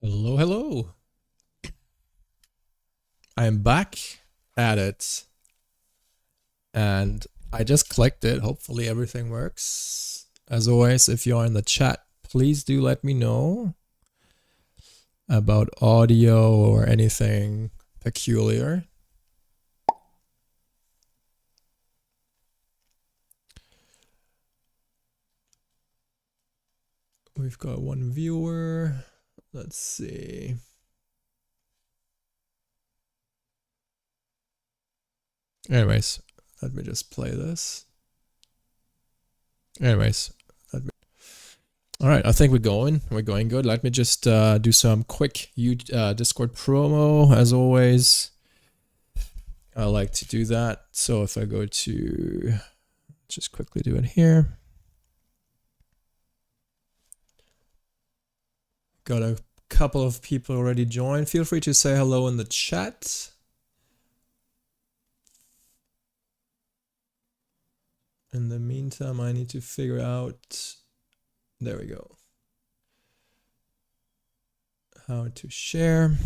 Hello, hello. I am back at it. And I just clicked it. Hopefully everything works. As always, if you're in the chat, please do let me know about audio or anything peculiar. We've got one viewer. Let's see. Anyways, let me just play this. Anyways, all right, I think we're going good. Let me just do some quick Discord promo. As always, I like to do that. So if I go to, just quickly do it here. Got a couple of people already joined. Feel free to say hello in the chat. In the meantime, I need to figure out, there we go, how to share.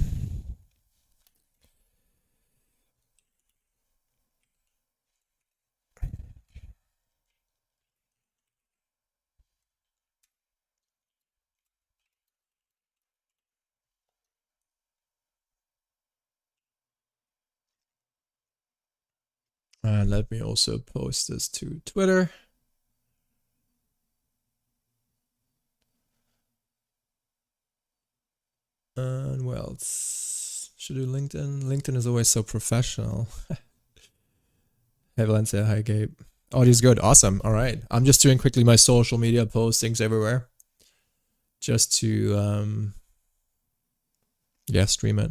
And let me also post this to Twitter. And what else? Should do LinkedIn. LinkedIn is always so professional. Hey Valencia, hi Gabe. Audio's good, awesome. All right, I'm just doing quickly my social media postings everywhere, just to yeah, stream it.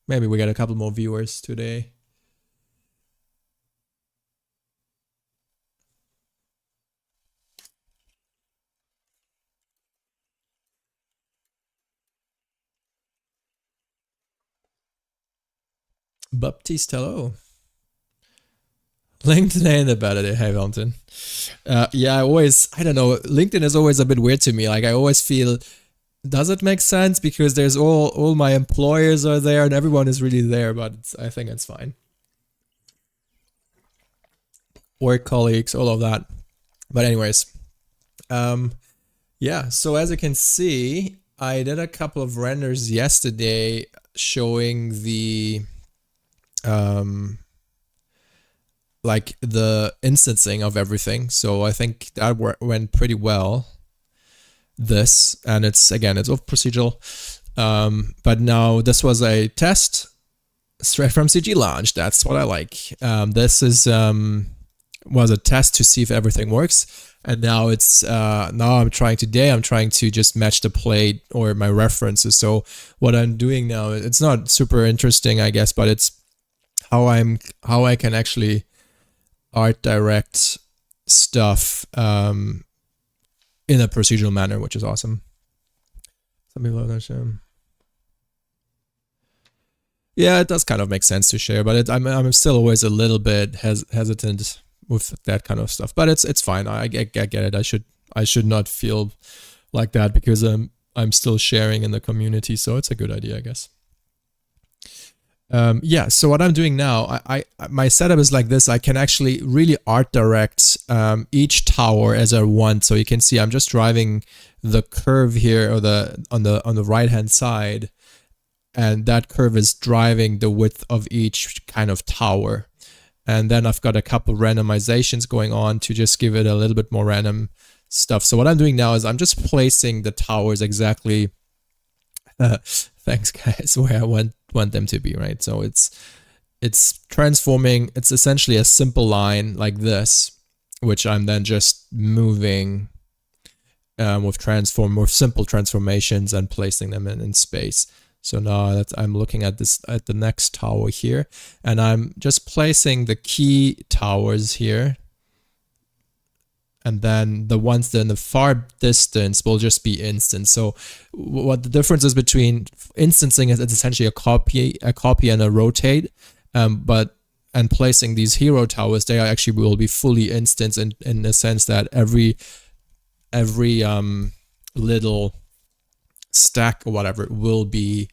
Maybe we get a couple more viewers today. Baptiste, hello. LinkedIn ain't about it, hey Valentin. Yeah, I don't know, LinkedIn is always a bit weird to me. Like I always feel, does it make sense? Because there's all my employers are there and everyone is really there, but I think it's fine. Work colleagues, all of that. But anyways, yeah, so as you can see, I did a couple of renders yesterday showing the like the instancing of everything. So I think that went pretty well. This, and it's all procedural. But now this was a test straight from CG Launch. That's what I like. This is was a test to see if everything works. And now it's I'm trying to just match the plate or my references. So what I'm doing now, it's not super interesting, I guess, but it's how I can actually art direct stuff in a procedural manner, which is awesome. Some people don't share. Yeah, it does kind of make sense to share, but I'm still always a little bit hesitant with that kind of stuff. But it's fine. I get it. I should not feel like that because I'm still sharing in the community, so it's a good idea, I guess. Yeah, so what I'm doing now, my setup is like this. I can actually really art direct each tower as I want. So you can see I'm just driving the curve here, or on the right hand side, and that curve is driving the width of each kind of tower. And then I've got a couple randomizations going on to just give it a little bit more random stuff. So what I'm doing now is I'm just placing the towers exactly. Thanks guys, where I want them to be, right? So it's transforming. It's essentially a simple line like this, which I'm then just moving with simple transformations and placing them in space. So now I'm looking at the next tower here, and I'm just placing the key towers here. And then the ones that in the far distance will just be instance. So what the difference is between instancing is, it's essentially a copy and a rotate. And placing these hero towers, they actually will be fully instance in the sense that every little stack or whatever will be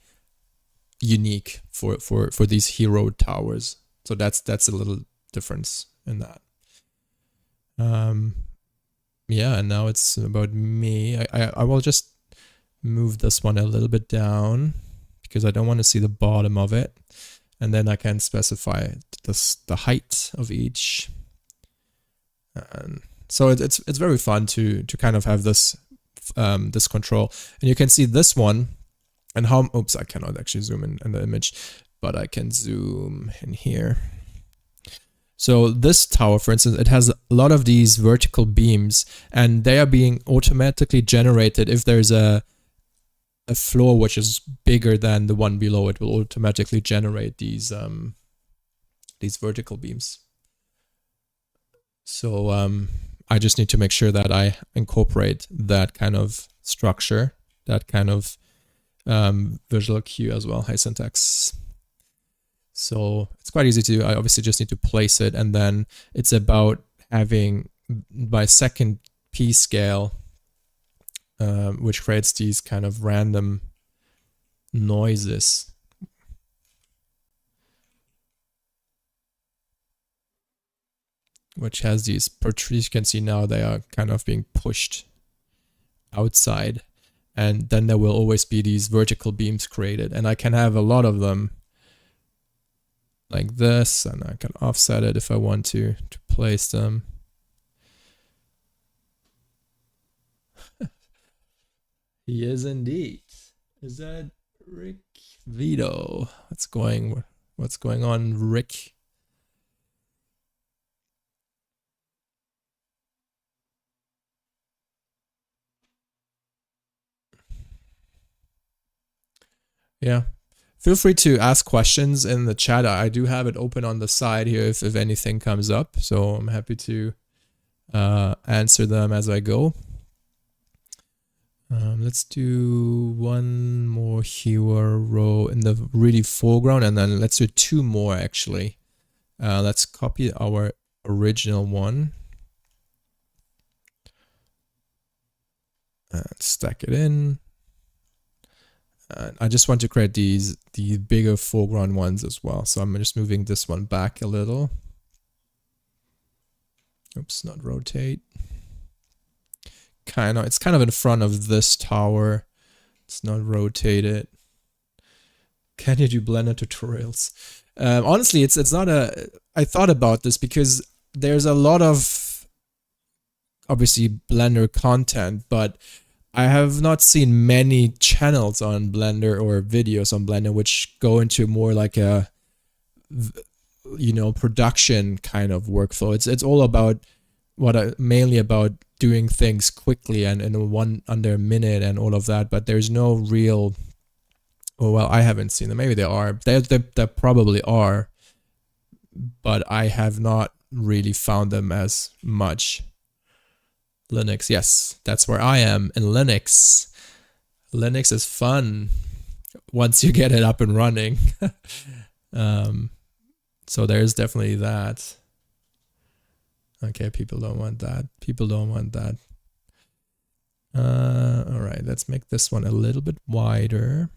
unique for these hero towers. So that's a little difference in that. Yeah, and now it's about me. I will just move this one a little bit down because I don't want to see the bottom of it. And then I can specify the height of each. And so it's very fun to kind of have this this control. And you can see this one and how, oops, I cannot actually zoom in the image, but I can zoom in here. So this tower, for instance, it has a lot of these vertical beams, and they are being automatically generated. If there's a floor which is bigger than the one below, it will automatically generate these vertical beams. So I just need to make sure that I incorporate that kind of structure, that kind of visual cue as well, high syntax. So it's quite easy to do. I obviously just need to place it, and then it's about having by second P scale, which creates these kind of random noises. Which has these protrusions. You can see now they are kind of being pushed outside, and then there will always be these vertical beams created, and I can have a lot of them like this, and I can offset it if I want to place them. He is indeed. Is that Rick Vito? What's going on, Rick? Yeah. Feel free to ask questions in the chat. I do have it open on the side here if anything comes up. So I'm happy to answer them as I go. Let's do one more hero in the really foreground, and then let's do two more actually. Let's copy our original one. Stack it in. I just want to create the bigger foreground ones as well. So I'm just moving this one back a little. Oops, not rotate. It's kind of in front of this tower. It's not rotated. Can you do Blender tutorials? Honestly, it's not a. I thought about this because there's a lot of obviously Blender content, but I have not seen many channels on Blender or videos on Blender which go into more like a, you know, production kind of workflow. It's all about mainly about doing things quickly and in under a minute and all of that. But there's no real. Oh well, I haven't seen them. Maybe there are. There probably are, but I have not really found them as much. Linux, yes, that's where I am in Linux. Linux is fun once you get it up and running. So there's definitely that. Okay, people don't want that. People don't want that. All right, let's make this one a little bit wider.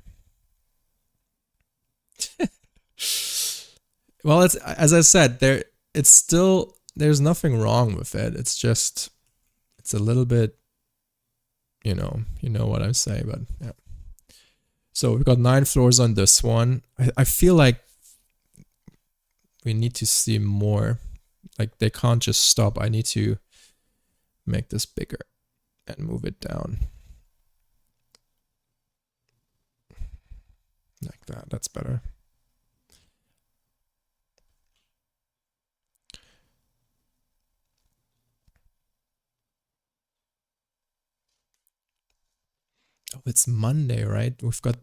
Well, it's, as I said, there's nothing wrong with it. It's just, it's a little bit, you know what I'm saying, but yeah. So we've got 9 floors on this one. I feel like we need to see more. Like they can't just stop. I need to make this bigger and move it down. Like that, that's better. Oh, it's Monday, right? We've got,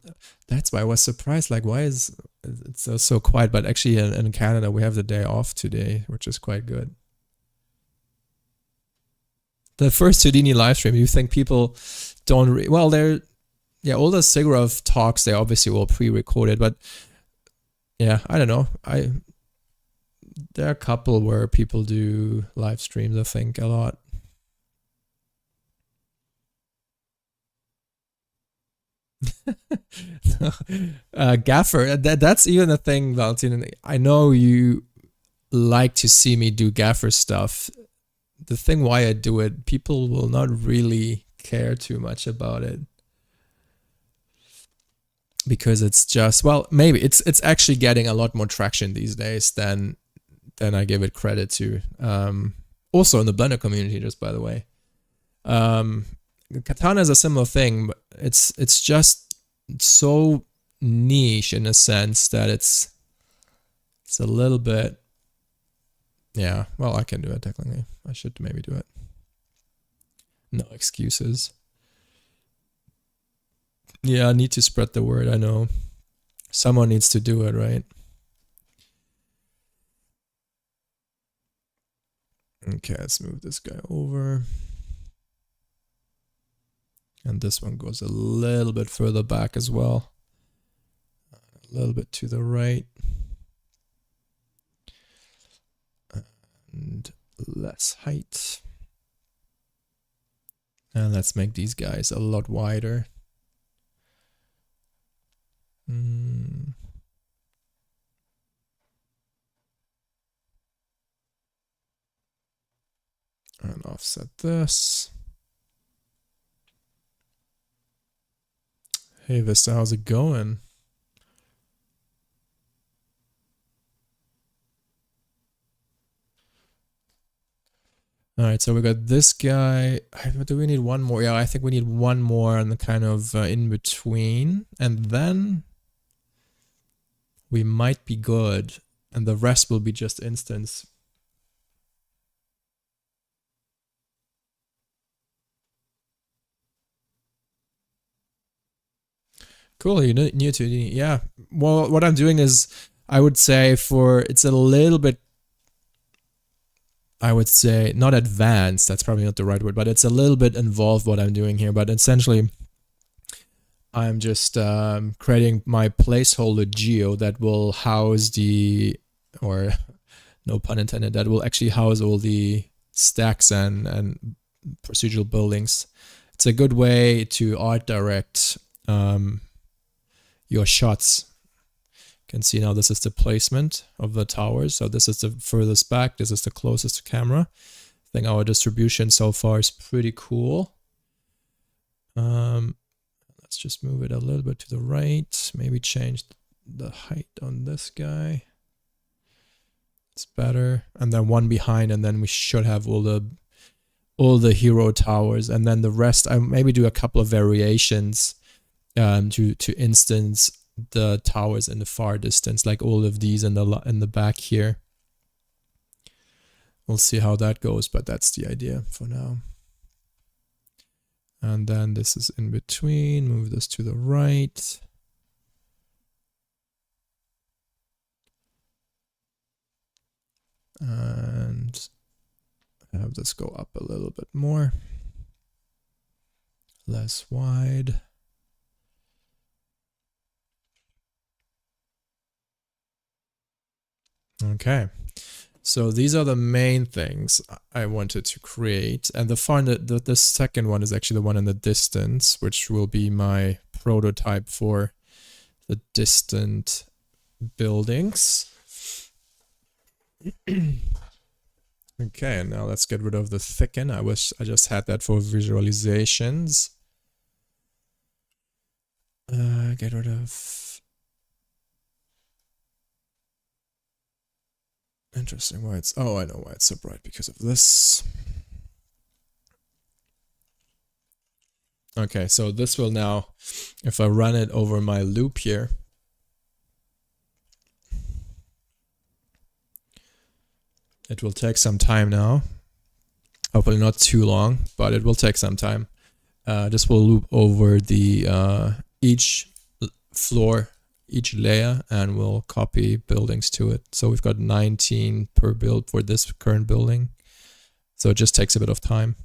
that's why I was surprised. Like, why is it so quiet? But actually in Canada, we have the day off today, which is quite good. The first Houdini live stream, you think people don't, well, all the Sigurov talks, they obviously all pre-recorded, but yeah, I don't know. There are a couple where people do live streams, I think, a lot. Gaffer, that's even a thing, Valentin. I know you like to see me do gaffer stuff. The thing why I do it, people will not really care too much about it. Because it's just, well, maybe it's actually getting a lot more traction these days than I give it credit to. Also in the Blender community, just by the way. Katana is a similar thing, but it's just so niche in a sense that it's a little bit, yeah, well, I can do it technically. I should maybe do it. No excuses. Yeah, I need to spread the word, I know. Someone needs to do it, right? Okay, let's move this guy over. And this one goes a little bit further back as well. A little bit to the right. And less height. And let's make these guys a lot wider. And offset this. Hey Vista, how's it going? Alright, so we got this guy. Do we need one more? Yeah, I think we need one more on the kind of in between. And then we might be good. And the rest will be just instance. Cool, you're new to Houdini. Yeah, well, what I'm doing is, I would say it's a little bit, I would say, not advanced, that's probably not the right word, but it's a little bit involved what I'm doing here. But essentially, I'm just creating my placeholder geo that will house the, or no pun intended, that will actually house all the stacks and procedural buildings. It's a good way to art direct your shots. You can see now this is the placement of the towers. So this is the furthest back. This is the closest to camera. I think our distribution so far is pretty cool. Let's just move it a little bit to the right. Maybe change the height on this guy. It's better. And then one behind, and then we should have all the hero towers. And then the rest, I maybe do a couple of variations to instance the towers in the far distance, like all of these in the back here. We'll see how that goes, but that's the idea for now. And then this is in between. Move this to the right. And have this go up a little bit more. Less wide. Okay, so these are the main things I wanted to create, and the second one is actually the one in the distance, which will be my prototype for the distant buildings. Okay, now let's get rid of the thicken. I just had that for visualizations. Get rid of. Interesting why it's, oh, I know why it's so bright, because of this. Okay, so this will now, if I run it over my loop here, it will take some time now. Hopefully not too long, but it will take some time. This will loop over the each floor, each layer, and we'll copy buildings to it. So we've got 19 per build for this current building. So it just takes a bit of time.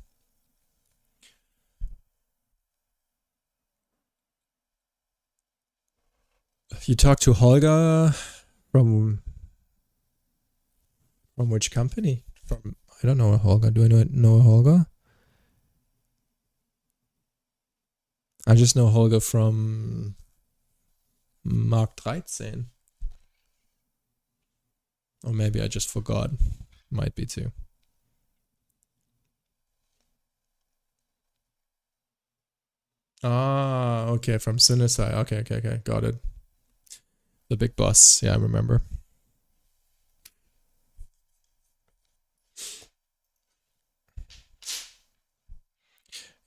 You talked to Holger from which company? From, I don't know a Holger. Do I know a Holger? I just know Holger from Mark 13. Or maybe I just forgot. Might be too. Ah, okay, from Sinisai. Okay, got it. The big boss. Yeah, I remember.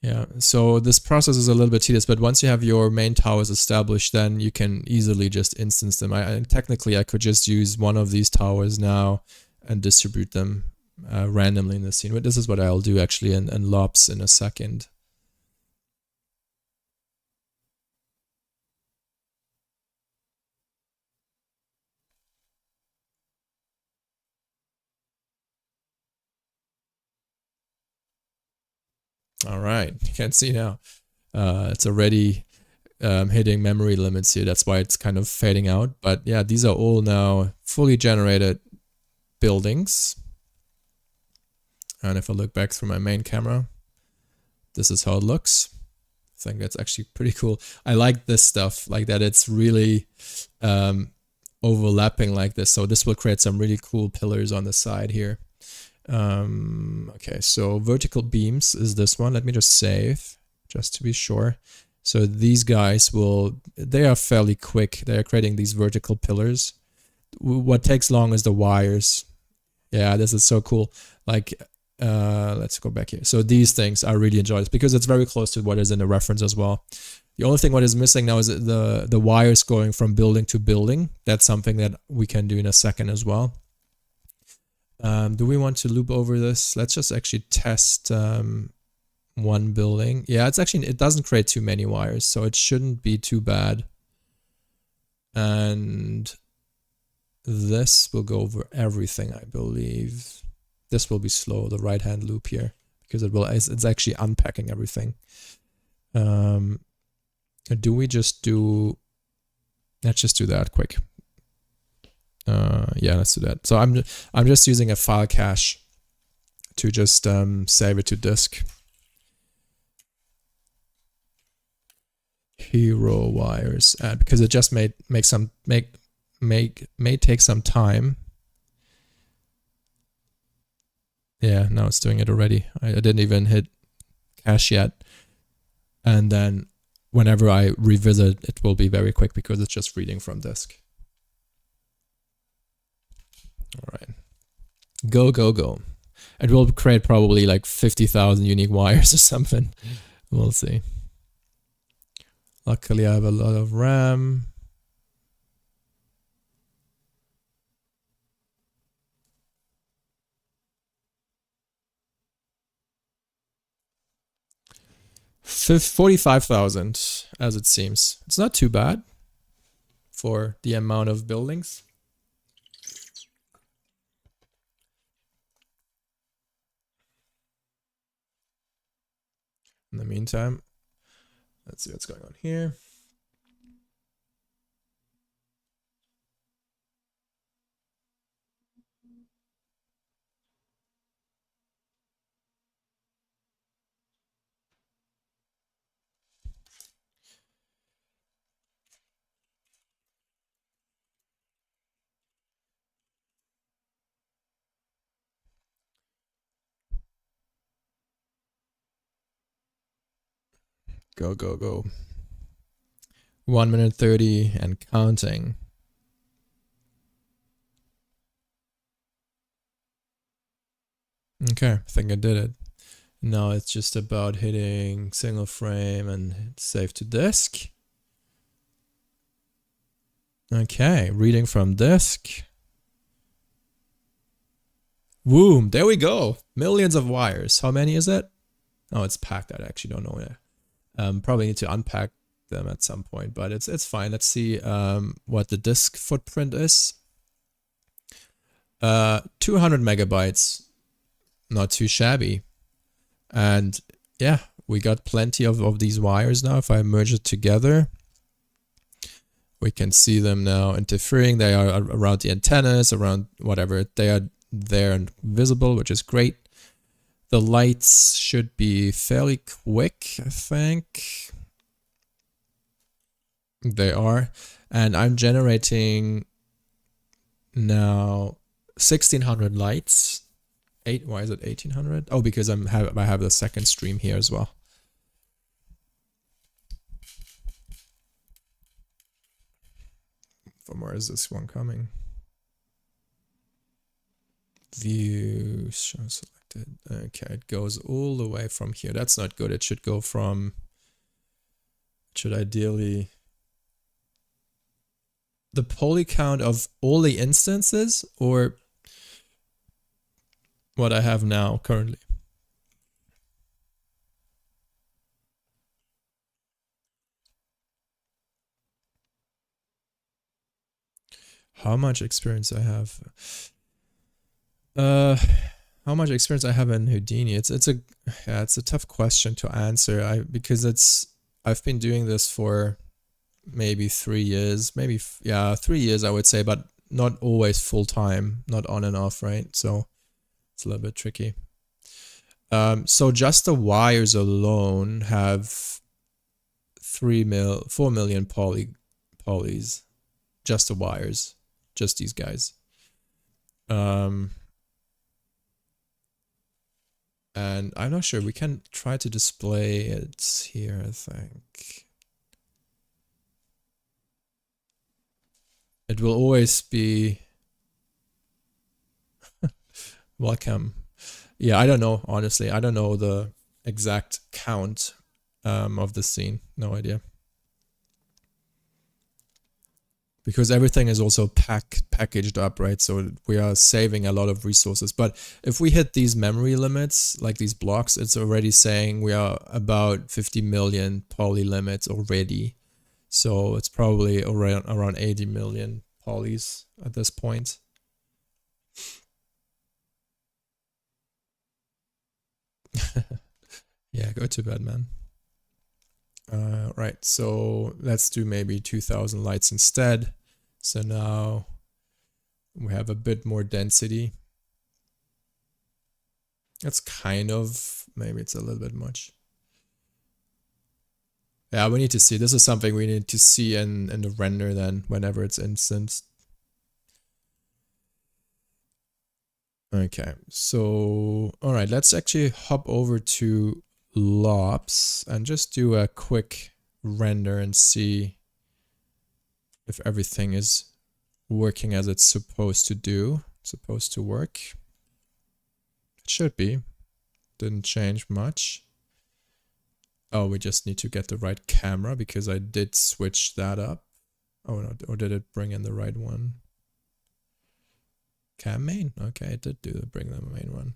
Yeah, so this process is a little bit tedious, but once you have your main towers established, then you can easily just instance them. Technically, I could just use one of these towers now and distribute them randomly in the scene. But this is what I'll do actually in LOPS in a second. All right, you can see now. It's already hitting memory limits here. That's why it's kind of fading out. But yeah, these are all now fully generated buildings. And if I look back through my main camera, this is how it looks. I think that's actually pretty cool. I like this stuff, like that it's really overlapping like this. So this will create some really cool pillars on the side here. Okay, so vertical beams is this one. Let me just save, just to be sure. So these guys they are fairly quick. They are creating these vertical pillars. What takes long is the wires. Yeah, this is so cool. Like, let's go back here. So these things I really enjoy this because it's very close to what is in the reference as well. The only thing what is missing now is the wires going from building to building. That's something that we can do in a second as well. Do we want to loop over this? Let's just actually test one building. Yeah, it doesn't create too many wires, so it shouldn't be too bad. And this will go over everything, I believe. This will be slow, the right-hand loop here, because it's actually unpacking everything. Do we just do... Let's just do that quick. Yeah, let's do that. So I'm just using a file cache to just save it to disk. Hero wires, and because it just may take some time. Yeah, now it's doing it already. I didn't even hit cache yet, and then whenever I revisit, it will be very quick because it's just reading from disk. All right, go. It will create probably like 50,000 unique wires or something. We'll see. Luckily, I have a lot of RAM. $45,000, as it seems. It's not too bad for the amount of buildings. In the meantime, let's see what's going on here. Go. 1 minute 30 and counting. Okay, I think I did it. Now it's just about hitting single frame and save to disk. Okay, reading from disk. Boom, there we go. Millions of wires. How many is it? Oh, it's packed. I actually don't know that. Probably need to unpack them at some point, but it's fine. Let's see what the disk footprint is. 200 megabytes, not too shabby. And yeah, we got plenty of these wires now. If I merge it together, we can see them now interfering. They are around the antennas, around whatever. They are there and visible, which is great. The lights should be fairly quick, I think. They are. And I'm generating now 1600 lights. Why is it 1800? Oh, because I have the second stream here as well. From where is this one coming? View, show selected. Okay, it goes all the way from here. That's not good. It should go from, it should ideally, the poly count of all the instances or what I have now currently. How much experience I have? How much experience I have in Houdini? It's a tough question to answer. Because I've been doing this for maybe 3 years, maybe 3 years I would say, but not always full time, not on and off, right? So it's a little bit tricky. So just the wires alone have 4 million polys. Just the wires, just these guys. And I'm not sure, we can try to display it here, I think. It will always be welcome. Yeah, I don't know, honestly. I don't know the exact count of the scene. No idea. Because everything is also packaged up, right? So we are saving a lot of resources. But if we hit these memory limits, like these blocks, it's already saying we are about 50 million poly limits already. So it's probably around 80 million polys at this point. Yeah, go to bed, man. Right, so let's do maybe 2000 lights instead. So now we have a bit more density. That's kind of, maybe it's a little bit much. Yeah, we need to see. This is something we need to see in the render then, whenever it's instanced. Okay, so, all right, let's actually hop over to Lops and just do a quick render and see if everything is working as it's supposed to do, supposed to work. It should be. Didn't change much. Oh, we just need to get the right camera because I did switch that up. Oh no, or did it bring in the right one? Cam main? Okay, it did bring the main one.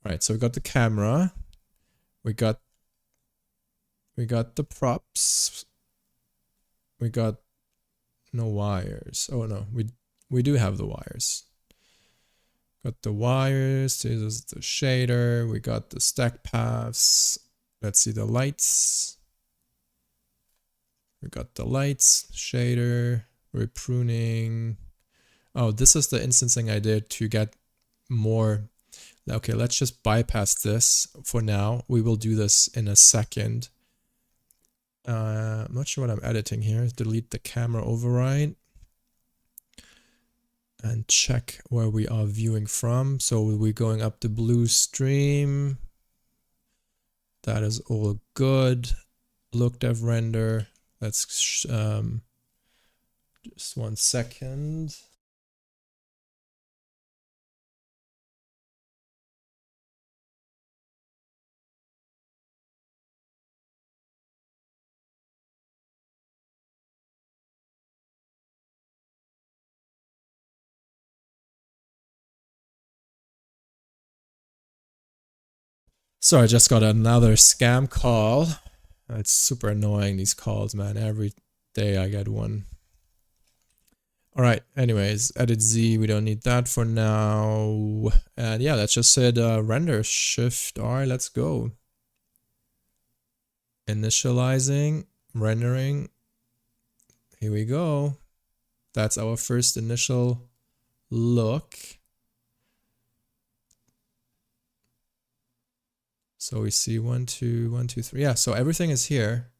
All right, so we got the camera. We got the props. We got no wires. Oh no, we do have the wires. Got the wires. This is the shader. We got the stack paths. Let's see the lights. We got the lights, shader, we're pruning. Oh, this is the instancing I did to get more. Okay, let's just bypass this for now. We will do this in a second. I'm not sure what I'm editing here. Delete the camera override. And check where we are viewing from. So we're going up the blue stream. That is all good. Look dev render. Let's just 1 second. Sorry, I just got another scam call. It's super annoying, these calls, man. Every day I get one. All right, anyways, edit Z, we don't need that for now. And yeah, let's just hit render, shift R, let's go. Initializing, rendering. Here we go. That's our first initial look. So we see 1, 2, 1, 2, 3. Yeah, so everything is here.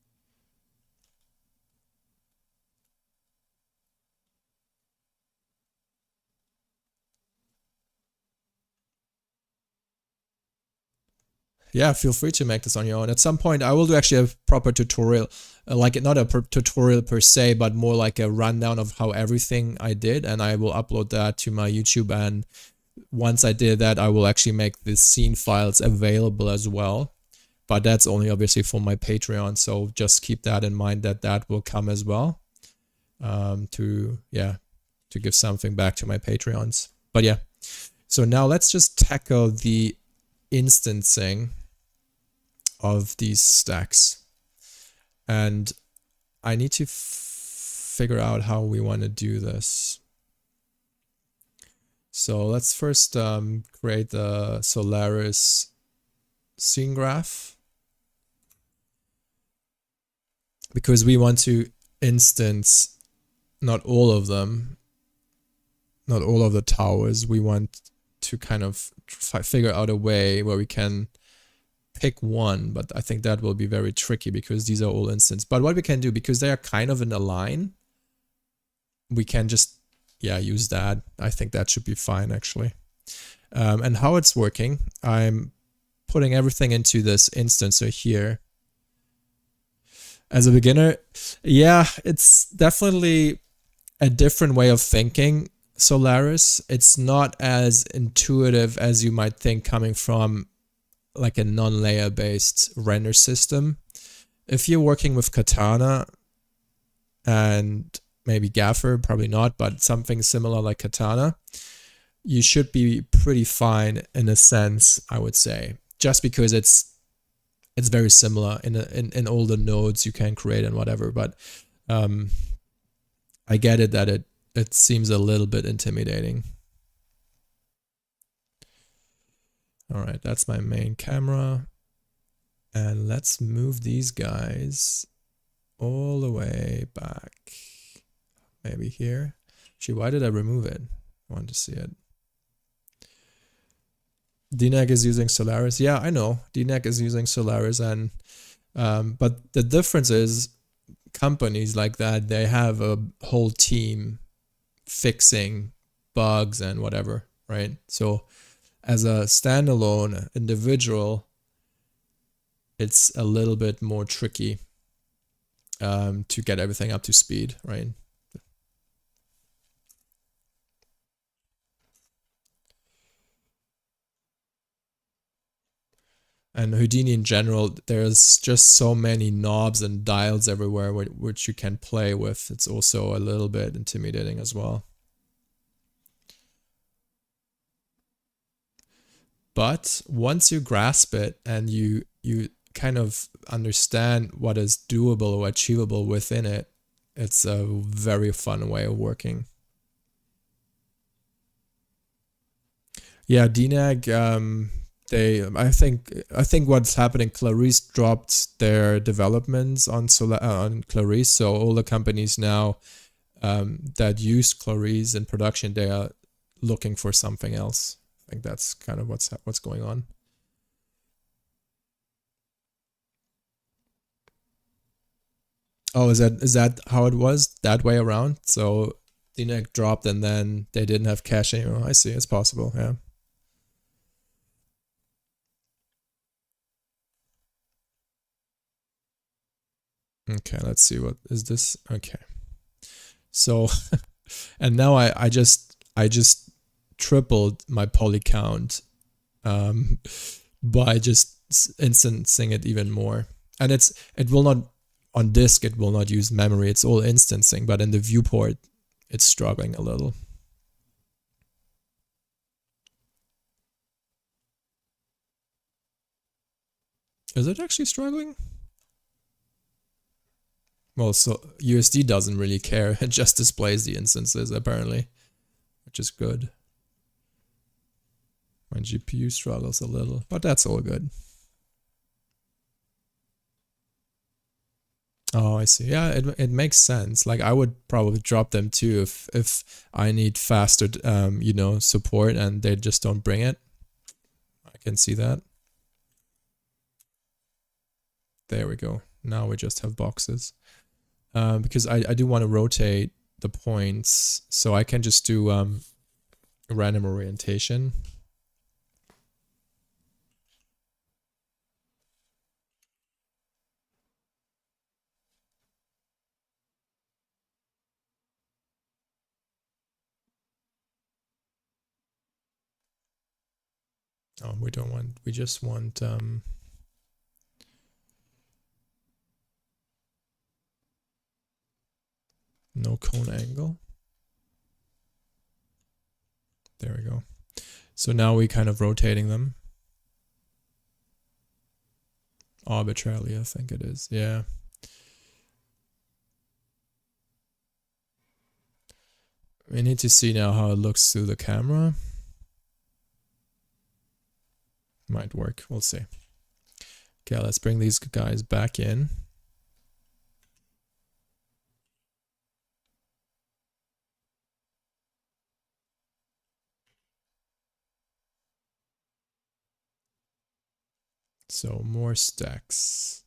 yeah, feel free to make this on your own. At some point, I will do actually a proper tutorial, like not a tutorial per se, but more like a rundown of how everything I did, and I will upload that to my YouTube. And once I did that, I will actually make the scene files available as well. But that's only obviously for my Patreon, so just keep that in mind that that will come as well. To give something back to my Patreons. But yeah, so now let's just tackle the instancing of these stacks, and I need to figure out how we want to do this. So let's first create the Solaris scene graph, because we want to instance not all of them, not all of the towers. We want to kind of figure out a way where we can pick one, but I think that will be very tricky because these are all instants. But what we can do, because they are kind of in a line, we can just, yeah, use that. I think that should be fine actually. And how it's working, I'm putting everything into this instancer here. As a beginner, yeah, it's definitely a different way of thinking, Solaris. It's not as intuitive as you might think coming from like a non-layer based render system. If you're working with Katana and maybe Gaffer, probably not, but something similar like Katana, you should be pretty fine in a sense, I would say, just because it's very similar in all the nodes you can create and whatever. But I get it that it seems a little bit intimidating. All right, that's my main camera. And let's move these guys all the way back. Maybe here. Actually, why did I remove it? I want to see it. DNAG is using Solaris. Yeah, I know. DNAG is using Solaris, and but the difference is companies like that, they have a whole team fixing bugs and whatever, right? So as a standalone individual, it's a little bit more tricky to get everything up to speed, right? And Houdini in general, there's just so many knobs and dials everywhere which you can play with. It's also a little bit intimidating as well. But once you grasp it and you kind of understand what is doable or achievable within it, it's a very fun way of working. Yeah, DNAG, I think what's happening, Clarice dropped their developments on Clarice, so all the companies now that use Clarice in production, they are looking for something else. I think that's kind of what's going on. Oh, is that how it was? That way around? So DNAG dropped and then they didn't have cache anymore. I see, it's possible, yeah. Okay, let's see, what is this? Okay. So and now I just tripled my poly count by just instancing it even more. And it will not, on disk it will not use memory, it's all instancing, but in the viewport it's struggling a little. Is it actually struggling? Well, so USD doesn't really care, it just displays the instances apparently, which is good. My GPU struggles a little, but that's all good. Oh, I see. Yeah, it makes sense. Like I would probably drop them too if I need faster you know, support and they just don't bring it. I can see that. There we go. Now we just have boxes. Because I do want to rotate the points, so I can just do random orientation. Oh, we don't want, we just want no cone angle. There we go. So now we kind of rotating them arbitrarily, I think it is. Yeah. We need to see now how it looks through the camera. Might work, we'll see. Okay, let's bring these guys back in. So more stacks.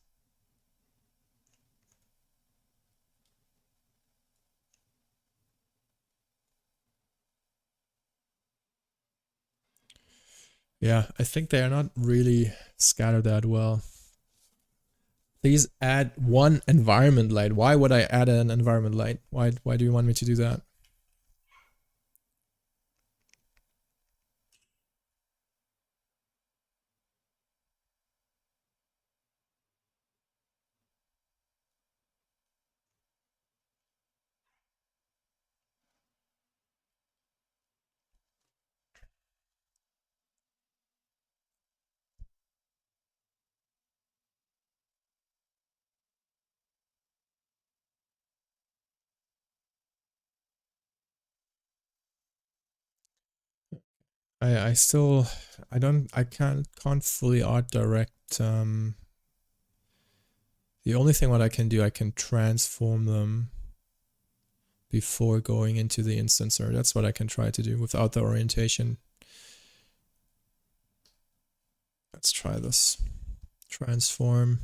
Yeah, I think they are not really scattered that well. Please add one environment light. Why would I add an environment light? Why do you want me to do that? I still I can't fully art direct. The only thing what I can do, I can transform them before going into the instancer. That's what I can try to do without the orientation. Let's try this. Transform.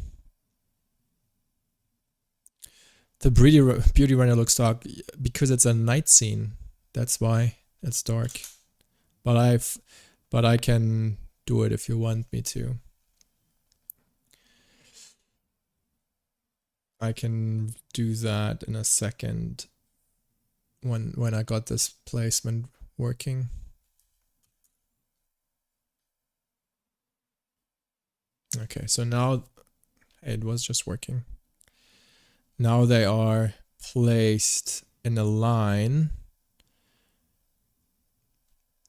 The beauty render looks dark because it's a night scene. That's why it's dark. But I can do it if you want me to. I can do that in a second when I got this placement working. Okay, so now it was just working. Now they are placed in a line,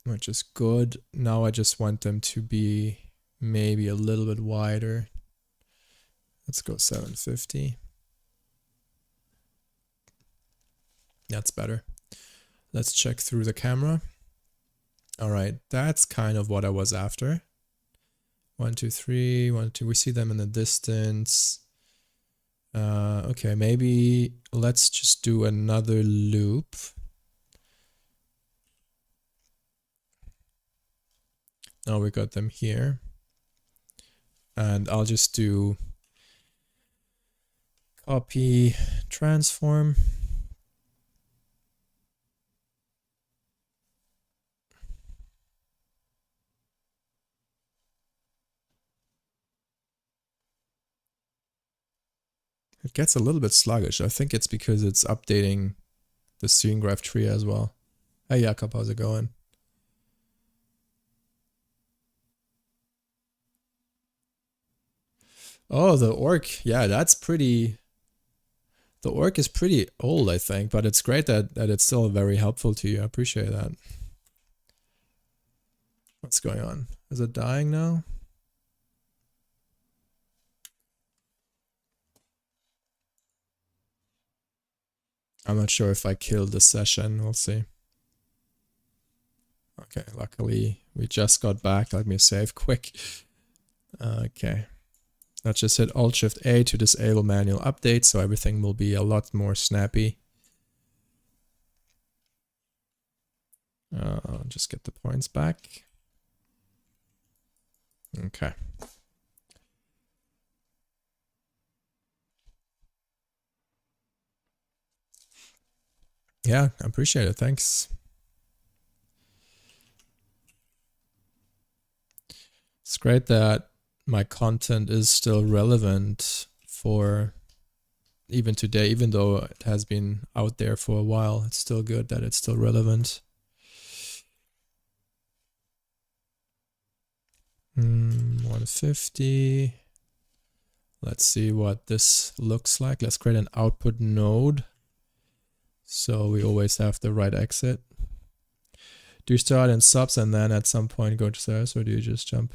which is good. Now I just want them to be maybe a little bit wider. Let's go 750. That's better. Let's check through the camera. All right, that's kind of what I was after. 1, 2, 3, 1, 2. We see them in the distance. Okay, maybe let's just do another loop. Now we got them here. And I'll just do copy transform. It gets a little bit sluggish. I think it's because it's updating the scene graph tree as well. Hey Jakob, how's it going? Oh, the orc. Yeah, that's pretty... The orc is pretty old, I think, but it's great that it's still very helpful to you. I appreciate that. What's going on? Is it dying now? I'm not sure if I killed the session. We'll see. Okay, luckily we just got back. Let me save quick. Okay. Let's just hit Alt-Shift-A to disable manual update, so everything will be a lot more snappy. Just get the points back. Okay. Yeah, I appreciate it. Thanks. It's great that my content is still relevant for even today, even though it has been out there for a while. It's still good that it's still relevant. 150. Let's see what this looks like. Let's create an output node. So we always have the right exit. Do you start in subs and then at some point go to Solaris, or do you just jump?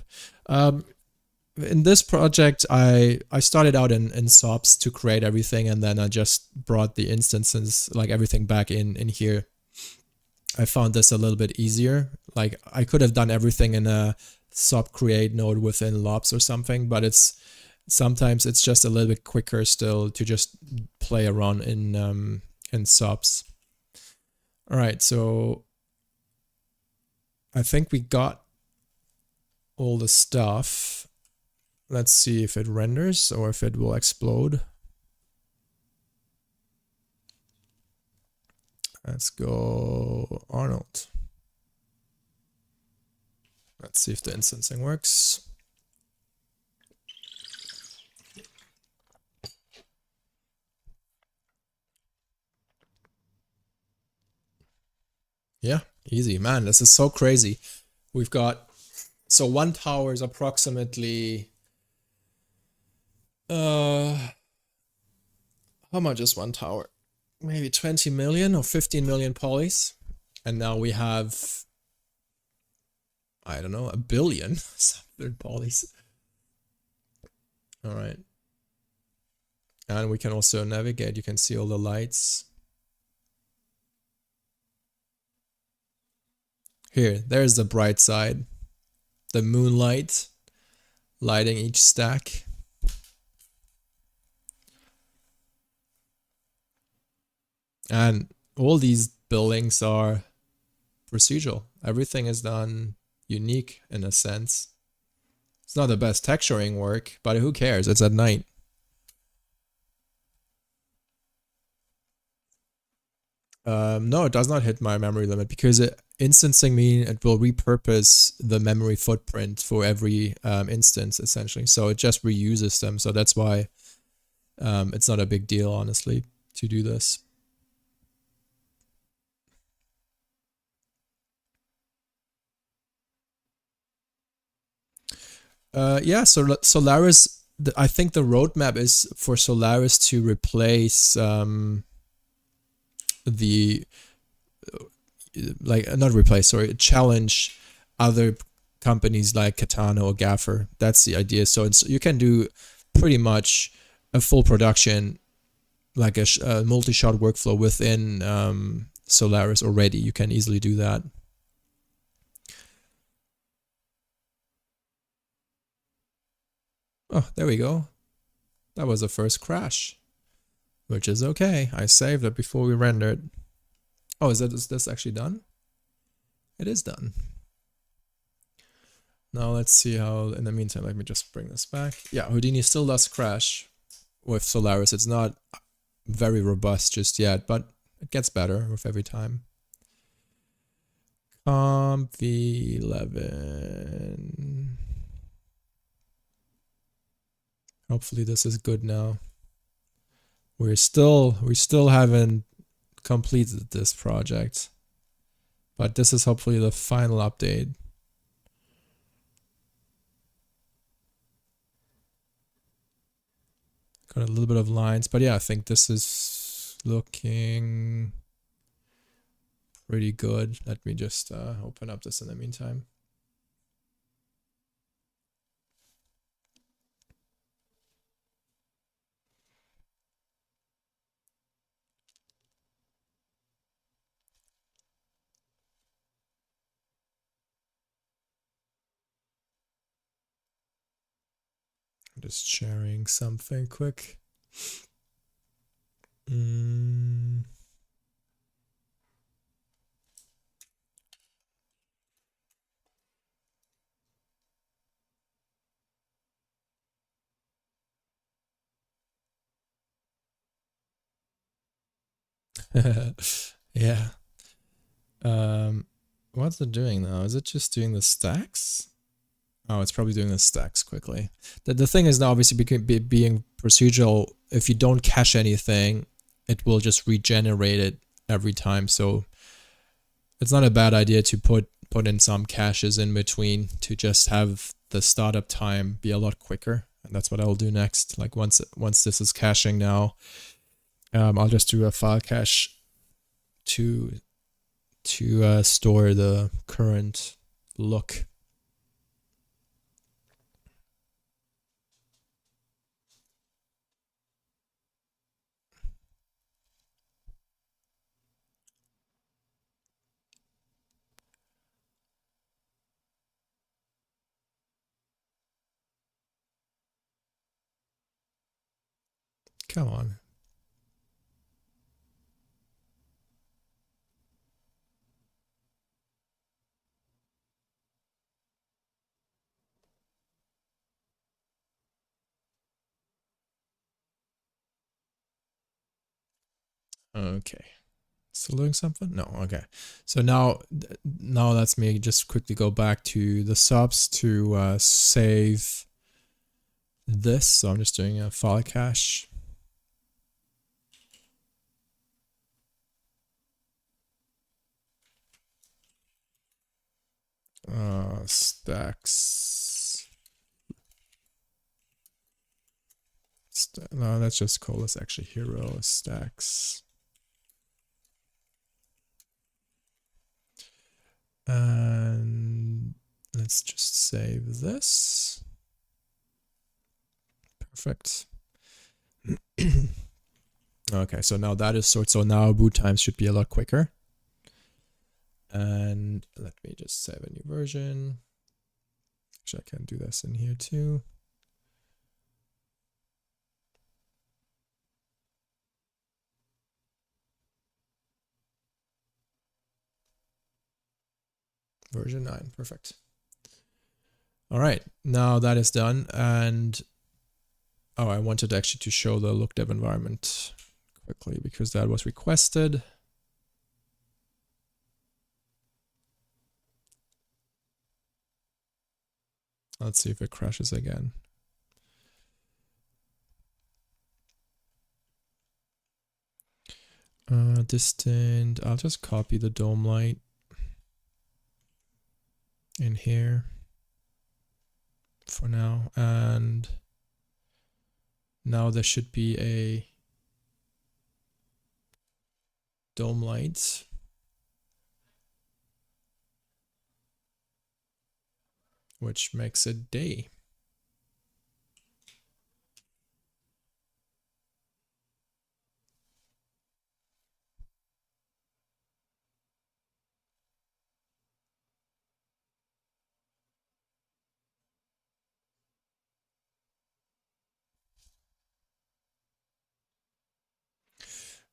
In this project, I started out in subs to create everything, and then I just brought the instances, like everything back in here. I found this a little bit easier. Like I could have done everything in a sub create node within lobs or something, but sometimes it's just a little bit quicker still to just play around in subs. All right, so I think we got all the stuff. Let's see if it renders or if it will explode. Let's go Arnold. Let's see if the instancing works. Yeah, easy, man. This is so crazy. We've got, so one tower is approximately, how much is one tower? Maybe 20 million or 15 million polys. And now we have, I don't know, 1 billion polys. All right. And we can also navigate. You can see all the lights. Here, there's the bright side. The moonlight lighting each stack. And all these buildings are procedural. Everything is done unique in a sense. It's not the best texturing work, but who cares? It's at night. No, it does not hit my memory limit because instancing means it will repurpose the memory footprint for every instance essentially. So it just reuses them. So that's why it's not a big deal, honestly, to do this. Yeah, so Solaris, I think the roadmap is for Solaris to replace not replace, sorry, challenge other companies like Katana or Gaffer. That's the idea. So you can do pretty much a full production, like a multi-shot workflow within Solaris already. You can easily do that. Oh, there we go. That was the first crash, which is okay. I saved it before we rendered. Oh, is this actually done? It is done. Now let's see how, in the meantime, let me just bring this back. Yeah, Houdini still does crash with Solaris. It's not very robust just yet, but it gets better with every time. Comp v11. Hopefully this is good now. We still haven't completed this project, but this is hopefully the final update. Got a little bit of lines, but yeah, I think this is looking pretty good. Let me just open up this in the meantime. Just sharing something quick. Yeah. What's it doing now? Is it just doing the stacks? Oh, it's probably doing the stacks quickly. The thing is now, obviously, being procedural, if you don't cache anything, it will just regenerate it every time. So it's not a bad idea to put in some caches in between to just have the startup time be a lot quicker, and that's what I'll do next. Like once this is caching now, I'll just do a file cache to store the current look. Come on. Okay. Still doing something? No, okay. So now that's me just quickly go back to the subs to save this. So I'm just doing a file cache. Stacks. No, let's just call this actually hero stacks. And let's just save this. Perfect. Okay, so now that is sorted. So now boot times should be a lot quicker. And let me just save a new version. Actually, I can do this in here too. Version 9, perfect. All right, now that is done. And oh, I wanted actually to show the look dev environment quickly because that was requested. Let's see if it crashes again. Distant, I'll just copy the dome light in here for now. And now there should be a dome light. Which makes it day.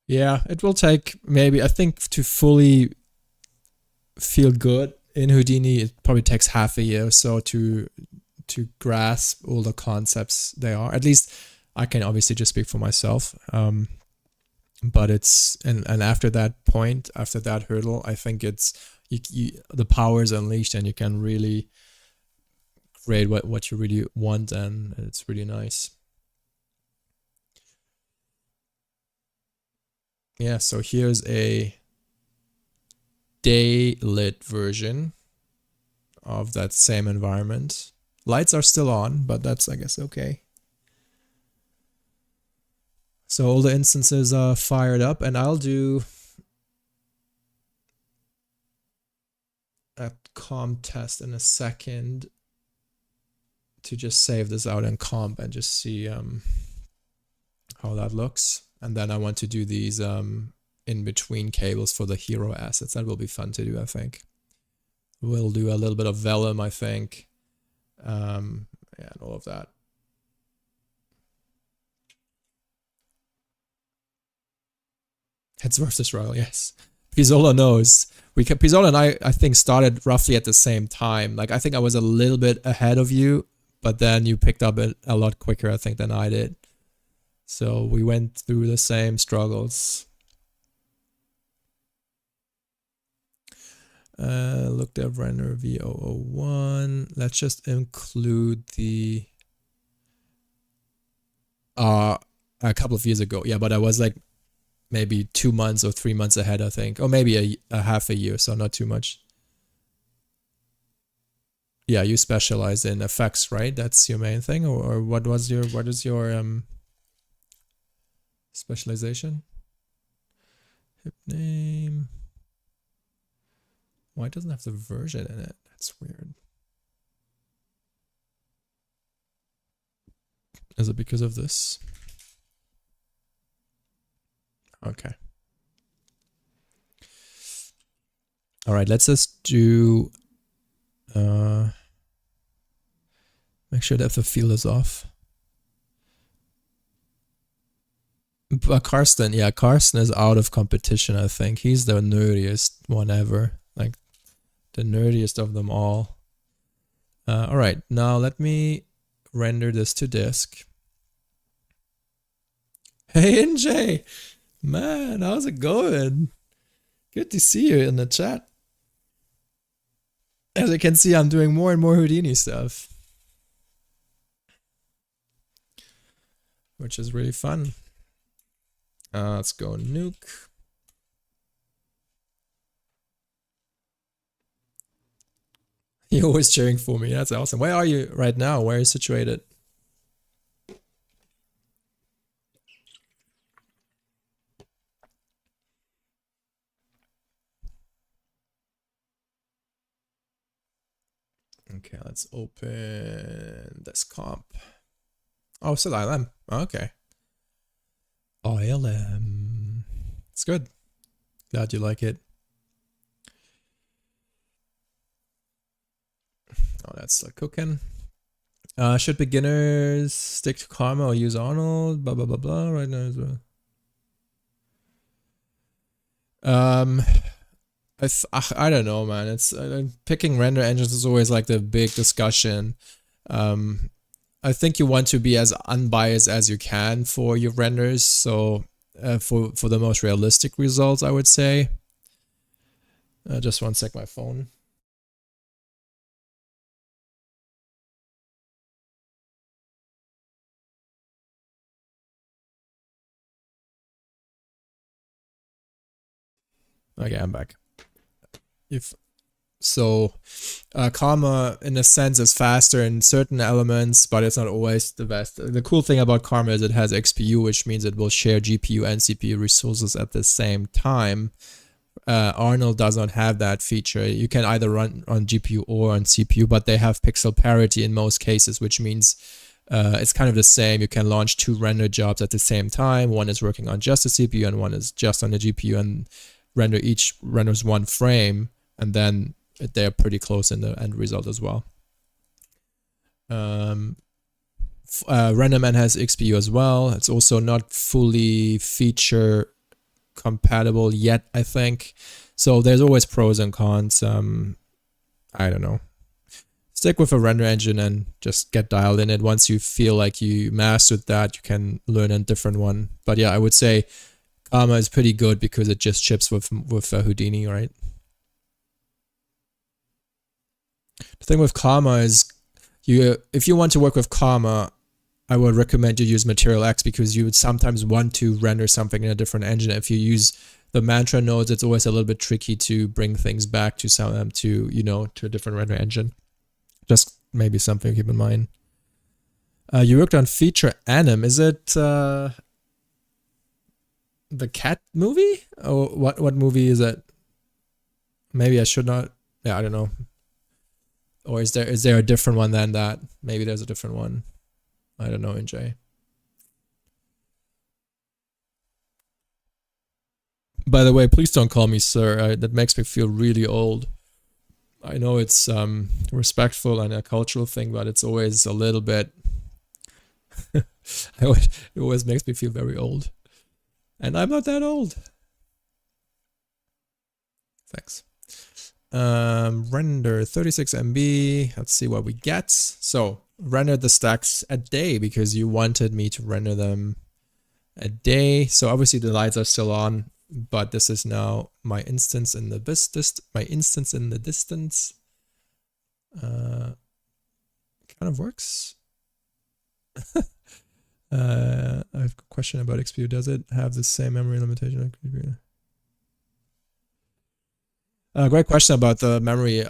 Yeah, it will take maybe, I think, to fully feel good in Houdini, it probably takes half a year or so to grasp all the concepts they are. At least I can obviously just speak for myself. But it's and after that point, after that hurdle, I think it's the power is unleashed and you can really create what you really want, and it's really nice. Yeah, so here's a day lit version of that same environment. Lights are still on, but that's, I guess, okay. So all the instances are fired up, and I'll do a comp test in a second to just save this out in comp and just see how that looks. And then I want to do these in between cables for the hero assets. That will be fun to do, I think. We'll do a little bit of vellum, I think. Yeah, and all of that. It's worth the struggle, yes. Pisola knows. Pisola and I think, started roughly at the same time. Like, I think I was a little bit ahead of you, but then you picked up it a lot quicker, I think, than I did. So we went through the same struggles. Look dev render V001. Let's just include the a couple of years ago. Yeah, but I was like maybe 2 months or 3 months ahead, I think, or maybe a half a year, so not too much. yeah, you specialize in effects, right? That's your main thing, or what is your specialization? Hip name. Why doesn't it have the version in it? That's weird. Is it because of this? Okay. All right, let's just do make sure that the field is off. But Karsten, yeah, Karsten is out of competition, I think. He's the nerdiest one ever. Like the nerdiest of them all. All right, now let me render this to disk. Hey NJ, man, how's it going? Good to see you in the chat. As you can see, I'm doing more and more Houdini stuff, which is really fun. Let's go Nuke. You're always cheering for me. That's awesome. Where are you right now? Where are you situated? Okay, let's open this comp. Oh, still ILM. Okay. ILM. It's good. Glad you like it. Oh, that's still cooking. Should beginners stick to Karma or use Arnold? Blah, blah, blah, blah. Right now as well. I don't know, man. It's picking render engines is always like the big discussion. I think you want to be as unbiased as you can for your renders. So for the most realistic results, I would say. Just one sec, my phone. Okay, I'm back. Karma in a sense is faster in certain elements, but it's not always the best. The cool thing about Karma is it has XPU, which means it will share GPU and CPU resources at the same time. Arnold does not have that feature. You can either run on GPU or on CPU, but they have pixel parity in most cases, which means it's kind of the same. You can launch two render jobs at the same time. One is working on just the CPU and one is just on the GPU, and each renders one frame, and then they're pretty close in the end result as well. RenderMan has XPU as well. It's also not fully feature compatible yet, I think. So there's always pros and cons. I don't know. Stick with a render engine and just get dialed in it. Once you feel like you mastered that, you can learn a different one. But yeah, I would say Karma is pretty good because it just ships with Houdini, right? The thing with Karma is, if you want to work with Karma, I would recommend you use Material X, because you would sometimes want to render something in a different engine. If you use the Mantra nodes, it's always a little bit tricky to bring things back to to a different render engine. Just maybe something to keep in mind. You worked on Feature Anim. Is it the cat movie? Or what movie is it? Maybe I should not. Yeah, I don't know. Or is there a different one than that? Maybe there's a different one. I don't know, NJ. By the way, please don't call me sir. That makes me feel really old. I know it's respectful and a cultural thing, but it's always a little bit... it always makes me feel very old. And I'm not that old. Thanks. Render 36 MB. Let's see what we get. So, render the stacks a day because you wanted me to render them a day. So obviously the lights are still on, but this is now my instance in the distance. Kind of works. I have a question about XPU. Does it have the same memory limitation? Great question about the memory.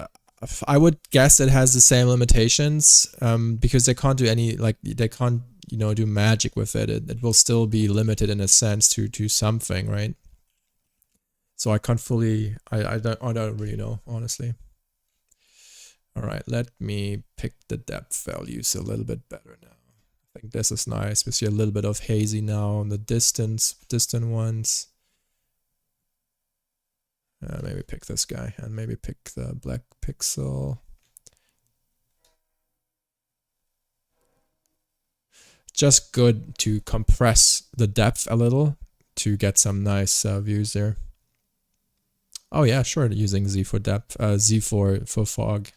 I would guess it has the same limitations because they can't do any, like, they can't, you know, do magic with it. It will still be limited in a sense to something, right? So I can't fully, I don't really know, honestly. All right, let me pick the depth values a little bit better now. I think this is nice. We see a little bit of hazy now on the distant ones. Maybe pick this guy and maybe pick the black pixel. Just good to compress the depth a little to get some nice views there. Oh yeah, sure, using Z for depth, Z for fog.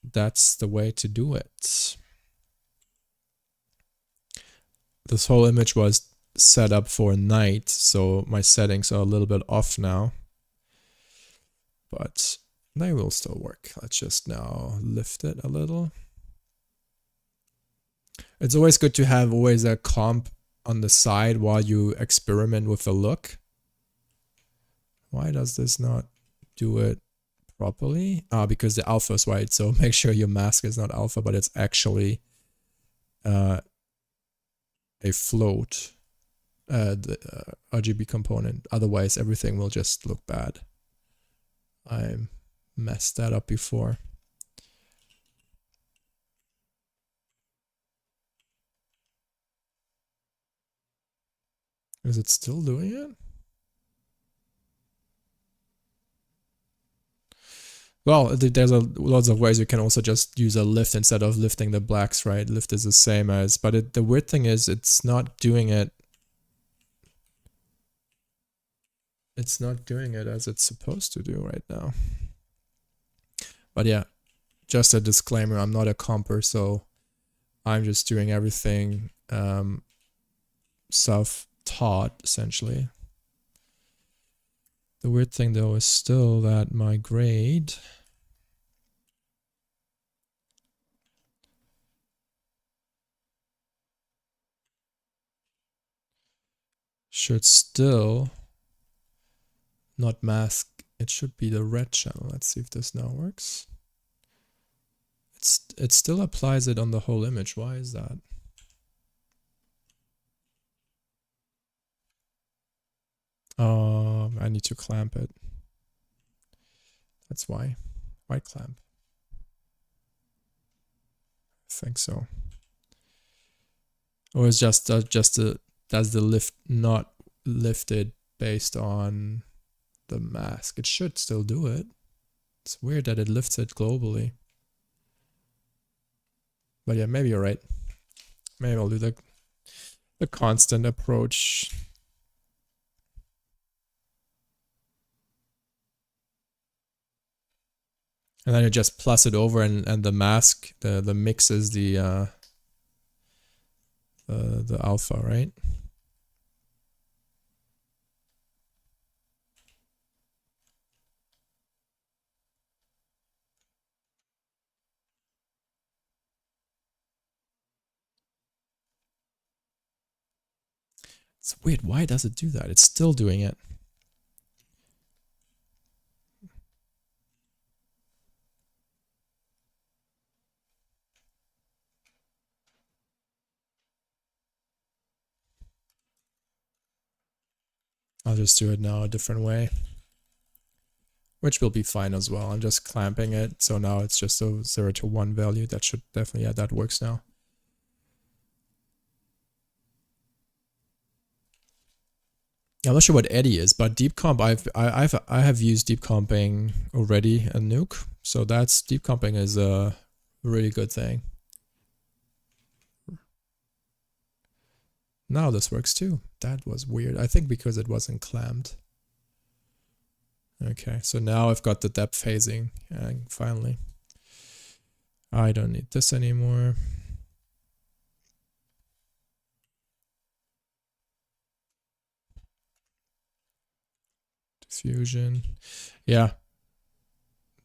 That's the way to do it. This whole image was set up for night, so my settings are a little bit off now. But they will still work. Let's just now lift it a little. It's always good to have always a comp on the side while you experiment with the look. Why does this not do it properly? Because the alpha is white, so make sure your mask is not alpha, but it's actually a float, the RGB component. Otherwise, everything will just look bad. I messed that up before. Is it still doing it? Well, there's lots of ways you can also just use a lift instead of lifting the blacks, right? Lift is the same as, but the weird thing is it's not doing it. It's not doing it as it's supposed to do right now. But yeah, just a disclaimer, I'm not a comper, so I'm just doing everything self-taught, essentially. The weird thing though is still that my grade should still not mask. It should be the red channel. Let's see if this now works. It still applies it on the whole image. Why is that? I need to clamp it. That's why. White clamp. I think so. Or is does the lift not lift it based on the mask? It should still do it. It's weird that it lifts it globally. But yeah, maybe you're right. Maybe I'll do the constant approach. And then you just plus it over, and the mask, the mix is the alpha, right? It's weird. Why does it do that? It's still doing it. I'll just do it now a different way, which will be fine as well. I'm just clamping it, so now it's just a 0 to 1 value. That should definitely, yeah, that works now. I'm not sure what eddy is, but deep comp, I have used deep comping already in Nuke, so that's deep comping is a really good thing. Now this works too. That was weird. I think because it wasn't clamped. Okay, so now I've got the depth phasing, and finally. I don't need this anymore. Diffusion. Yeah.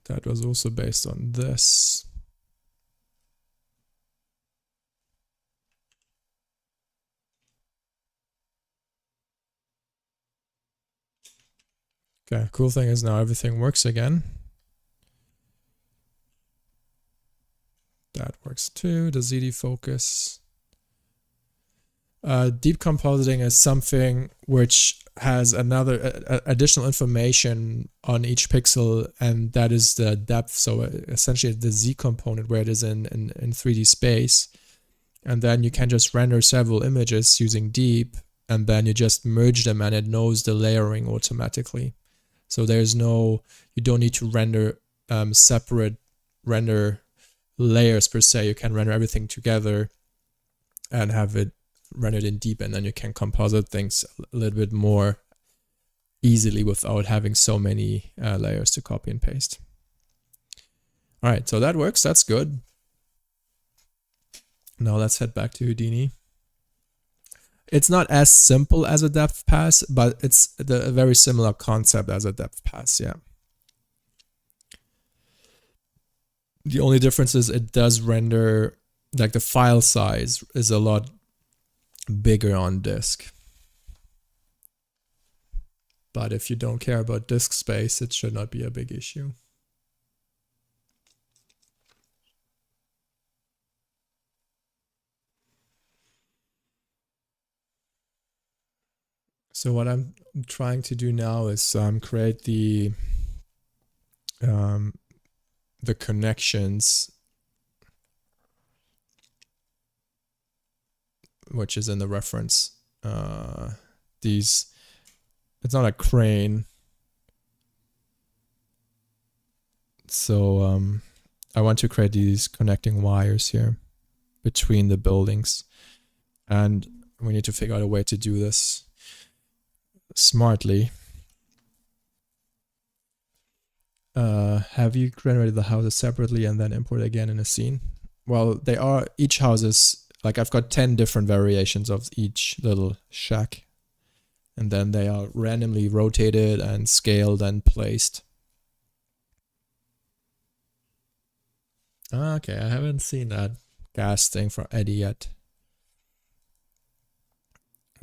That was also based on this. Okay, cool thing is now everything works again. that works too. The ZD focus. Deep compositing is something which has another additional information on each pixel, and that is the depth. So essentially the Z component where it is in 3D space. And then you can just render several images using deep, and then you just merge them and it knows the layering automatically. So there's no, you don't need to render separate render layers per se. You can render everything together and have it rendered in deep, and then you can composite things a little bit more easily without having so many layers to copy and paste. All right, so that works. That's good. Now let's head back to Houdini. It's not as simple as a depth pass, but it's a very similar concept as a depth pass, yeah. The only difference is it does render, like the file size is a lot bigger on disk. But if you don't care about disk space, it should not be a big issue. So what I'm trying to do now is create the connections, which is in the reference. It's not a crane. So I want to create these connecting wires here between the buildings. And we need to figure out a way to do this smartly. Have you generated the houses separately and then import again in a scene? Well, they are, each house is, like I've got 10 different variations of each little shack. And then they are randomly rotated and scaled and placed. Okay, I haven't seen that gas thing for Eddie yet.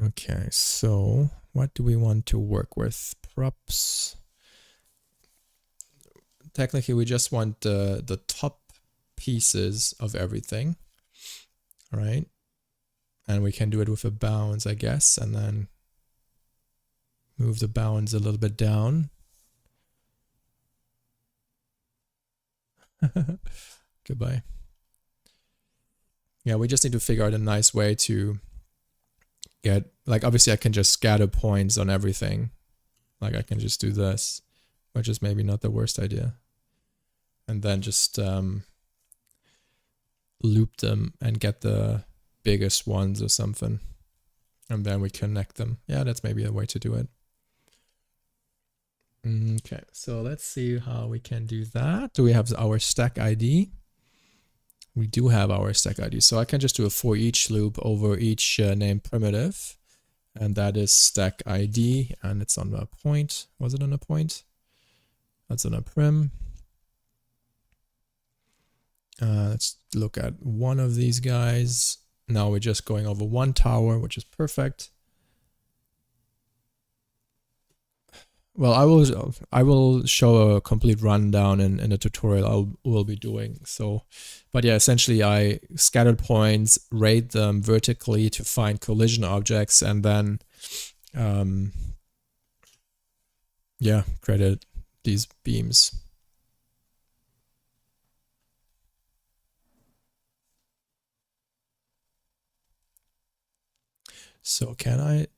Okay, so what do we want to work with? Props. Technically, we just want the top pieces of everything, right? And we can do it with a bounds, I guess, and then move the bounds a little bit down. Goodbye. Yeah, we just need to figure out a nice way to get, like, obviously I can just scatter points on everything. Like I can just do this, which is maybe not the worst idea. And then just loop them and get the biggest ones or something. And then we connect them. Yeah, that's maybe a way to do it. Okay, so let's see how we can do that. Do we have our stack ID? We do have our stack ID. So I can just do a for each loop over each name primitive. And that is stack ID. And it's on a point. Was it on a point? That's on a prim. Let's look at one of these guys. Now we're just going over one tower, which is perfect. Well, I will show a complete rundown in the tutorial we'll be doing. So, but yeah, essentially I scattered points, rate them vertically to find collision objects, and then yeah, created these beams. So can I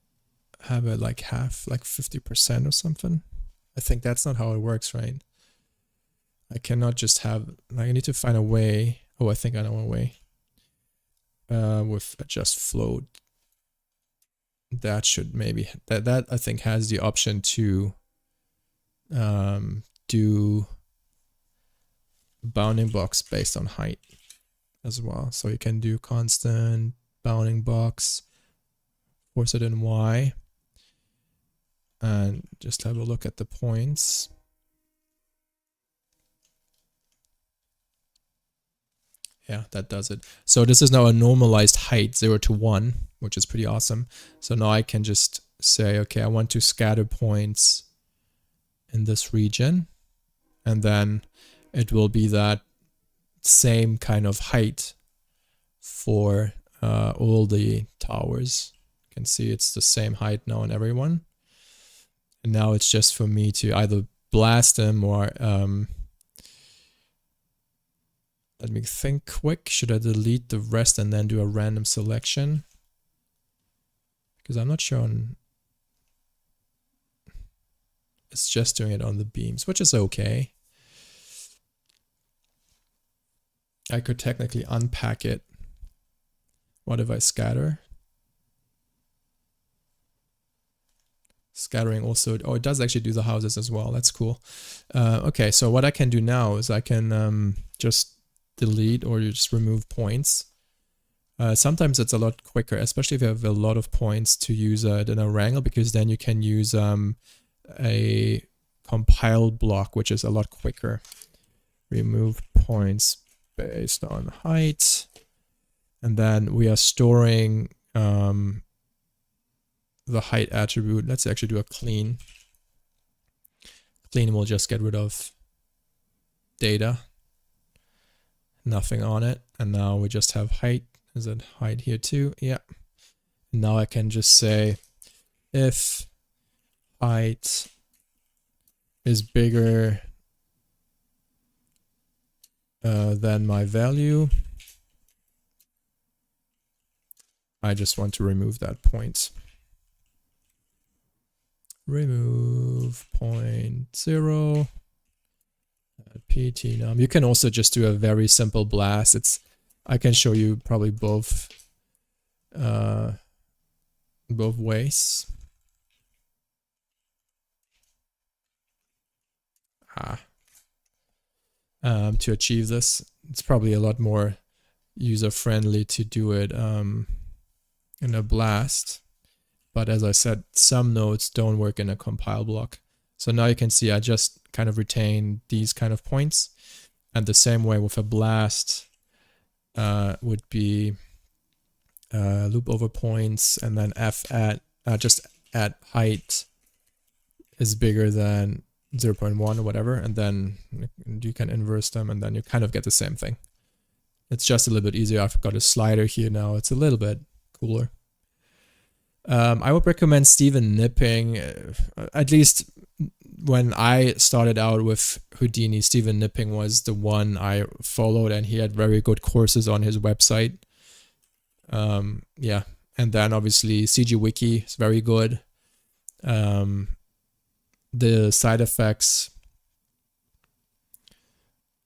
have it like half, like 50% or something? I think that's not how it works, right? I cannot just have, like, I need to find a way. Oh, I think I know a way. With adjust float. That should maybe, that I think has the option to do bounding box based on height as well. So you can do constant bounding box, force it in Y, and just have a look at the points. Yeah, that does it. So this is now a normalized height 0 to 1, which is pretty awesome. So now I can just say, okay, I want to scatter points in this region, and then it will be that same kind of height for all the towers. You can see it's the same height now on everyone. And now it's just for me to either blast them or let me think quick. Should I delete the rest and then do a random selection? Because I'm not sure on... It's just doing it on the beams, which is okay. I could technically unpack it. What if I scatter? Scattering also, oh, it does actually do the houses as well. That's cool. Okay, so what I can do now is I can just delete or just remove points. Sometimes it's a lot quicker, especially if you have a lot of points, to use it in a wrangle, because then you can use a compile block, which is a lot quicker. Remove points based on height. And then we are storing the height attribute. Let's actually do a clean. Clean will just get rid of data. Nothing on it. And now we just have height. Is it height here too? Yeah. Now I can just say if height is bigger than my value, I just want to remove that point. Remove 0.0 pt num. You can also just do a very simple blast. I can show you probably both ways. To achieve this, it's probably a lot more user friendly to do it in a blast. But as I said, some nodes don't work in a compile block. So now you can see I just kind of retain these kind of points. And the same way with a blast would be loop over points and then f at just at height is bigger than 0.1 or whatever. And then you can inverse them and then you kind of get the same thing. It's just a little bit easier. I've got a slider here now. It's a little bit cooler. I would recommend Steven Nipping, at least when I started out with Houdini, Steven Nipping was the one I followed, and he had very good courses on his website. Yeah, and then obviously CGWiki is very good. The side effects,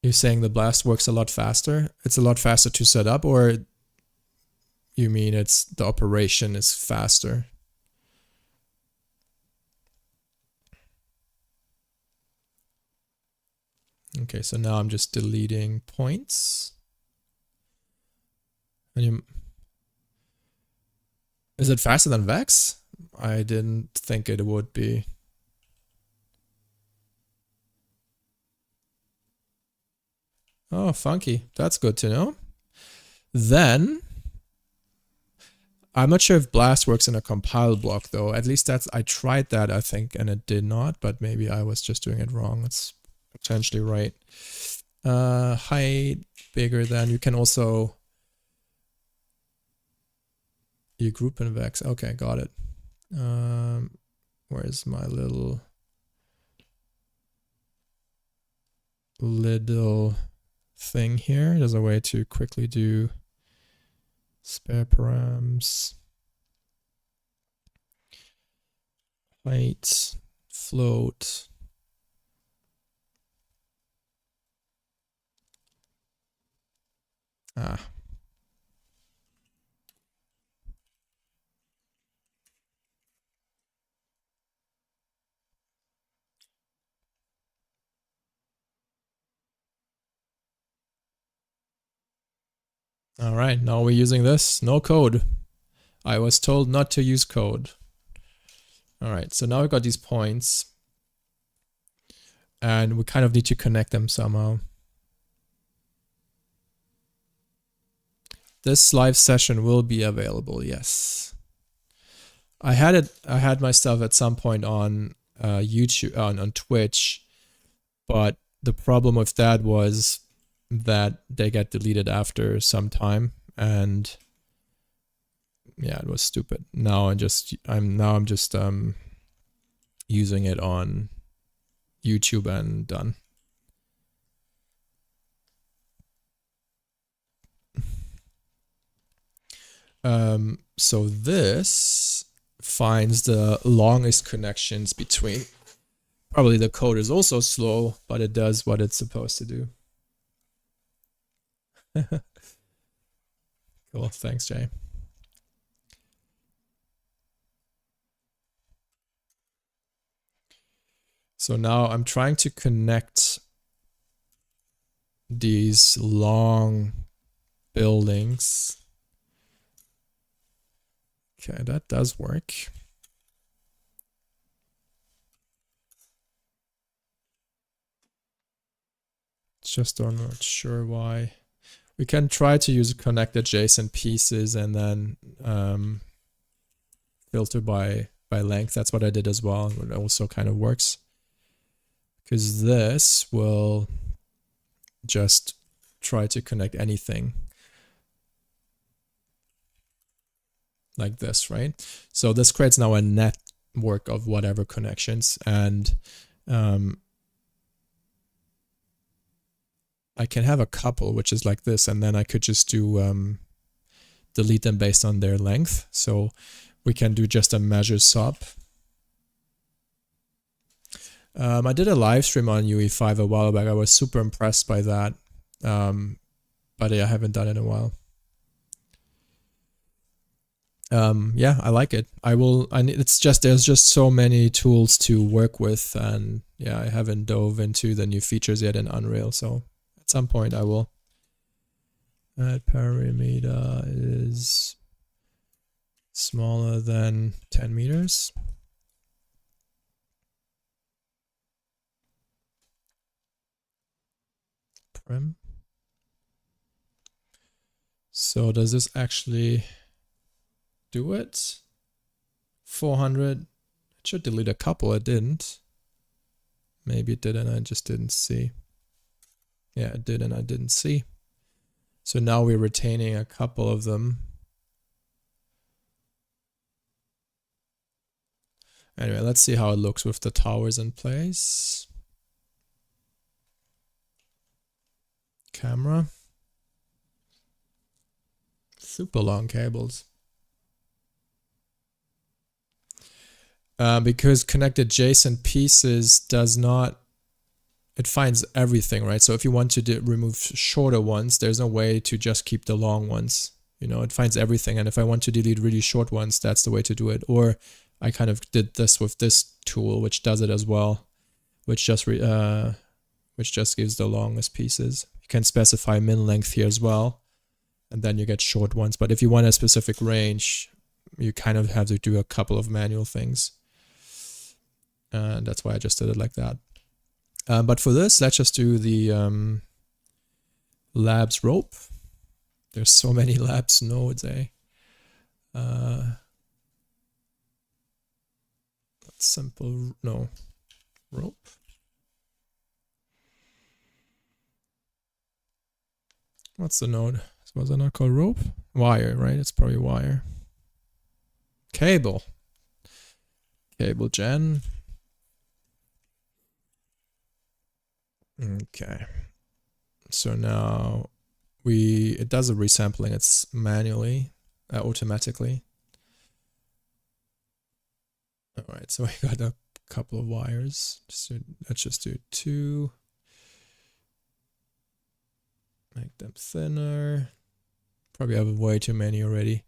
you're saying the blast works a lot faster? It's a lot faster to set up, or you mean it's the operation is faster? Okay, so now I'm just deleting points. And is it faster than Vex? I didn't think it would be. Oh, funky. That's good to know. Then I'm not sure if blast works in a compile block though. At least I tried that, I think, and it did not, but maybe I was just doing it wrong. It's potentially right. Height bigger than, you can also, you group in Vex. Okay, got it. Where's my little thing here? There's a way to quickly do spare params, height, float. All right, now we're using this. No code. I was told not to use code. All right, so now we've got these points. And we kind of need to connect them somehow. This live session will be available, yes. I had my stuff at some point on YouTube, on Twitch, but the problem with that was that they get deleted after some time, and yeah, it was stupid. Now I'm just using it on YouTube and done. So this finds the longest connections between. Probably the code is also slow, but it does what it's supposed to do. Cool, thanks, Jay. So now I'm trying to connect these long buildings. Okay, that does work. Just not sure why. We can try to use connect adjacent pieces and then filter by length. That's what I did as well. It also kind of works, because this will just try to connect anything like this, right? So this creates now a network of whatever connections, and I can have a couple, which is like this, and then I could just do delete them based on their length. So we can do just a measure sub. I did a live stream on UE5 a while back. I was super impressed by that, but yeah, I haven't done it in a while. Yeah, I like it. It's just, there's just so many tools to work with, and yeah, I haven't dove into the new features yet in Unreal, so at some point I will. That perimeter is smaller than 10 meters. Prim. So does this actually do it? 400. It should delete a couple. It didn't. Maybe it did and I just didn't see. Yeah, it did and I didn't see. So now we're retaining a couple of them. Anyway, let's see how it looks with the towers in place. Camera. Super long cables. Because connect adjacent pieces does not, it finds everything, right? So if you want to remove shorter ones, there's no way to just keep the long ones. You know, it finds everything. And if I want to delete really short ones, that's the way to do it. Or I kind of did this with this tool, which does it as well, which just gives the longest pieces. You can specify min length here as well, and then you get short ones. But if you want a specific range, you kind of have to do a couple of manual things. And that's why I just did it like that. But for this, let's just do the labs rope. There's so many labs nodes, eh? Simple, no, rope. What's the node? Was it not called rope? Wire, right? It's probably wire. Cable. Cable gen. Okay. So now it does a resampling. It's manually, automatically. All right, so we got a couple of wires. Let's just do 2. Make them thinner. Probably have way too many already.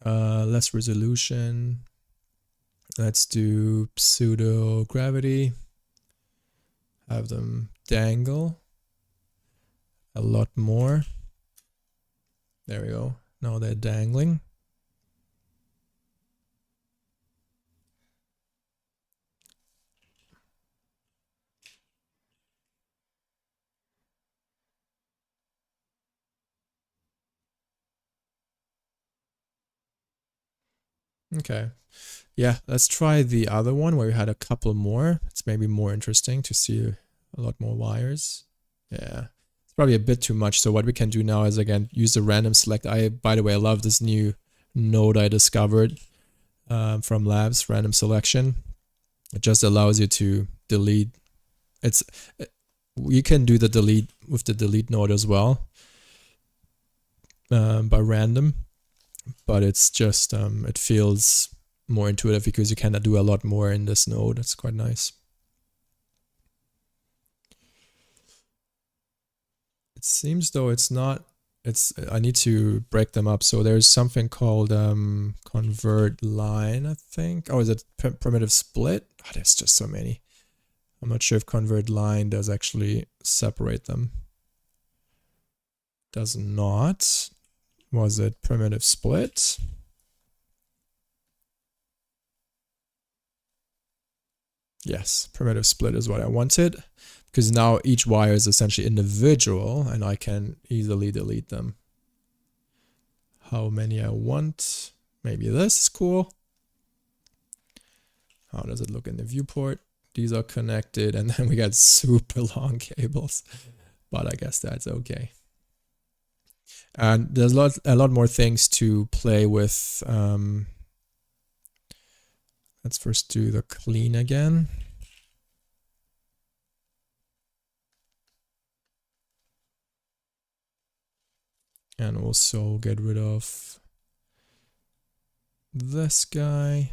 Less resolution. Let's do pseudo gravity. Have them dangle a lot more. There we go. Now they're dangling. Okay. Yeah, let's try the other one where we had a couple more. It's maybe more interesting to see a lot more wires. Yeah, probably a bit too much. So what we can do now is, again, use the random select. By the way, I love this new node I discovered from Labs, random selection. It just allows you to delete. You can do the delete with the delete node as well, by random, but it's just it feels more intuitive because you can do a lot more in this node. It's quite nice. It seems though it's not. I need to break them up. So there's something called convert line, I think. Oh, is it primitive split? Oh, there's just so many. I'm not sure if convert line does actually separate them. Does not. Was it primitive split? Yes, primitive split is what I wanted, because now each wire is essentially individual and I can easily delete them. How many I want? Maybe this is cool. How does it look in the viewport? These are connected, and then we got super long cables, but I guess that's okay. And there's a lot more things to play with. Let's first do the clean again. And also get rid of this guy.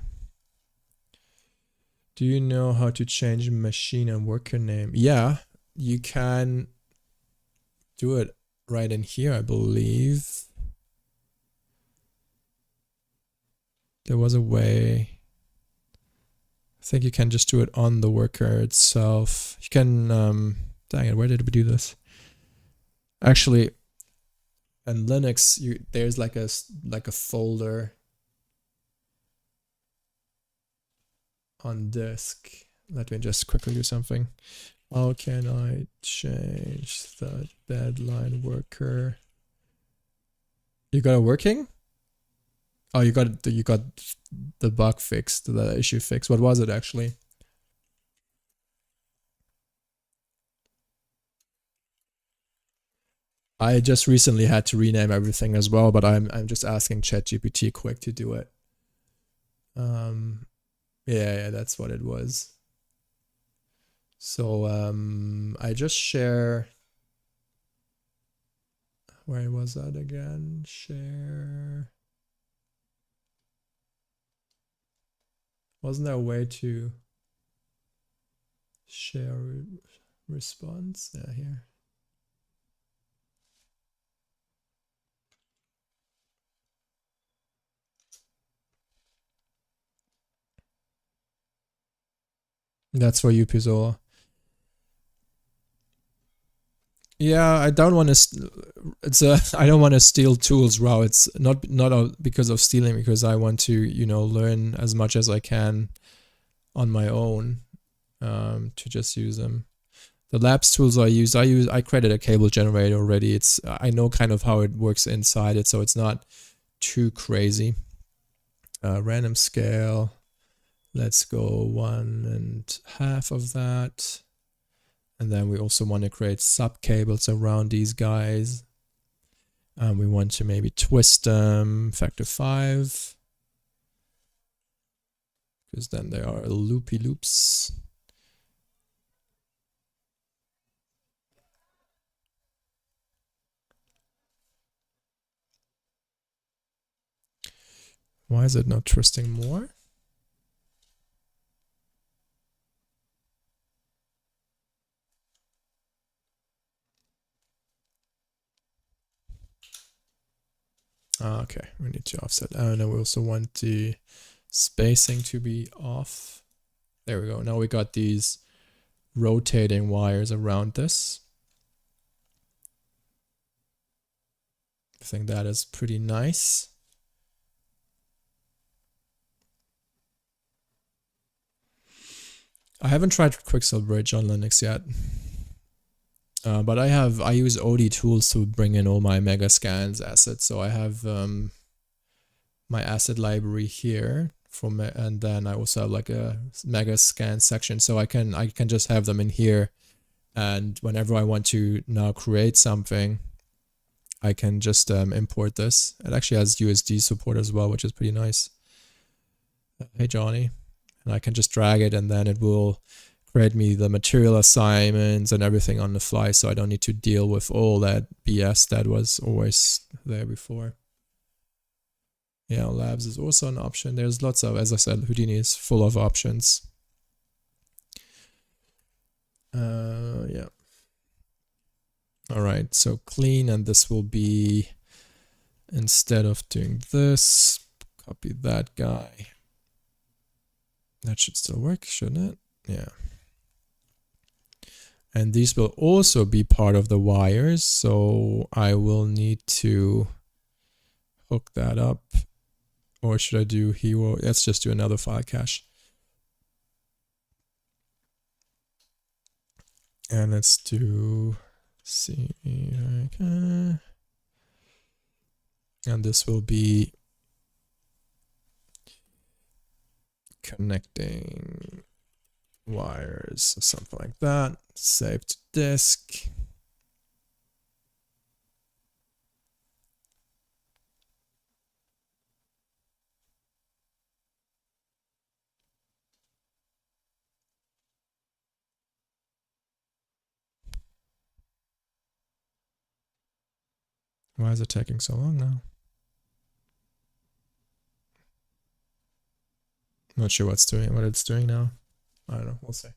Do you know how to change machine and worker name? Yeah, you can do it right in here, I believe. There was a way. I think you can just do it on the worker itself. You can, dang it, where did we do this? Actually, in Linux, there's like a folder on disk. Let me just quickly do something. How can I change the deadline worker? You got it working? Oh, you got the bug fixed, the issue fixed. What was it actually? I just recently had to rename everything as well, but I'm just asking ChatGPT quick to do it. Yeah, that's what it was. So I just share. Where was that again? Share. Wasn't there a way to share response? Yeah, here. That's for you, Pizzola. Yeah, I don't want to. I don't want to steal tools, Raw. It's not because of stealing, because I want to, learn as much as I can on my own, to just use them. The labs tools I created a cable generator already. I know kind of how it works inside it, so it's not too crazy. Random scale. Let's go 1.5 of that. And then we also want to create sub cables around these guys. We want to maybe twist them factor 5. Because then they are loopy loops. Why is it not twisting more? Okay, we need to offset. And then we also want the spacing to be off. There we go. Now we got these rotating wires around this. I think that is pretty nice. I haven't tried Quicksilver Bridge on Linux yet. But I use OD tools to bring in all my Megascans assets. So I have my asset library here and then I also have like a Megascan section. So I can just have them in here And whenever I want to now create something, I can just import this. It actually has USD support as well, which is pretty nice. Hey, Johnny. And I can just drag it, and then it will create me the material assignments and everything on the fly, so I don't need to deal with all that BS that was always there before. Yeah, labs is also an option. There's lots of, as I said, Houdini is full of options. Yeah. All right, so clean, and this will be, instead of doing this, copy that guy. That should still work, shouldn't it? Yeah. And these will also be part of the wires, so I will need to hook that up. Or should I do hero? Let's just do another file cache. And let's do C. And this will be connecting wires, something like that. Save to disk. Why is it taking so long now? Not sure what it's doing now. I don't know, we'll see.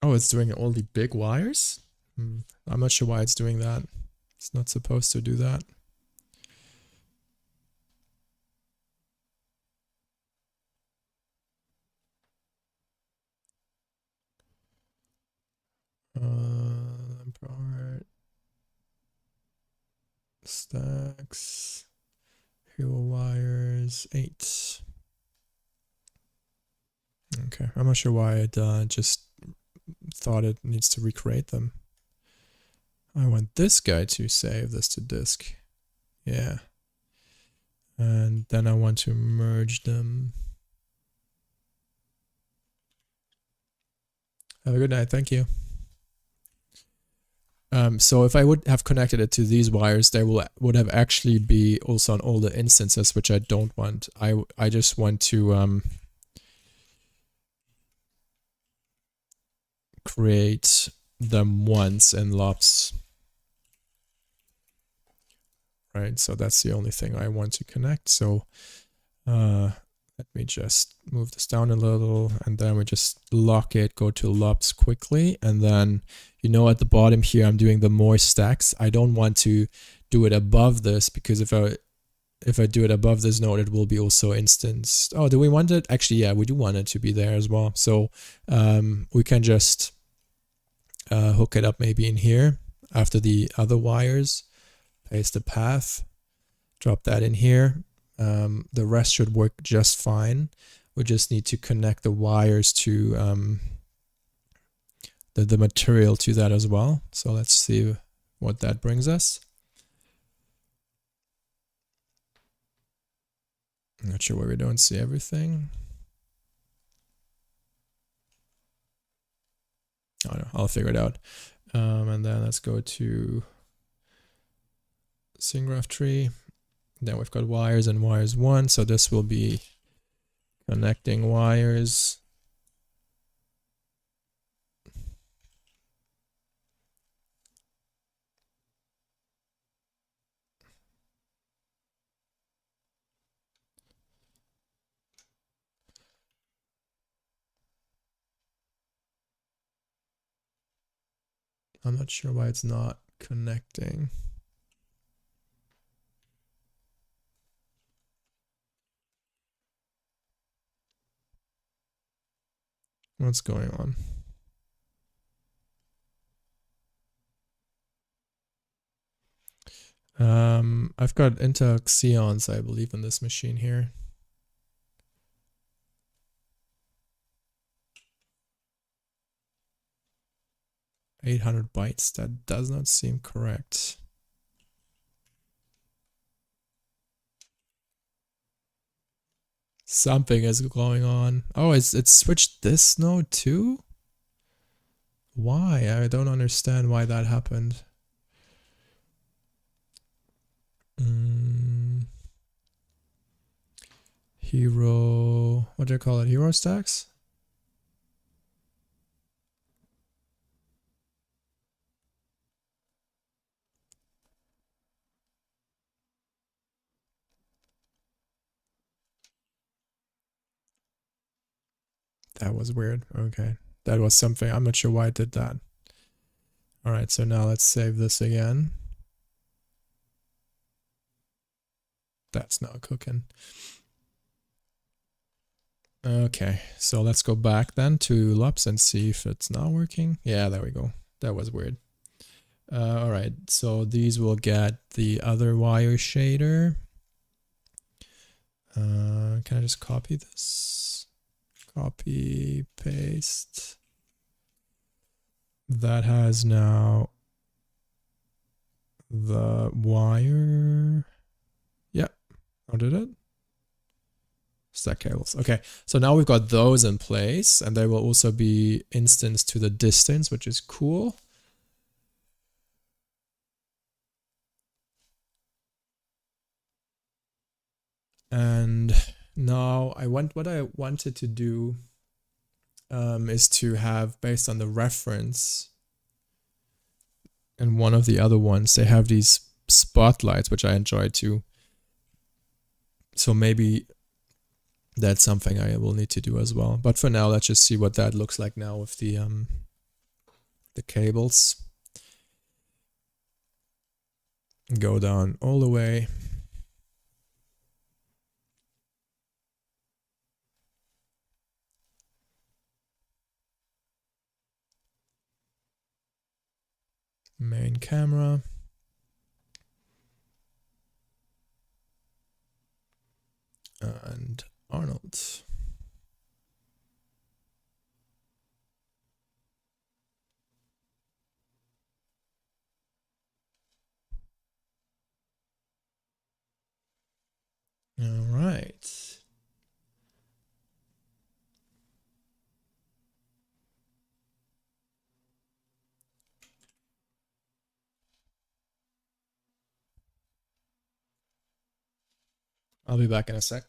Oh, it's doing all the big wires? I'm not sure why it's doing that. It's not supposed to do that. Part stacks, hero wires, 8. Okay, I'm not sure why it just thought it needs to recreate them. I want this guy to save this to disk. Yeah. And then I want to merge them. Have a good night. Thank you. So if I would have connected it to these wires, they would have actually be also on all the instances, which I don't want. I just want to create them once in LOPS. Right, so that's the only thing I want to connect. So let me just move this down a little, and then we just lock it, go to LOPS quickly, and then, you know, at the bottom here, I'm doing the more stacks. I don't want to do it above this, because if I do it above this node, it will be also instanced. Oh, do we want it? Actually, yeah, we do want it to be there as well. So we can just hook it up maybe in here after the other wires, paste the path, drop that in here. The rest should work just fine. We just need to connect the wires to the material to that as well. So let's see what that brings us. I'm not sure why we don't see everything. I don't know, I'll figure it out. And then let's go to scene graph tree. Then we've got wires and wires 1. So this will be connecting wires. I'm not sure why it's not connecting. What's going on? I've got interxeons, I believe, in this machine here. $800. That does not seem correct. Something is going on. Oh, it switched this node too? Why? I don't understand why that happened. Hero, what do you call it? Hero stacks? That was weird. Okay. That was something. I'm not sure why it did that. All right, so now let's save this again. That's not cooking. Okay, so let's go back then to LUPS and see if it's not working. Yeah, there we go. That was weird. All right, so these will get the other wire shader. Can I just copy this? Copy, paste. That has now the wire. Yeah, how did it? Stack cables. Okay, so now we've got those in place, and they will also be instanced to the distance, which is cool. And now what I wanted to do is to have, based on the reference, and one of the other ones, they have these spotlights, which I enjoy too. So maybe that's something I will need to do as well. But for now, let's just see what that looks like now with the cables. Go down all the way. Main camera. And Arnold. All right. I'll be back in a sec.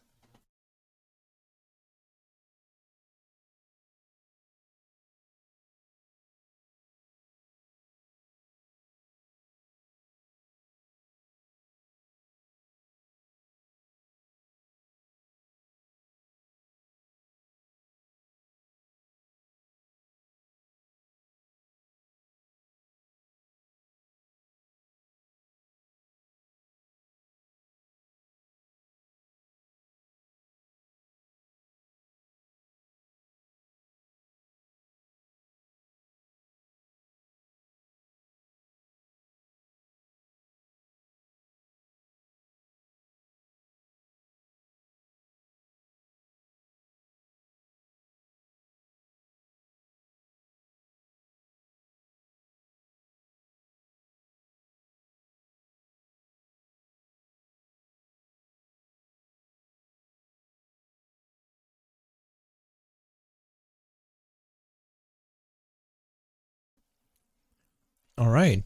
All right.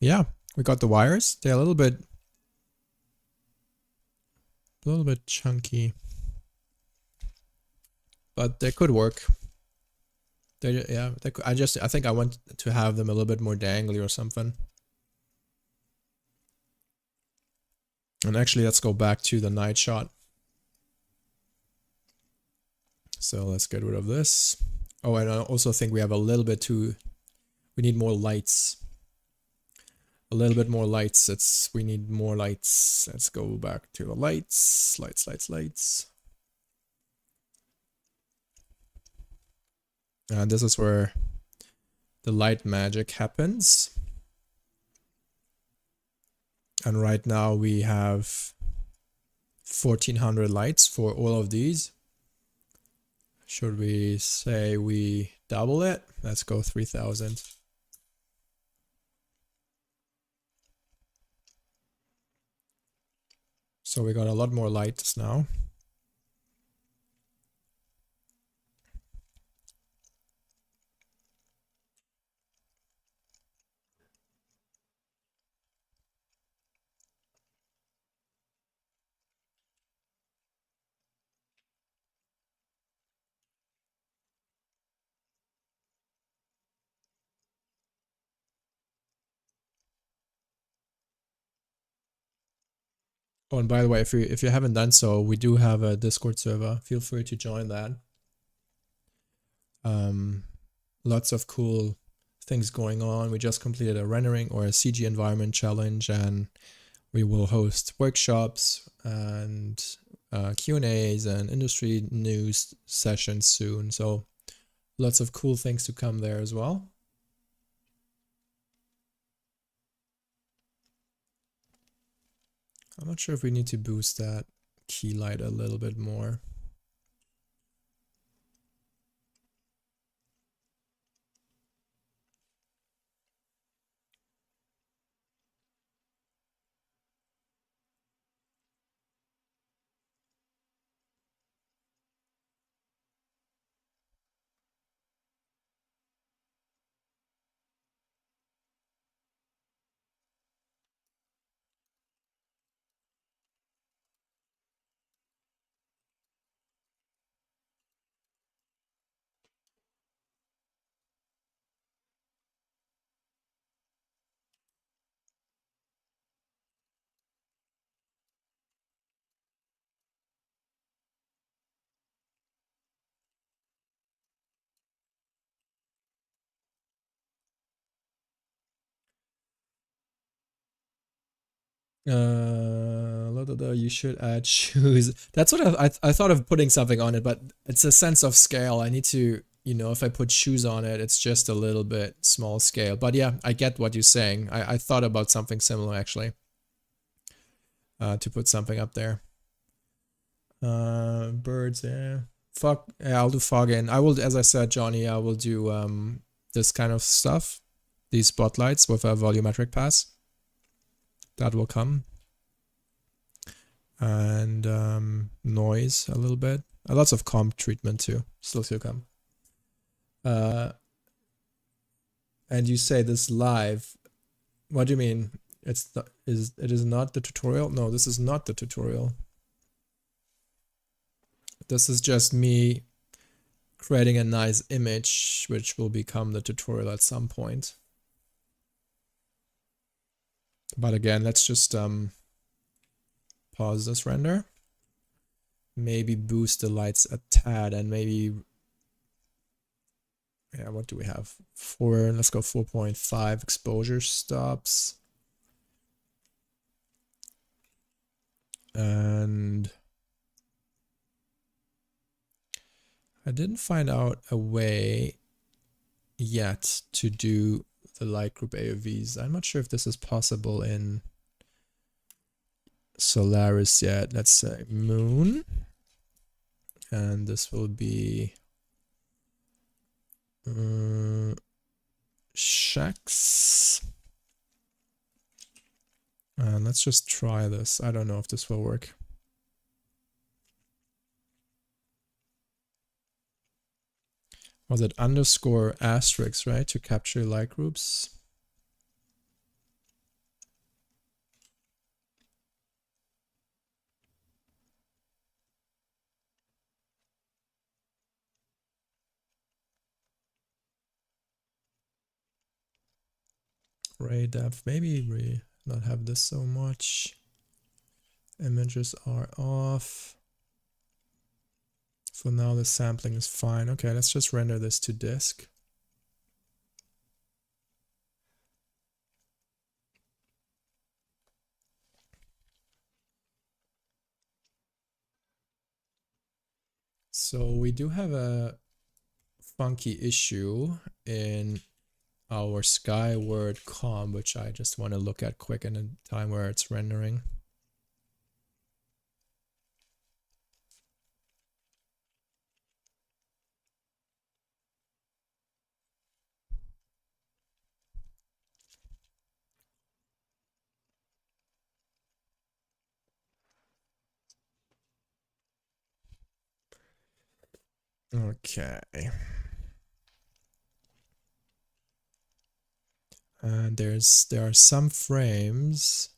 Yeah, we got the wires. They're a little bit chunky, but they could work. Yeah, I think I want to have them a little bit more dangly or something. And actually, let's go back to the night shot. So let's get rid of this. Oh, and I also think we have a little bit too. We need more lights. A little bit more lights. We need more lights. Let's go back to the lights. Lights. And this is where the light magic happens. And right now we have 1400 lights for all of these. Should we say we double it? Let's go 3000. So we got a lot more lights now. Oh, and by the way, if you haven't done so, we do have a Discord server. Feel free to join that. Lots of cool things going on. We just completed a rendering or a CG environment challenge, and we will host workshops and Q&As and industry news sessions soon. So lots of cool things to come there as well. I'm not sure if we need to boost that key light a little bit more. You should add shoes. That's what I thought of putting something on it, but it's a sense of scale. I need to, you know, if I put shoes on it, it's just a little bit small scale. But yeah, I get what you're saying. I thought about something similar actually, to put something up there. Birds, yeah. Fog, yeah, I'll do fog in. I will, as I said, Johnny, I will do this kind of stuff, these spotlights with a volumetric pass. That will come. And noise a little bit. Lots of comp treatment too. Still to come. And you say this live. What do you mean? It is not the tutorial? No, this is not the tutorial. This is just me creating a nice image, which will become the tutorial at some point. But again, let's just pause this render. Maybe boost the lights a tad, and maybe, yeah, what do we have? Let's go 4.5 exposure stops. And I didn't find out a way yet to do the light group AOVs. I'm not sure if this is possible in Solaris yet. Let's say moon. And this will be shacks. And let's just try this. I don't know if this will work. Was it underscore asterisk, right? To capture light groups. Ray depth, maybe we not have this so much. Images are off. For now, the sampling is fine. Okay, let's just render this to disk. So we do have a funky issue in our skyward comp, which I just want to look at quick in a time where it's rendering. Okay. And there are some frames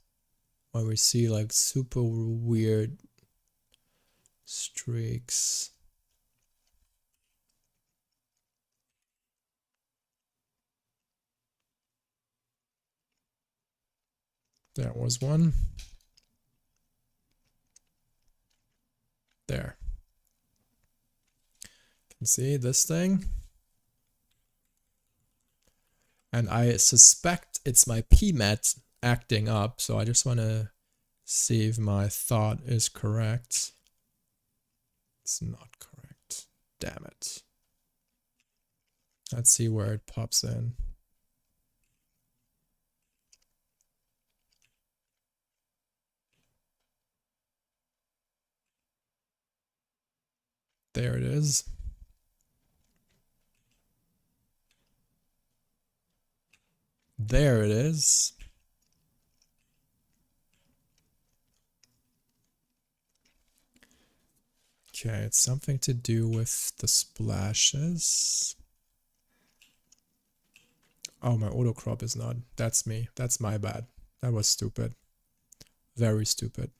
where we see like super weird streaks. There was one. There. Can see this thing. And I suspect it's my PMAT acting up, so I just want to see if my thought is correct. It's not correct. Damn it. Let's see where it pops in. There it is. There it is. Okay, it's something to do with the splashes. Oh, my auto crop is not. That's me. That's my bad. That was stupid. Very stupid.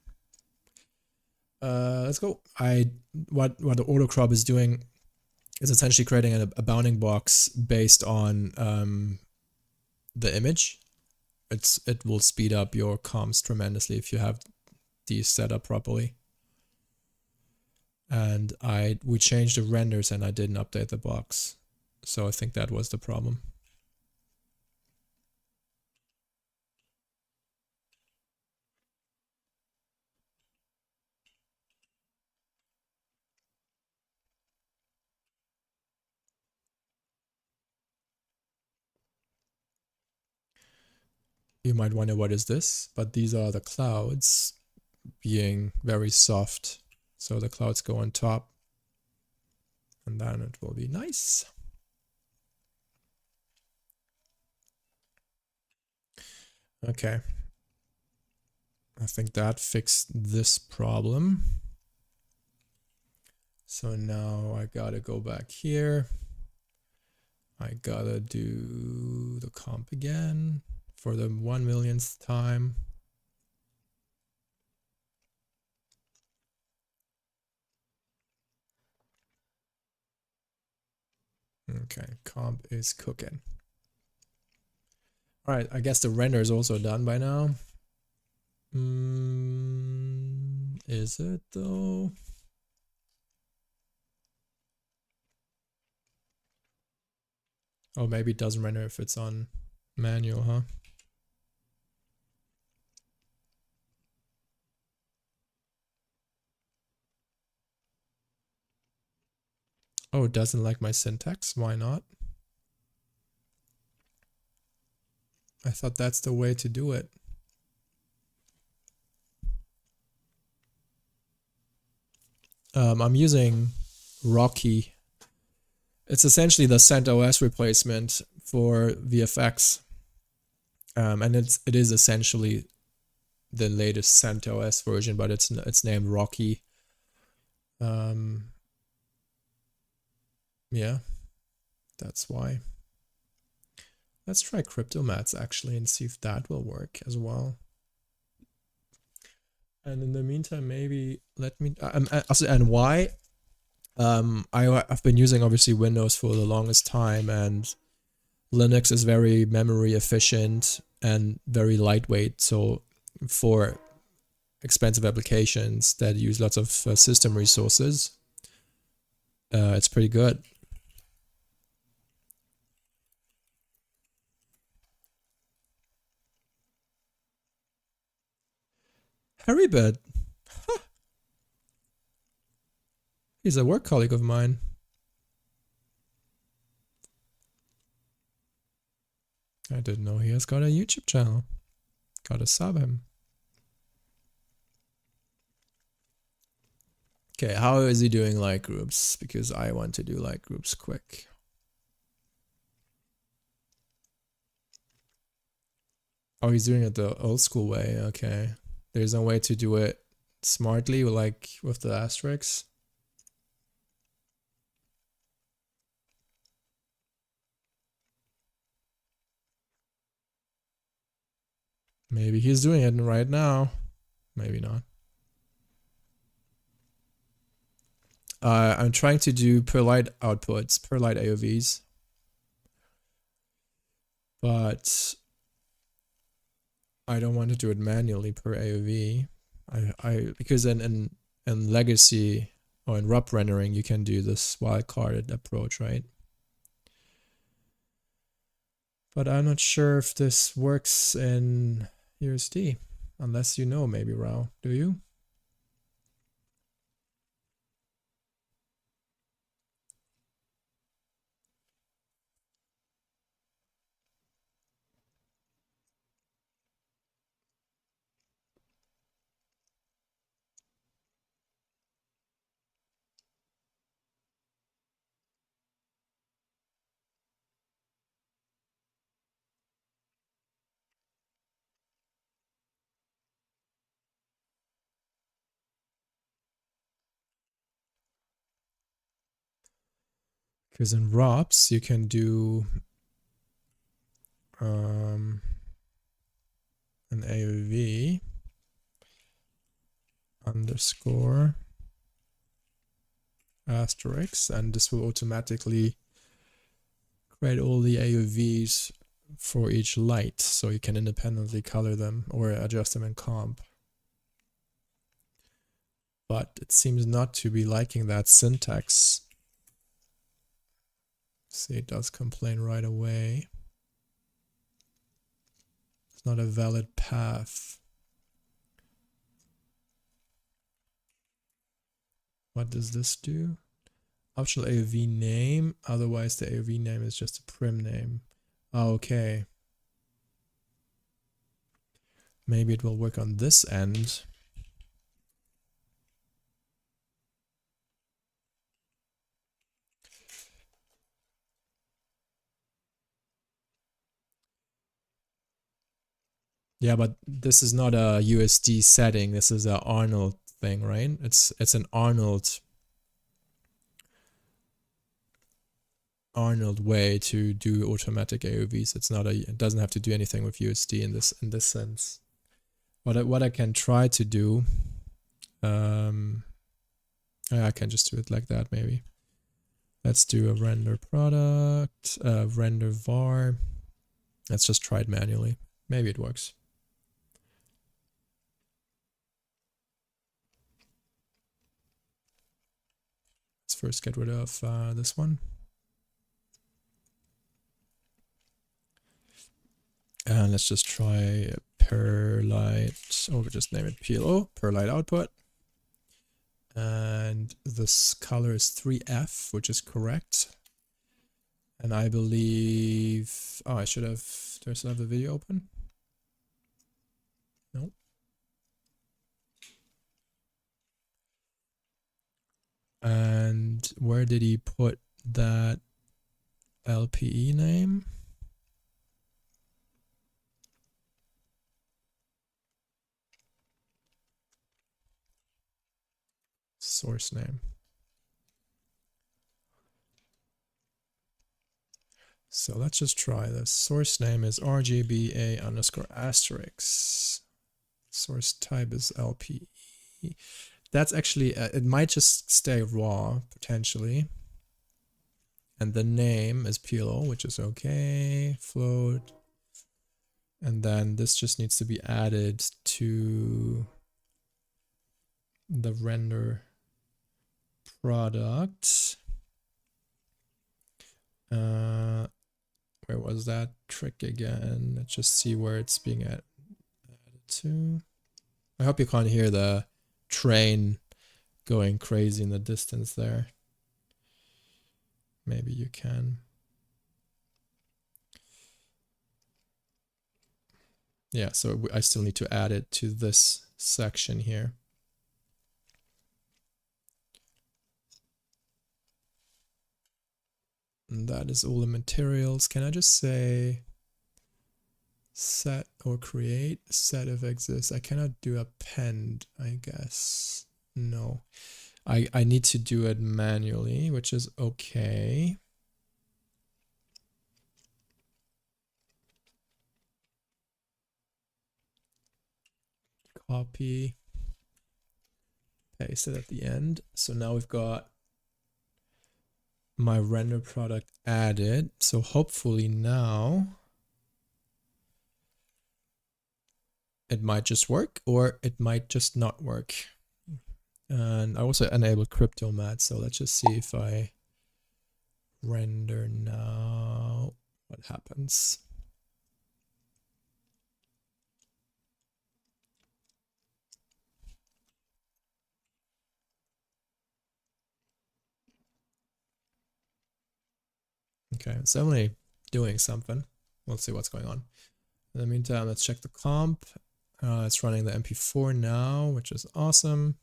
Let's go. What the auto crop is doing is essentially creating a bounding box based on the image. It will speed up your comps tremendously if you have these set up properly. And we changed the renders and I didn't update the box, so I think that was the problem. You might wonder what is this, but these are the clouds being very soft. So the clouds go on top and then it will be nice. Okay. I think that fixed this problem. So now I gotta go back here. I gotta do the comp again for the 1,000,000th time. Okay, comp is cooking. All right, I guess the render is also done by now. Is it though? Oh, maybe it doesn't render if it's on manual, huh? Oh, it doesn't like my syntax? Why not? I thought that's the way to do it. I'm using Rocky. It's essentially the CentOS replacement for VFX. And it is essentially the latest CentOS version, but it's named Rocky. Yeah, that's why. Let's try CryptoMats actually and see if that will work as well. And in the meantime, maybe let me and why I've been using obviously Windows for the longest time, and Linux is very memory efficient and very lightweight. So for expensive applications that use lots of system resources, it's pretty good. Harrybird. Huh. He's a work colleague of mine. I didn't know he has got a YouTube channel. Gotta sub him. Okay, how is he doing light groups? Because I want to do light groups quick. Oh, he's doing it the old school way. Okay. There's no way to do it smartly, like with the asterisks. Maybe he's doing it right now. Maybe not. I'm trying to do per light outputs, per light AOVs. But I don't want to do it manually per AOV. Because in legacy or in RUP rendering you can do this wildcarded approach, right? But I'm not sure if this works in USD, unless you know, maybe Rao. Do you? Because in ROPS you can do an AOV underscore asterisk, and this will automatically create all the AOVs for each light, so you can independently color them or adjust them in comp. But it seems not to be liking that syntax. See, it does complain right away. It's not a valid path. What does this do? Optional AOV name, otherwise the AOV name is just a prim name. Oh, okay. Maybe it will work on this end. Yeah, but this is not a USD setting. This is a Arnold thing, right? It's an Arnold way to do automatic AOVs. It's not it doesn't have to do anything with USD in this sense. What I can try to do, I can just do it like that maybe. Let's do a render product, render var. Let's just try it manually. Maybe it works. Let's first get rid of this one. And let's just try per light, or we'll just name it PLO, per light output. And this color is 3F, which is correct. And I believe, oh, I should have, do I still have the video open? No. And where did he put that LPE name? Source name. So let's just try this. Source name is RGBA underscore asterisk. Source type is LPE. That's actually, it might just stay raw potentially. And the name is PLO, which is okay. Float. And then this just needs to be added to the render product. Where was that trick again? Let's just see where it's being added to. I hope you can't hear the train going crazy in the distance there. Maybe you can. Yeah, so I still need to add it to this section here. And that is all the materials. Can I just say set or create set if exists? I cannot do append, I guess. No. I need to do it manually, which is okay. Copy. Paste it at the end. So now we've got my render product added. So hopefully now it might just work or it might just not work. And I also enabled crypto mat. So let's just see if I render now, what happens. Okay, it's definitely doing something. We'll see what's going on. In the meantime, let's check the comp. It's running the MP4 now, which is awesome.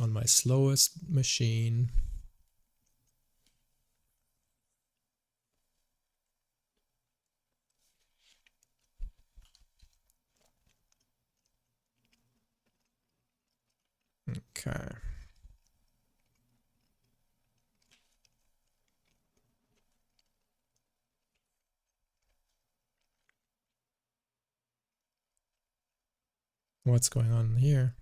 On my slowest machine. Okay. What's going on here?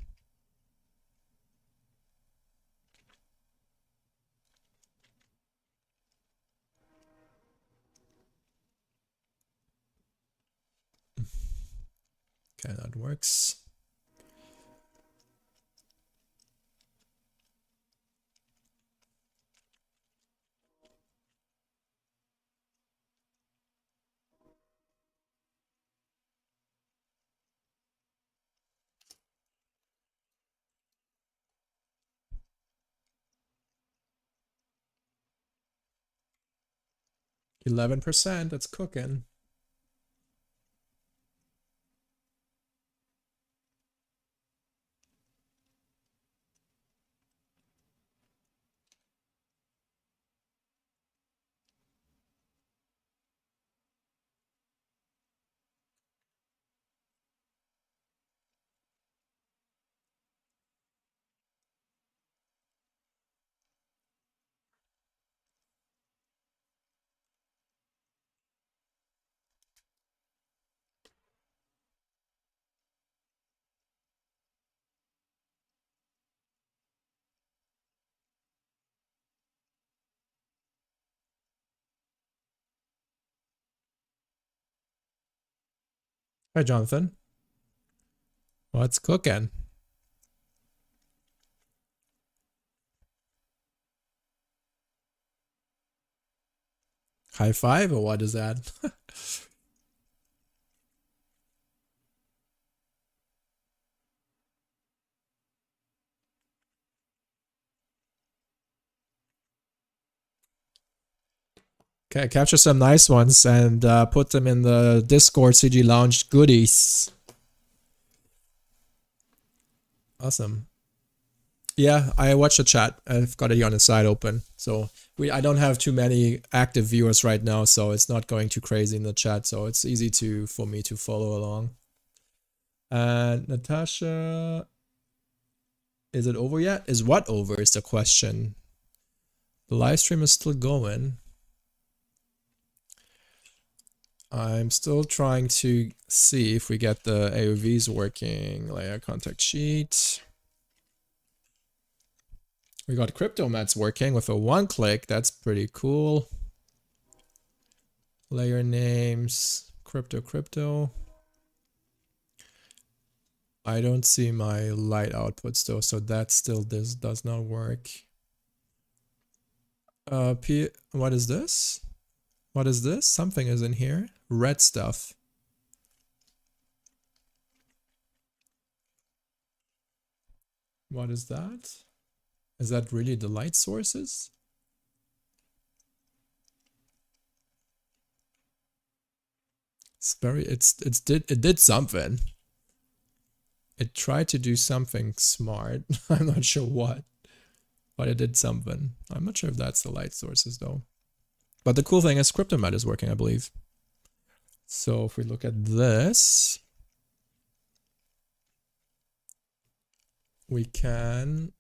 Okay, that works. %, that's cooking. Hi, Jonathan. What's cooking? High five, or what is that? Okay, capture some nice ones and put them in the Discord CG Lounge goodies. Awesome. Yeah, I watched the chat. I've got it here on the side open. So I don't have too many active viewers right now, so it's not going too crazy in the chat. So it's easy for me to follow along. And Natasha, is it over yet? Is what over is the question. The live stream is still going. I'm still trying to see if we get the AOVs working. Layer contact sheet. We got crypto mats working with a one click. That's pretty cool. Layer names, crypto. I don't see my light outputs though, so that still does not work. What is this? What is this? Something is in here. Red stuff. What is that? Is that really the light sources? It did something. It tried to do something smart. I'm not sure what, but it did something. I'm not sure if that's the light sources though. But the cool thing is Cryptomat is working, I believe. So if we look at this, we can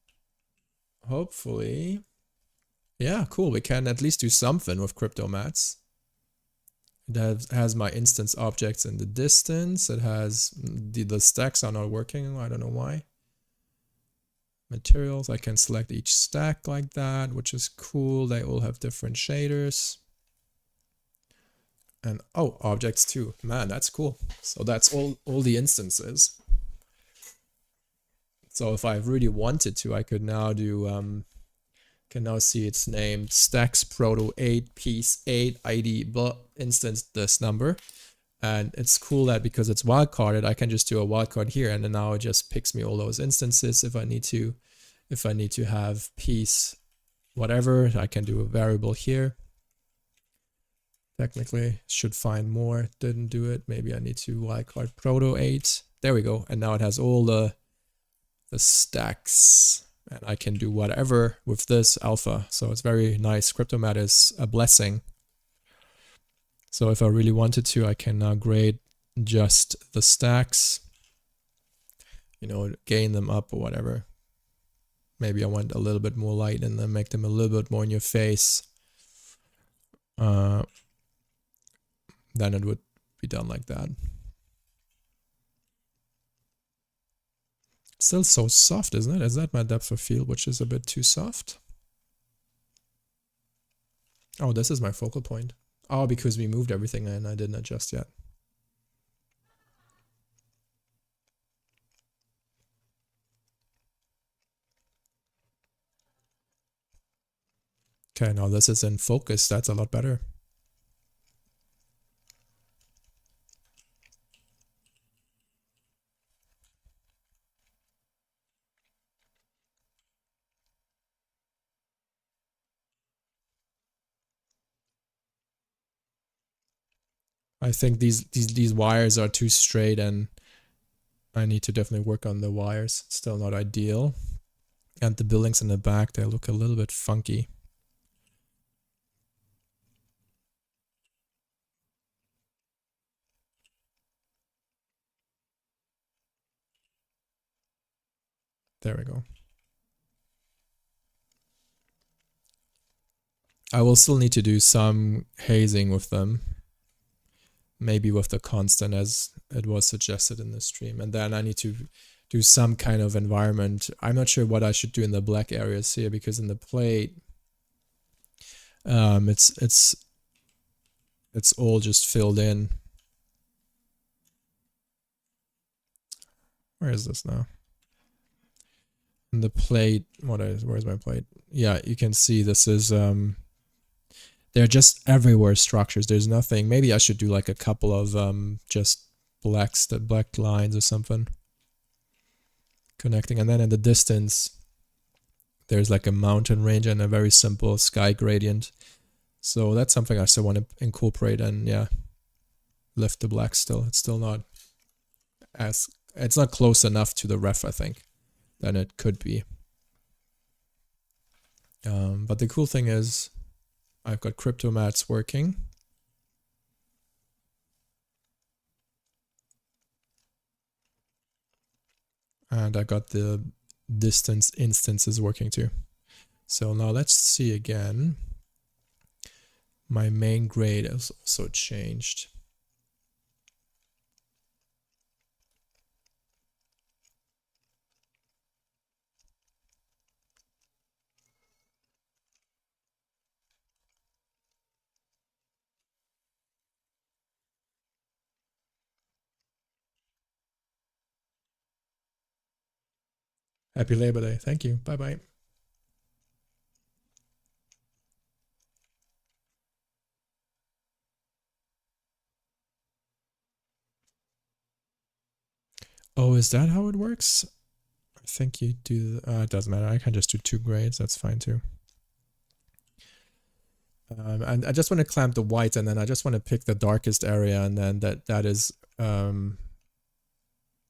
hopefully, yeah, cool. We can at least do something with Cryptomats. It has my instance objects in the distance. It has the stacks are not working. I don't know why. Materials, I can select each stack like that, which is cool. They all have different shaders. And oh, objects too. Man, that's cool. So that's all the instances. So if I really wanted to, I could now do can now see it's named stacks proto 8 piece 8 id but instance this number. And it's cool that because it's wildcarded, I can just do a wildcard here, and then now it just picks me all those instances. If I need to have piece whatever, I can do a variable here. Technically should find more, didn't do it. Maybe I need to wildcard proto 8. There we go. And now it has all the stacks, and I can do whatever with this alpha. So it's very nice. Cryptomat is a blessing. So if I really wanted to, I can now grade just the stacks, you know, gain them up or whatever. Maybe I want a little bit more light in them, make them a little bit more in your face. Then it would be done like that. It's still so soft, isn't it? Is that my depth of field, which is a bit too soft? Oh, this is my focal point. Oh, because we moved everything and I didn't adjust yet. Okay, now this is in focus. That's a lot better. I think these wires are too straight, and I need to definitely work on the wires. It's still not ideal. And the buildings in the back, they look a little bit funky. There we go. I will still need to do some hazing with them. Maybe with the constant as it was suggested in the stream. And then I need to do some kind of environment. I'm not sure what I should do in the black areas here, because in the plate, it's all just filled in. Where is this now? In the plate, where's my plate? Yeah, you can see this is they're just everywhere structures. There's nothing. Maybe I should do like a couple of just black lines or something connecting. And then in the distance, there's like a mountain range and a very simple sky gradient. So that's something I still want to incorporate, and yeah, lift the black still. It's still not it's not close enough to the ref, I think, than it could be. But the cool thing is I've got Cryptomats working. And I got the distance instances working too. So now let's see again. My main grade has also changed. Happy Labor Day. Thank you. Bye-bye. Oh, is that how it works? I think you do... it doesn't matter. I can just do 2 grades. That's fine too. And I just want to clamp the white, and then I just want to pick the darkest area, and then that is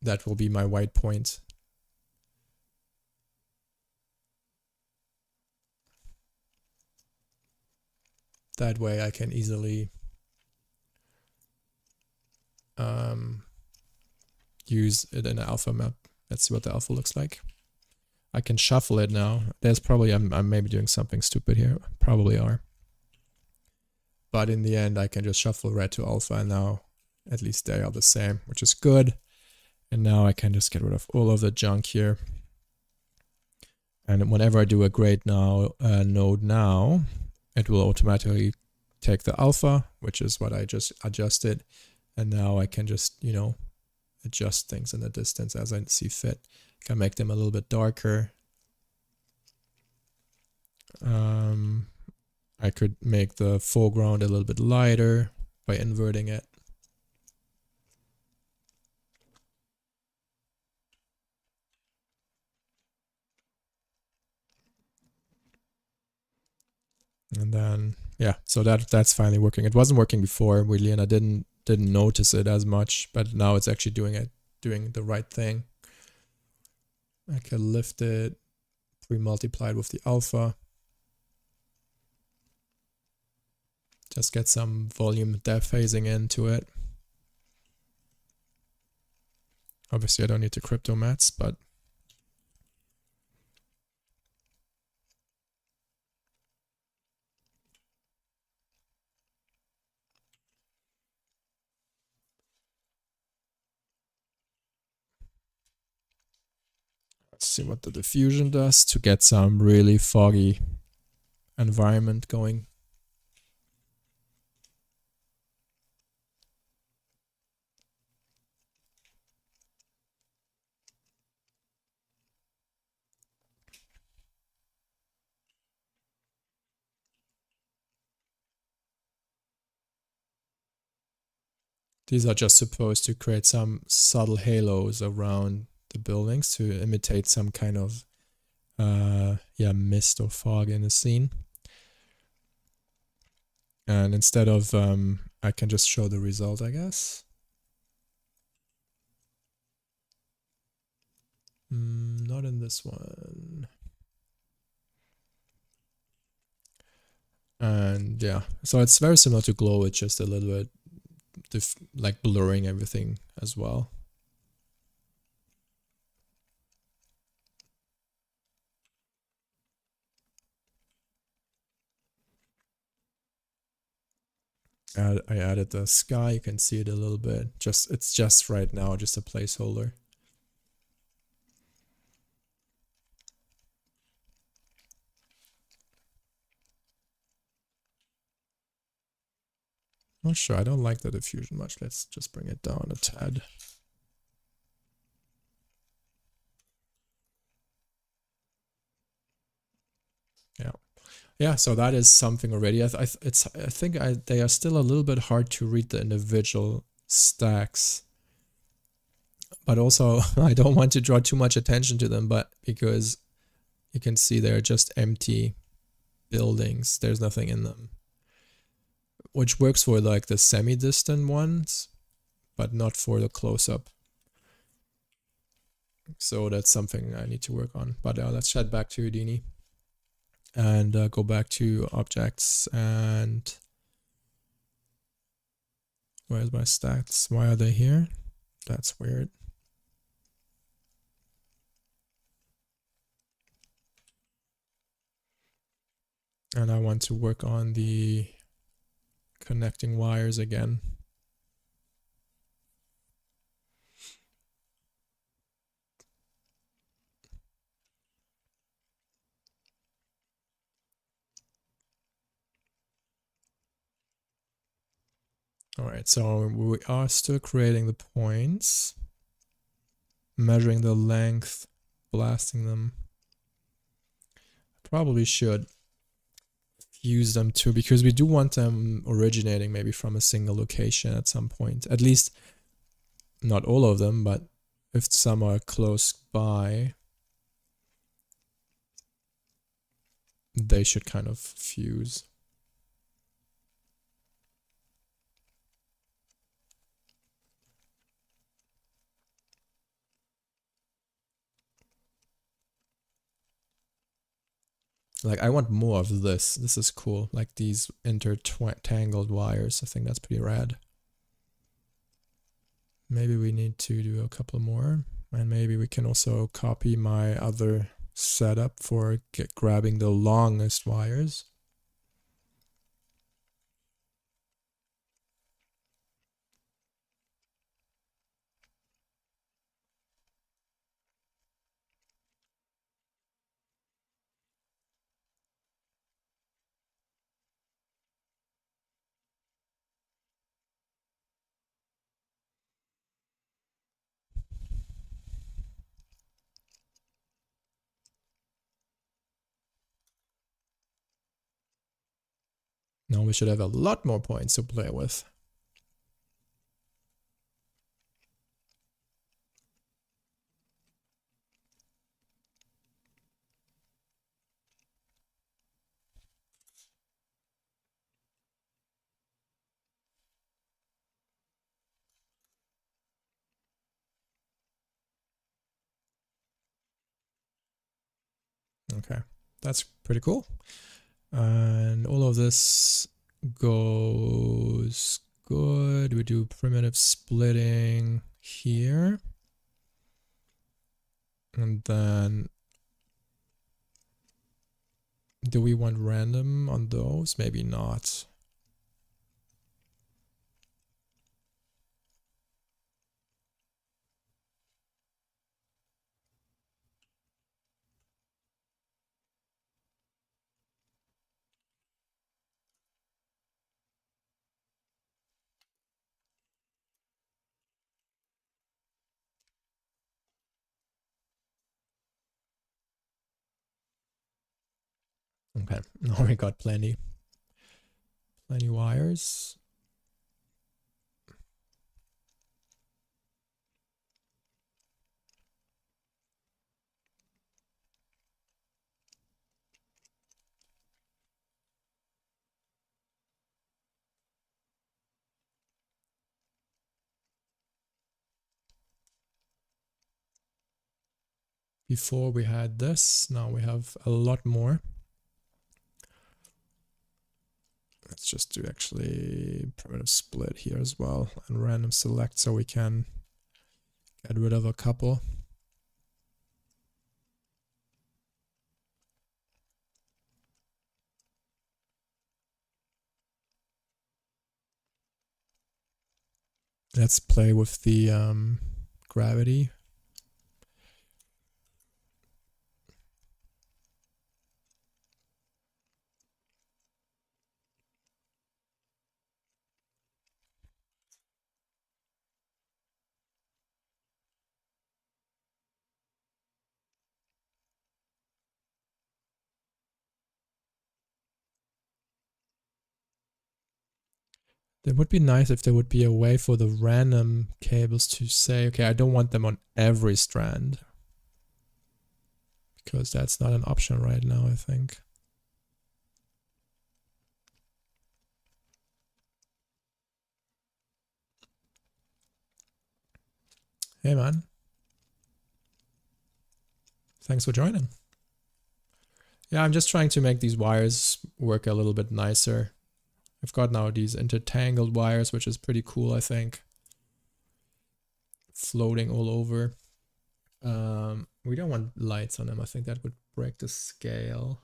that will be my white point. That way I can easily use it in an alpha map. Let's see what the alpha looks like. I can shuffle it now. There's probably, I'm maybe doing something stupid here. Probably are. But in the end, I can just shuffle red to alpha, and now at least they are the same, which is good. And now I can just get rid of all of the junk here. And whenever I do a grade now node now, it will automatically take the alpha, which is what I just adjusted. And now I can just, you know, adjust things in the distance as I see fit. I can make them a little bit darker. I could make the foreground a little bit lighter by inverting it. And then, yeah, so that's finally working. It wasn't working before, really, and I didn't notice it as much, but now it's actually doing the right thing. I can lift it, pre-multiplied with the alpha. Just get some volume depth phasing into it. Obviously, I don't need to crypto mats, but let's see what the diffusion does to get some really foggy environment going. These are just supposed to create some subtle halos around the buildings to imitate some kind of mist or fog in the scene. And instead of I can just show the result, I guess. Not in this one. And yeah, so it's very similar to glow. It's just a little bit like blurring everything as well. I added the sky. You can see it a little bit. It's just right now just a placeholder. Not sure. I don't like the diffusion much. Let's just bring it down a tad. Yeah. So that is something already. I think they are still a little bit hard to read the individual stacks, but also I don't want to draw too much attention to them. But because you can see they're just empty buildings. There's nothing in them, which works for like the semi-distant ones, but not for the close-up. So that's something I need to work on. But let's head back to Houdini and go back to objects. And where's my stats? Why are they here? That's weird. And I want to work on the connecting wires again. All right, so we are still creating the points, measuring the length, blasting them. Probably should use them too, because we do want them originating maybe from a single location at some point. At least not all of them, but if some are close by, they should kind of fuse. Like I want more of this. This is cool. Like these intertangled wires. I think that's pretty rad. Maybe we need to do a couple more. And maybe we can also copy my other setup for grabbing the longest wires. Now we should have a lot more points to play with. Okay, that's pretty cool. And all of this goes good. We do primitive splitting here. And then do we want random on those? Maybe not. Okay, now we got plenty wires. Before we had this, now we have a lot more. Let's just do actually primitive split here as well and random select so we can get rid of a couple. Let's play with the gravity. It would be nice if there would be a way for the random cables to say, okay, I don't want them on every strand. Because that's not an option right now, I think. Hey man. Thanks for joining. Yeah, I'm just trying to make these wires work a little bit nicer. I've got now these intertangled wires, which is pretty cool, I think. Floating all over. We don't want lights on them. I think that would break the scale.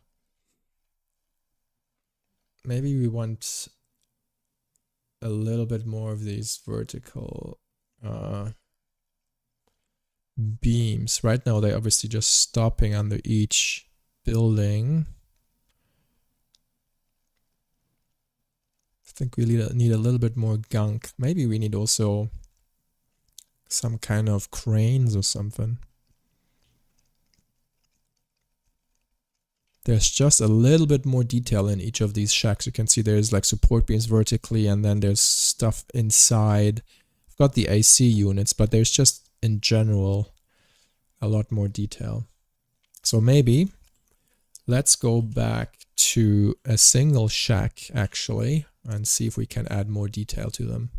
Maybe we want a little bit more of these vertical beams. Right now they're obviously just stopping under each building. I think we need a little bit more gunk. Maybe we need also some kind of cranes or something. There's just a little bit more detail in each of these shacks. You can see there's like support beams vertically, and then there's stuff inside. I've got the AC units, but there's just in general a lot more detail. So maybe let's go back to a single shack actually and see if we can add more detail to them.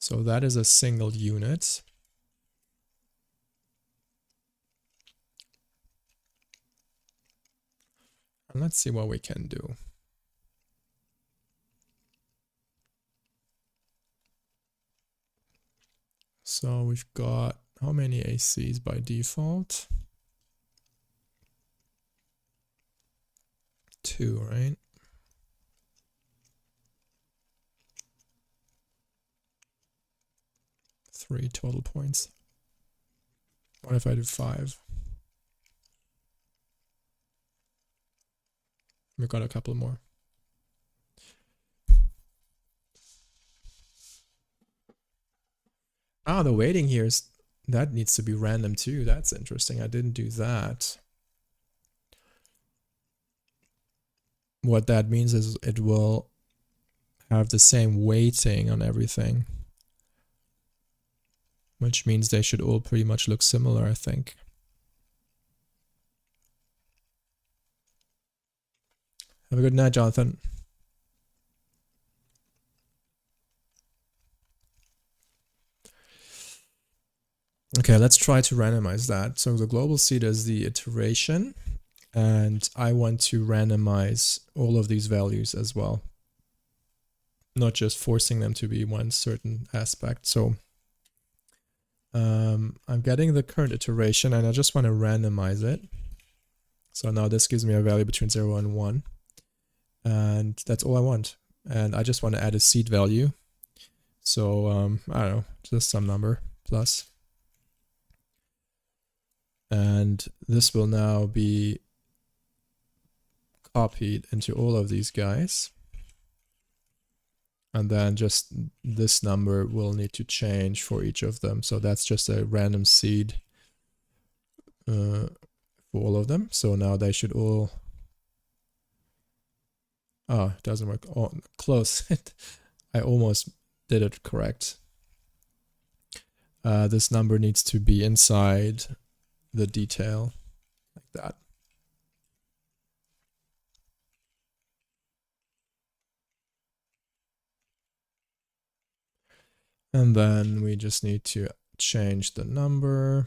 So that is a single unit. And let's see what we can do. So we've got how many ACs by default? 2, right? Three total points. What if I do 5? We've got a couple more. Ah, the weighting here is, that needs to be random too. That's interesting. I didn't do that. What that means is it will have the same weighting on everything, which means they should all pretty much look similar, I think. Have a good night, Jonathan. Okay, let's try to randomize that. So the global seed is the iteration, and I want to randomize all of these values as well, not just forcing them to be one certain aspect. So I'm getting the current iteration and I just want to randomize it. So now this gives me a value between 0 and 1. And that's all I want. And I just want to add a seed value. So I don't know, just some number plus. And this will now be copied into all of these guys. And then just this number will need to change for each of them. So that's just a random seed for all of them. So now they should all... Oh, it doesn't work. Oh, close. I almost did it correct. This number needs to be inside the detail, like that. And then we just need to change the number.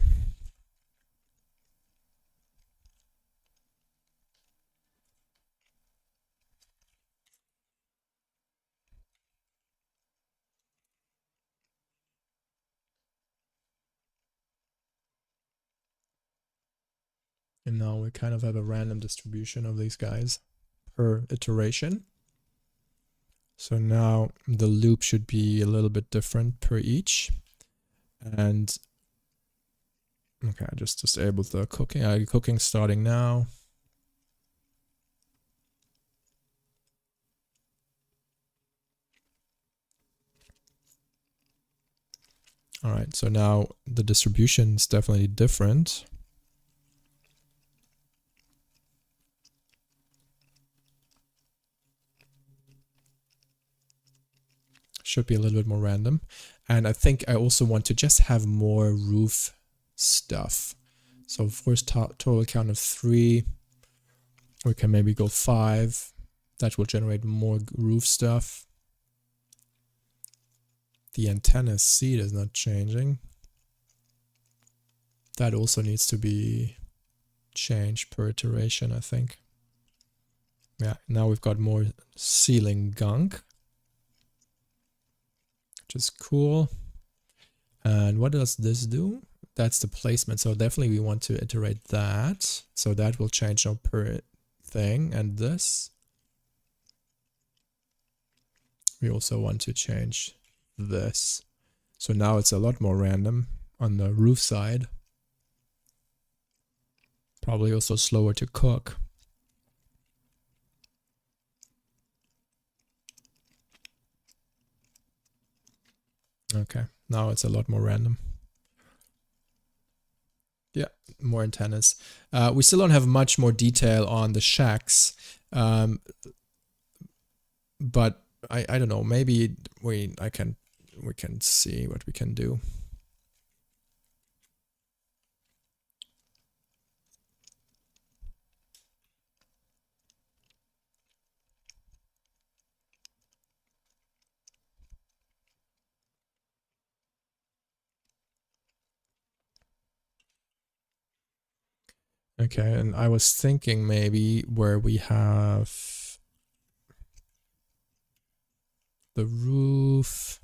And now we kind of have a random distribution of these guys per iteration. So now the loop should be a little bit different per each. And okay, I just disabled the cooking. Cooking starting now. All right, so now the distribution is definitely different. Should be a little bit more random. And I think I also want to just have more roof stuff. So first total count of 3. We can maybe go 5. That will generate more roof stuff. The antenna seed is not changing. That also needs to be changed per iteration, I think. Yeah, now we've got more ceiling gunk, which is cool. And what does this do? That's the placement. So definitely we want to iterate that. So that will change now per thing. And this, we also want to change this. So now it's a lot more random on the roof side. Probably also slower to cook. Okay, now it's a lot more random. Yeah, more antennas. We still don't have much more detail on the shacks, but I don't know. Maybe we can see what we can do. Okay, and I was thinking maybe where we have the roof,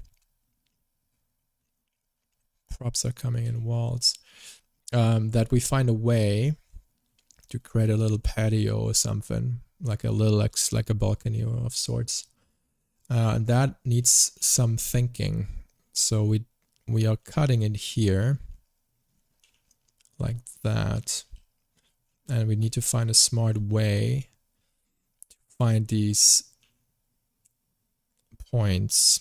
props are coming in walls, that we find a way to create a little patio or something, like a little like a balcony of sorts. That needs some thinking. So we are cutting it here like that, and we need to find a smart way to find these points.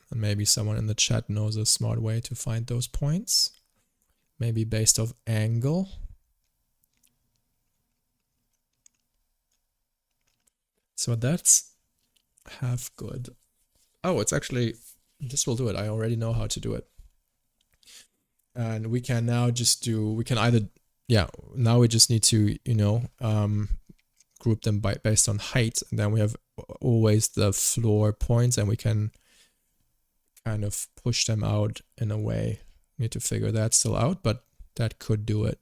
And maybe someone in the chat knows a smart way to find those points. Maybe based off angle. So that's half good. Oh, it's actually, this will do it. I already know how to do it. And we can now just do, we can either, yeah, now we just need to, you know, group them based on height. And then we have always the floor points, and we can kind of push them out in a way. Need to figure that still out, but that could do it.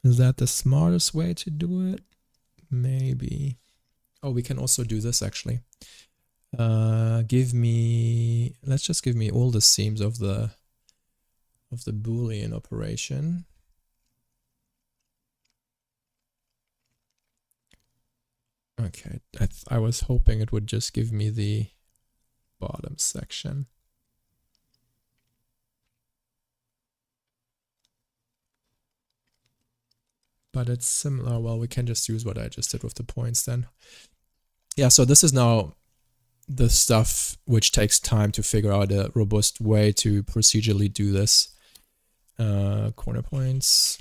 Is that the smartest way to do it? Maybe. Oh, we can also do this actually. Let's just give me all the seams of the Boolean operation. Okay, I was hoping it would just give me the bottom section. But it's similar. Well, we can just use what I just did with the points then. Yeah, so this is now the stuff which takes time to figure out a robust way to procedurally do this. Corner points,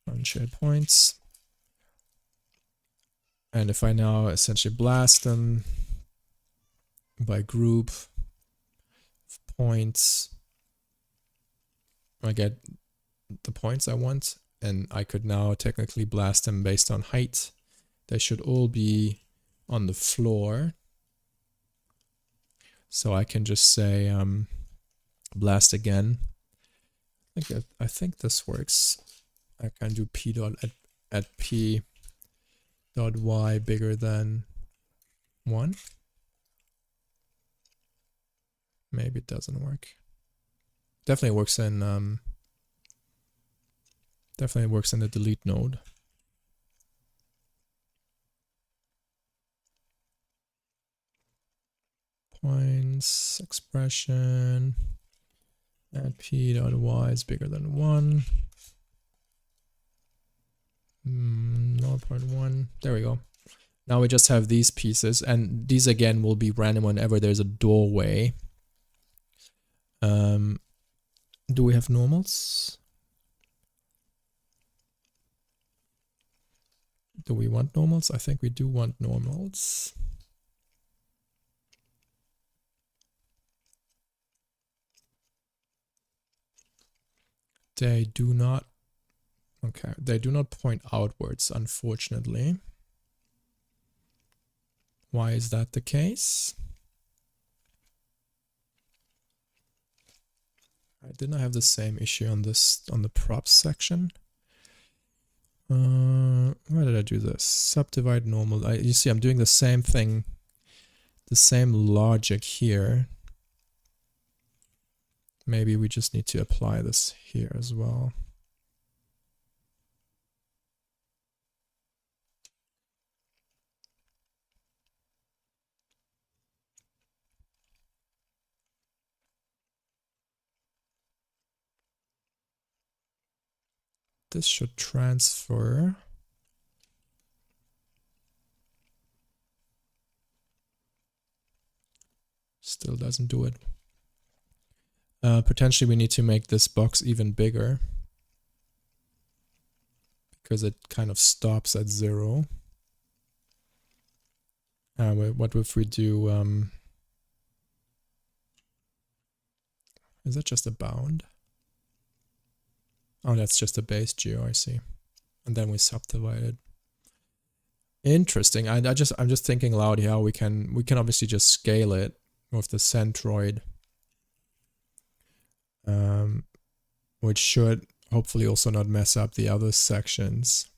unshared points. And if I now essentially blast them by group of points, I get the points I want, and I could now technically blast them based on height. They should all be on the floor. So I can just say blast again. I think this works. I can do p dot at p dot y bigger than 1. Maybe it doesn't work. Definitely works in the delete node. Points expression at p dot y is bigger than 1. 0.1. There we go. Now we just have these pieces, and these again will be random whenever there's a doorway. Do we have normals? Do we want normals? I think we do want normals. They do not, okay, they do not point outwards, unfortunately. Why is that the case? I did not have the same issue on this, on the props section. Why did I do this? Subdivide normal. You see, I'm doing the same thing, the same logic here. Maybe we just need to apply this here as well. This should transfer. Still doesn't do it. Potentially we need to make this box even bigger, because it kind of stops at 0. What if we do, is that just a bound? Oh, that's just a base geo, I see. And then we subdivide it. Interesting. I'm just thinking aloud here. We can obviously just scale it with the centroid, which should hopefully also not mess up the other sections.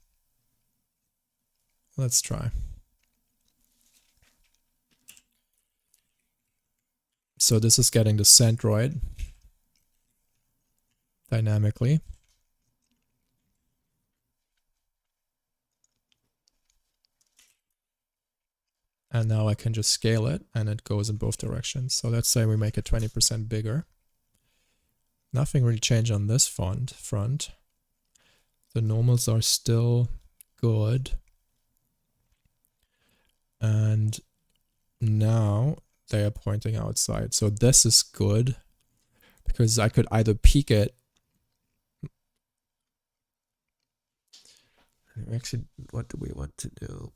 Let's try. So this is getting the centroid dynamically. And now I can just scale it and it goes in both directions. So let's say we make it 20% bigger. Nothing really changed on this front. The normals are still good. And now they are pointing outside. So this is good because I could either peek it. Actually, what do we want to do?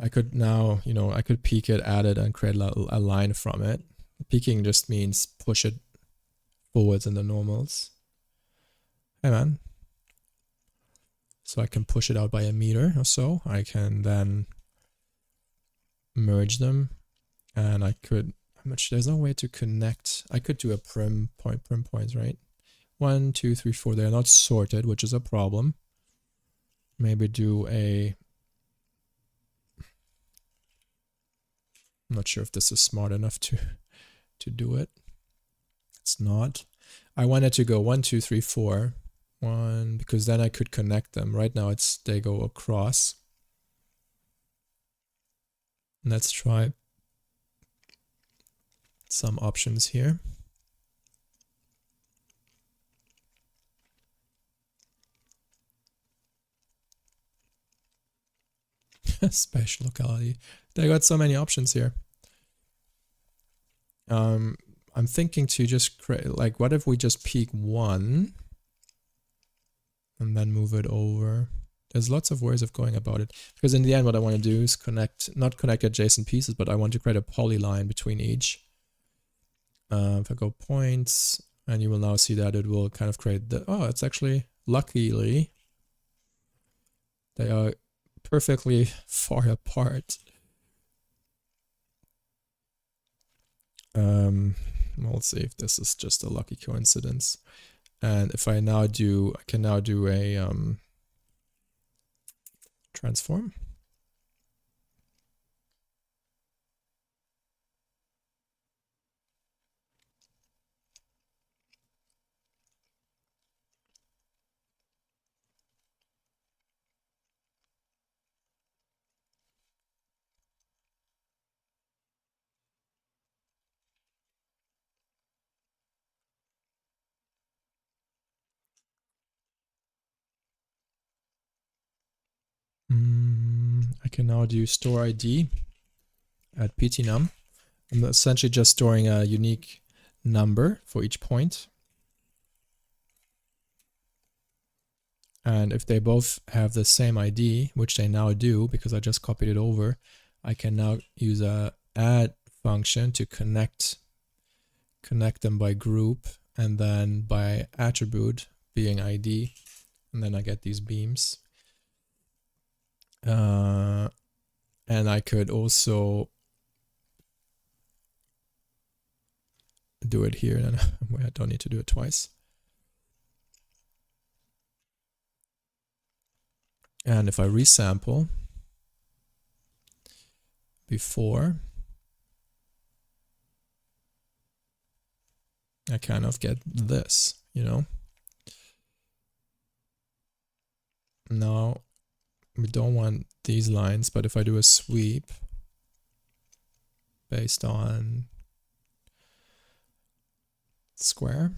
I could now, you know, I could peek it, add it, and create a line from it. Peeking just means push it forwards in the normals. Hey man. So I can push it out by a meter or so. I can then merge them, and I could, how much, there's no way to connect. I could do a prim points, right? 1, 2, 3, 4. They're not sorted, which is a problem. Maybe do a, I'm not sure if this is smart enough to do it. It's not. I wanted to go 1, 2, 3, 4. 1, because then I could connect them. Right now it's, they go across. Let's try some options here. Spatial locality. They got so many options here. I'm thinking to just create, like, what if we just peek 1 and then move it over? There's lots of ways of going about it, because in the end what I want to do is connect, not connect adjacent pieces, but I want to create a polyline between each. If I go points, and you will now see that it will kind of create the, oh, it's actually, luckily, they are perfectly far apart. We'll see if this is just a lucky coincidence. And if I now do, I can now do a transform. I can now do store ID at ptnum. I'm essentially just storing a unique number for each point. And if they both have the same ID, which they now do because I just copied it over, I can now use a add function to connect them by group and then by attribute being ID, and then I get these beams. And I could also do it here, and I don't need to do it twice. And if I resample before, I kind of get this, you know. Now we don't want these lines, but if I do a sweep based on square,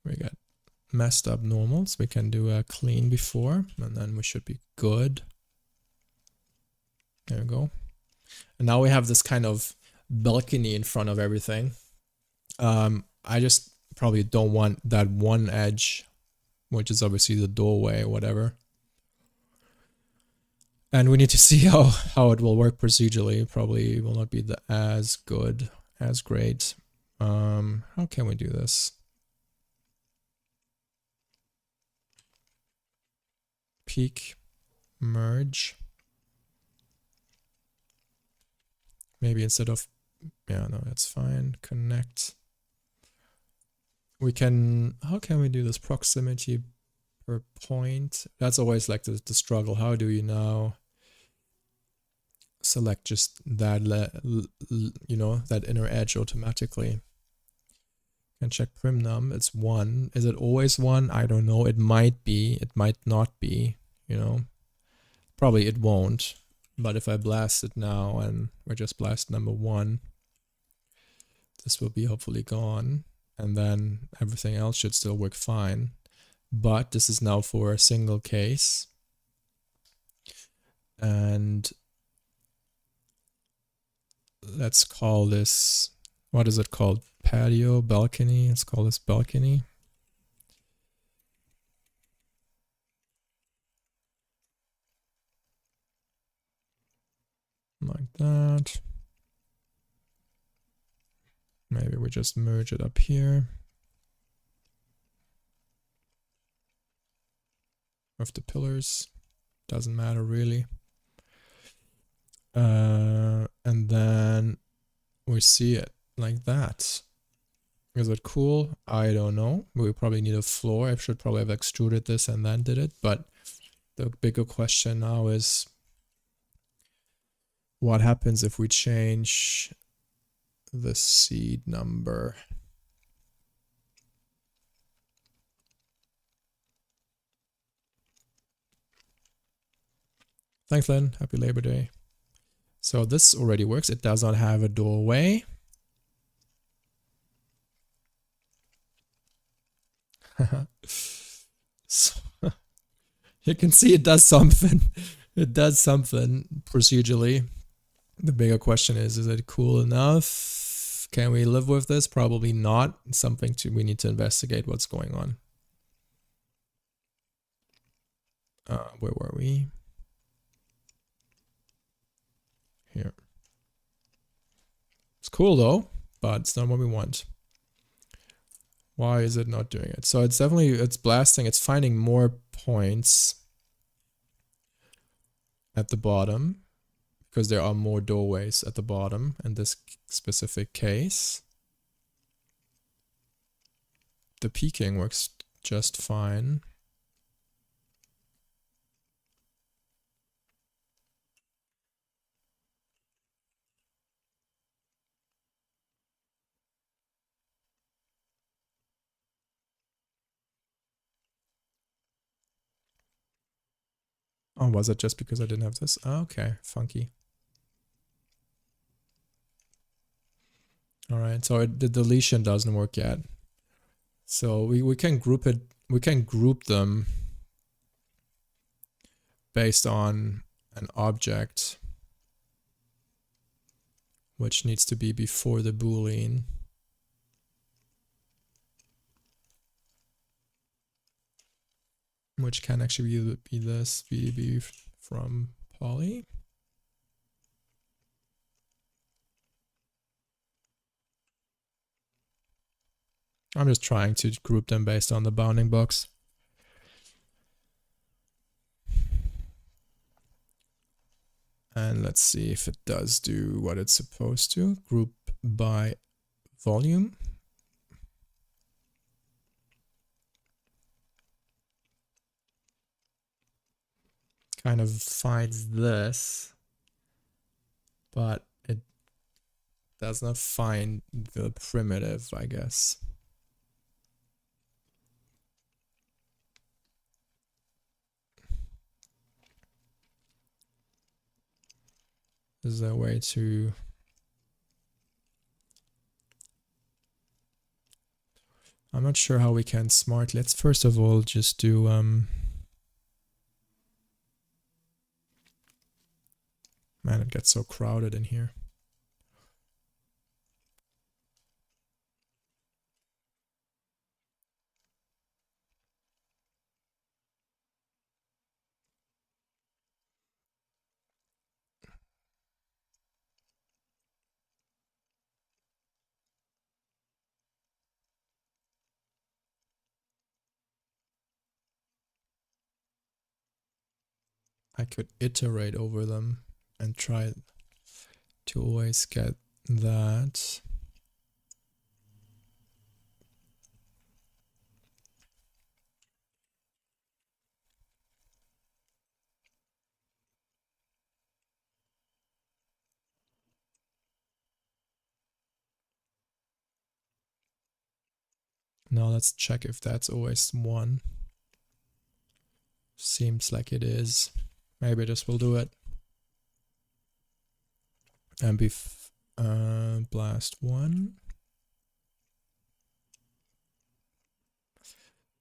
we got messed up normals. We can do a clean before, and then we should be good. There we go. And now we have this kind of balcony in front of everything. I just probably don't want that one edge, which is obviously the doorway or whatever. And we need to see how it will work procedurally. Probably will not be as good, as great. How can we do this? Peak, merge. maybe instead of, yeah, no, that's fine. Connect. We can, how can we do this? Proximity per point. That's always like the struggle. How do you now select just that, you know, that inner edge automatically? Can check primnum. It's 1. Is it always 1? I don't know. It might be. It might not be. You know, probably it won't. But if I blast it now and we just blast number 1, this will be hopefully gone. And then everything else should still work fine. But this is now for a single case. And let's call this, what is it called? Patio, balcony. Let's call this balcony. Like that. Maybe we just merge it up here with the pillars. Doesn't matter really. And then we see it like that. Is it cool? I don't know. We probably need a floor. I should probably have extruded this and then did it. But the bigger question now is, what happens if we change the seed number? Thanks, Lynn. Happy Labor Day. So this already works. It does not have a doorway. So, you can see it does something. It does something procedurally. The bigger question is it cool enough? Can we live with this? Probably not. Something we need to investigate what's going on. Where were we? Here. It's cool though, but it's not what we want. Why is it not doing it? So it's definitely, it's blasting, it's finding more points at the bottom because there are more doorways at the bottom in this specific case. The peaking works just fine. Oh, was it just because I didn't have this? Oh, okay, funky. All right, so the deletion doesn't work yet. So we can group it, we can group them based on an object which needs to be before the Boolean. Which can actually be this, be from poly. I'm just trying to group them based on the bounding box. And let's see if it does do what it's supposed to. Group by volume. Kind of finds this, but it does not find the primitive, I guess. Is there a way to... I'm not sure how we can smartly. Let's first of all just do... Man, it gets so crowded in here. I could iterate over them and try to always get that. Now let's check if that's always 1. Seems like it is. Maybe this will do it. And blast 1.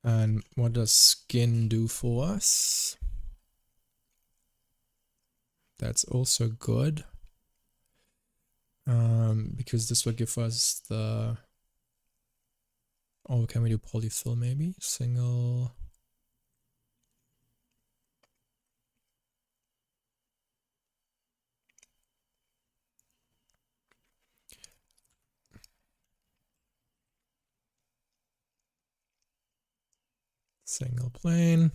And what does skin do for us? That's also good. Because this will give us the... Oh, can we do polyfill maybe? Single... Single plane.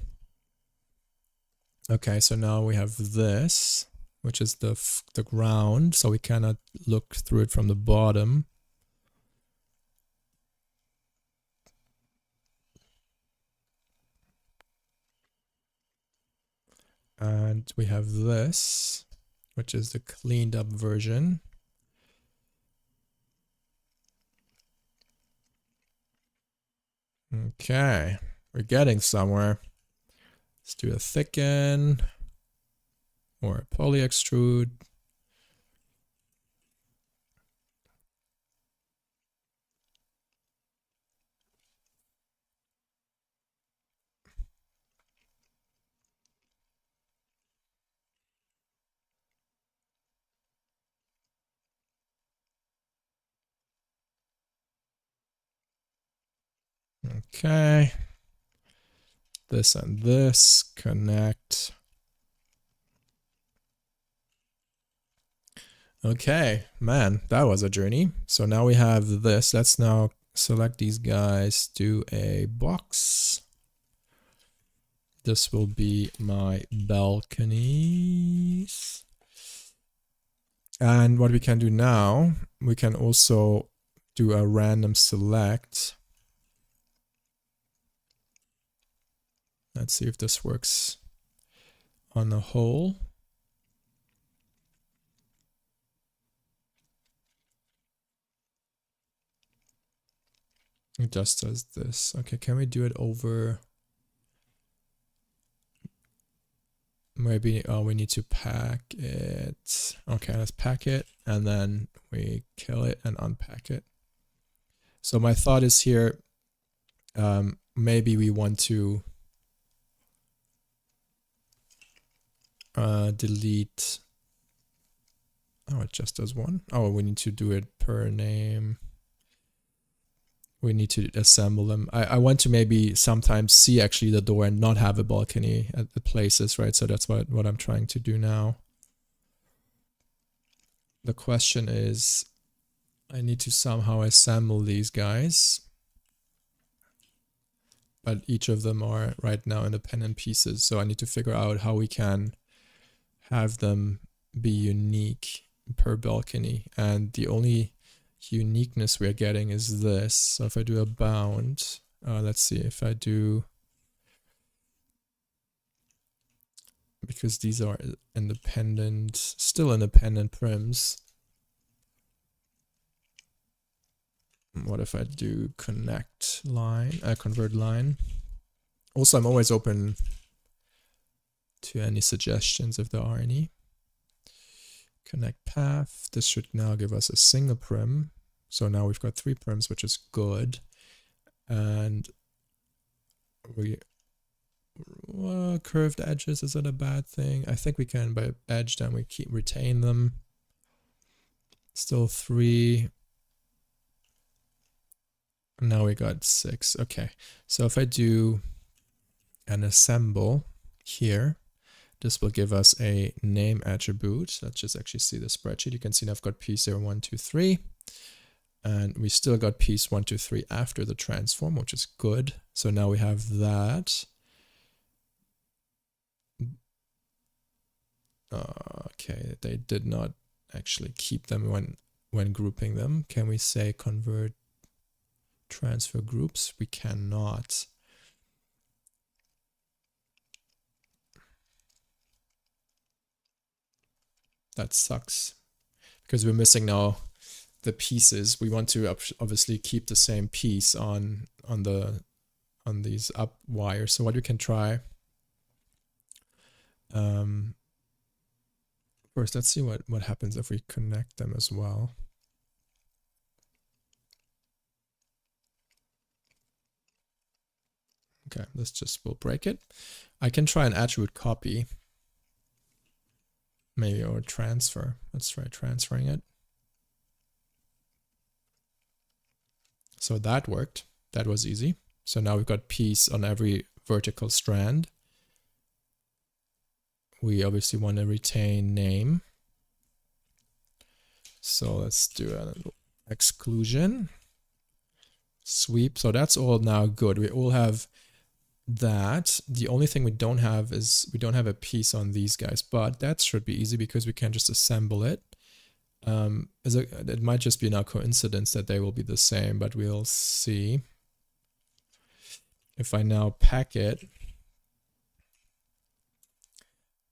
Okay, so now we have this, which is the ground, so we cannot look through it from the bottom. And we have this, which is the cleaned up version. Okay, we're getting somewhere. Let's do a thicken or a poly extrude. Okay. This and this connect. Okay, man, that was a journey. So now we have this. Let's now select these guys, do a box. This will be my balconies. And what we can do now, we can also do a random select. Let's see if this works on the whole. It just does this. Okay, can we do it over? Maybe we need to pack it. Okay, let's pack it and then we kill it and unpack it. So my thought is here, maybe we want to delete. Oh, it just does one. Oh, we need to do it per name. We need to assemble them. I want to maybe sometimes see actually the door and not have a balcony at the places, right? So that's what I'm trying to do now. The question is, I need to somehow assemble these guys. But each of them are right now independent pieces. So I need to figure out how we can have them be unique per balcony. And the only uniqueness we're getting is this. So if I do a bound, let's see if I do, because these are independent, still independent prims. What if I do connect line, convert line? Also, I'm always open to any suggestions if there are any. Connect path. This should now give us a single prim. So now we've got 3 prims, which is good. And we curved edges, is that a bad thing? I think we can by edge them, we retain them. Still 3. Now we got 6. Okay, so if I do an assemble here, this will give us a name attribute. Let's just actually see the spreadsheet. You can see now I've got piece 0, 1, 2, 3. And we still got piece 1, 2, 3 after the transform, which is good. So now we have that. Okay, they did not actually keep them when grouping them. Can we say convert transfer groups? We cannot. That sucks because we're missing now the pieces. We want to obviously keep the same piece on these up wires. So what we can try, first let's see what happens if we connect them as well. Okay, this just will break it. I can try an attribute copy, maybe, or transfer. Let's try transferring it. So that worked. That was easy. So now we've got piece on every vertical strand. We obviously want to retain name. So let's do an exclusion. Sweep. So that's all now good. We all have that. The only thing we don't have is we don't have a piece on these guys, but that should be easy because we can just assemble it. It might just be now coincidence that they will be the same, but we'll see. If I now pack it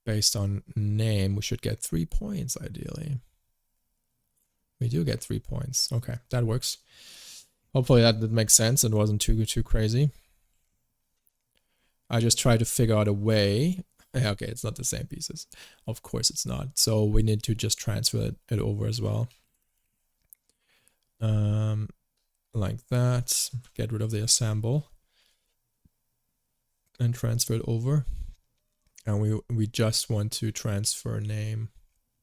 based on name, we should get 3 points ideally. We do get 3 points. Okay, that works. Hopefully that makes sense. It wasn't too crazy. I just tried to figure out a way. Okay, it's not the same pieces. Of course it's not. So we need to just transfer it over as well. Like that. Get rid of the assemble. And transfer it over. And we just want to transfer name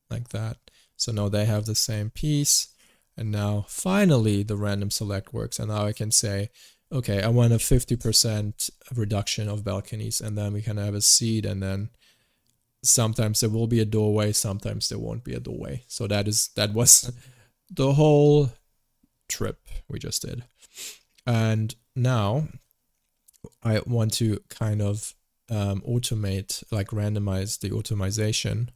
like that. So now they have the same piece. And now finally the random select works. And now I can say, okay, I want a 50% reduction of balconies, and then we can have a seed, and then sometimes there will be a doorway, sometimes there won't be a doorway. So that was the whole trip we just did. And now I want to kind of automate, like randomize the automation,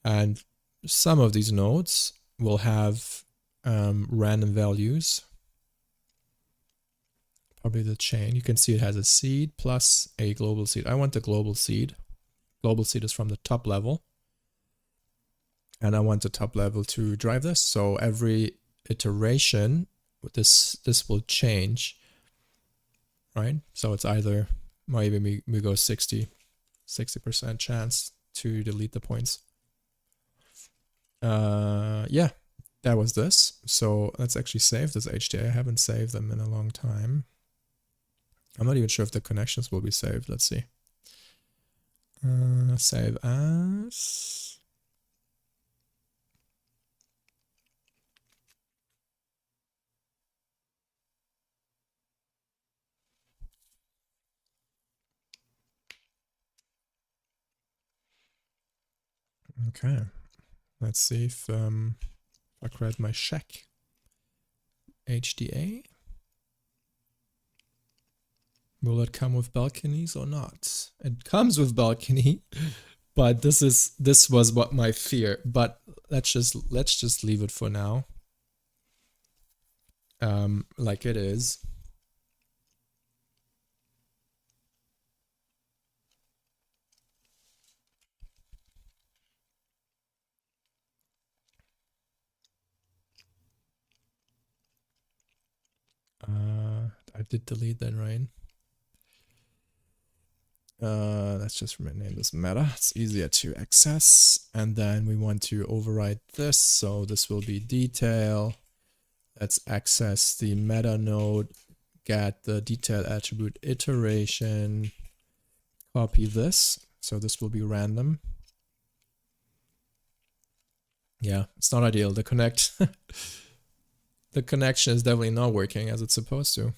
and some of these nodes will have random values. Probably the chain. You can see it has a seed plus a global seed. I want the global seed. Global seed is from the top level. And I want the top level to drive this. So every iteration, this will change, right? So it's either, maybe we go 60% chance to delete the points. Yeah, that was this. So let's actually save this HDA. I haven't saved them in a long time. I'm not even sure if the connections will be saved. Let's see. Save as. Okay. Let's see if I create my check. HDA. Will it come with balconies or not? It comes with balcony, but this was what my fear. But let's just leave it for now. Like it is. I did delete that, right? Let's just rename this meta. It's easier to access. And then we want to override this. So this will be detail. Let's access the meta node, get the detail attribute iteration, copy this. So this will be random. Yeah, it's not ideal. The connection is definitely not working as it's supposed to.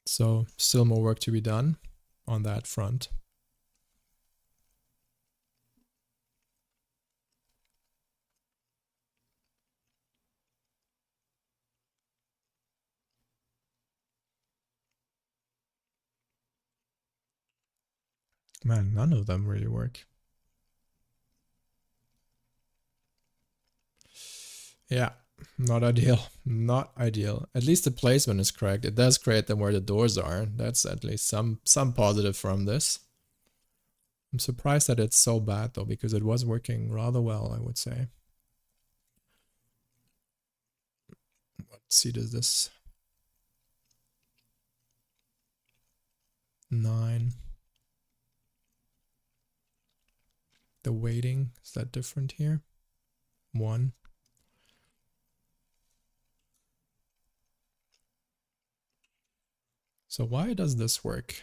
So still more work to be done on that front. Man, none of them really work. Yeah, not ideal. Not ideal. At least the placement is correct. It does create them where the doors are. That's at least some positive from this. I'm surprised that it's so bad though, because it was working rather well, I would say. What seat is this? 9. The weighting, is that different here? 1. So why does this work?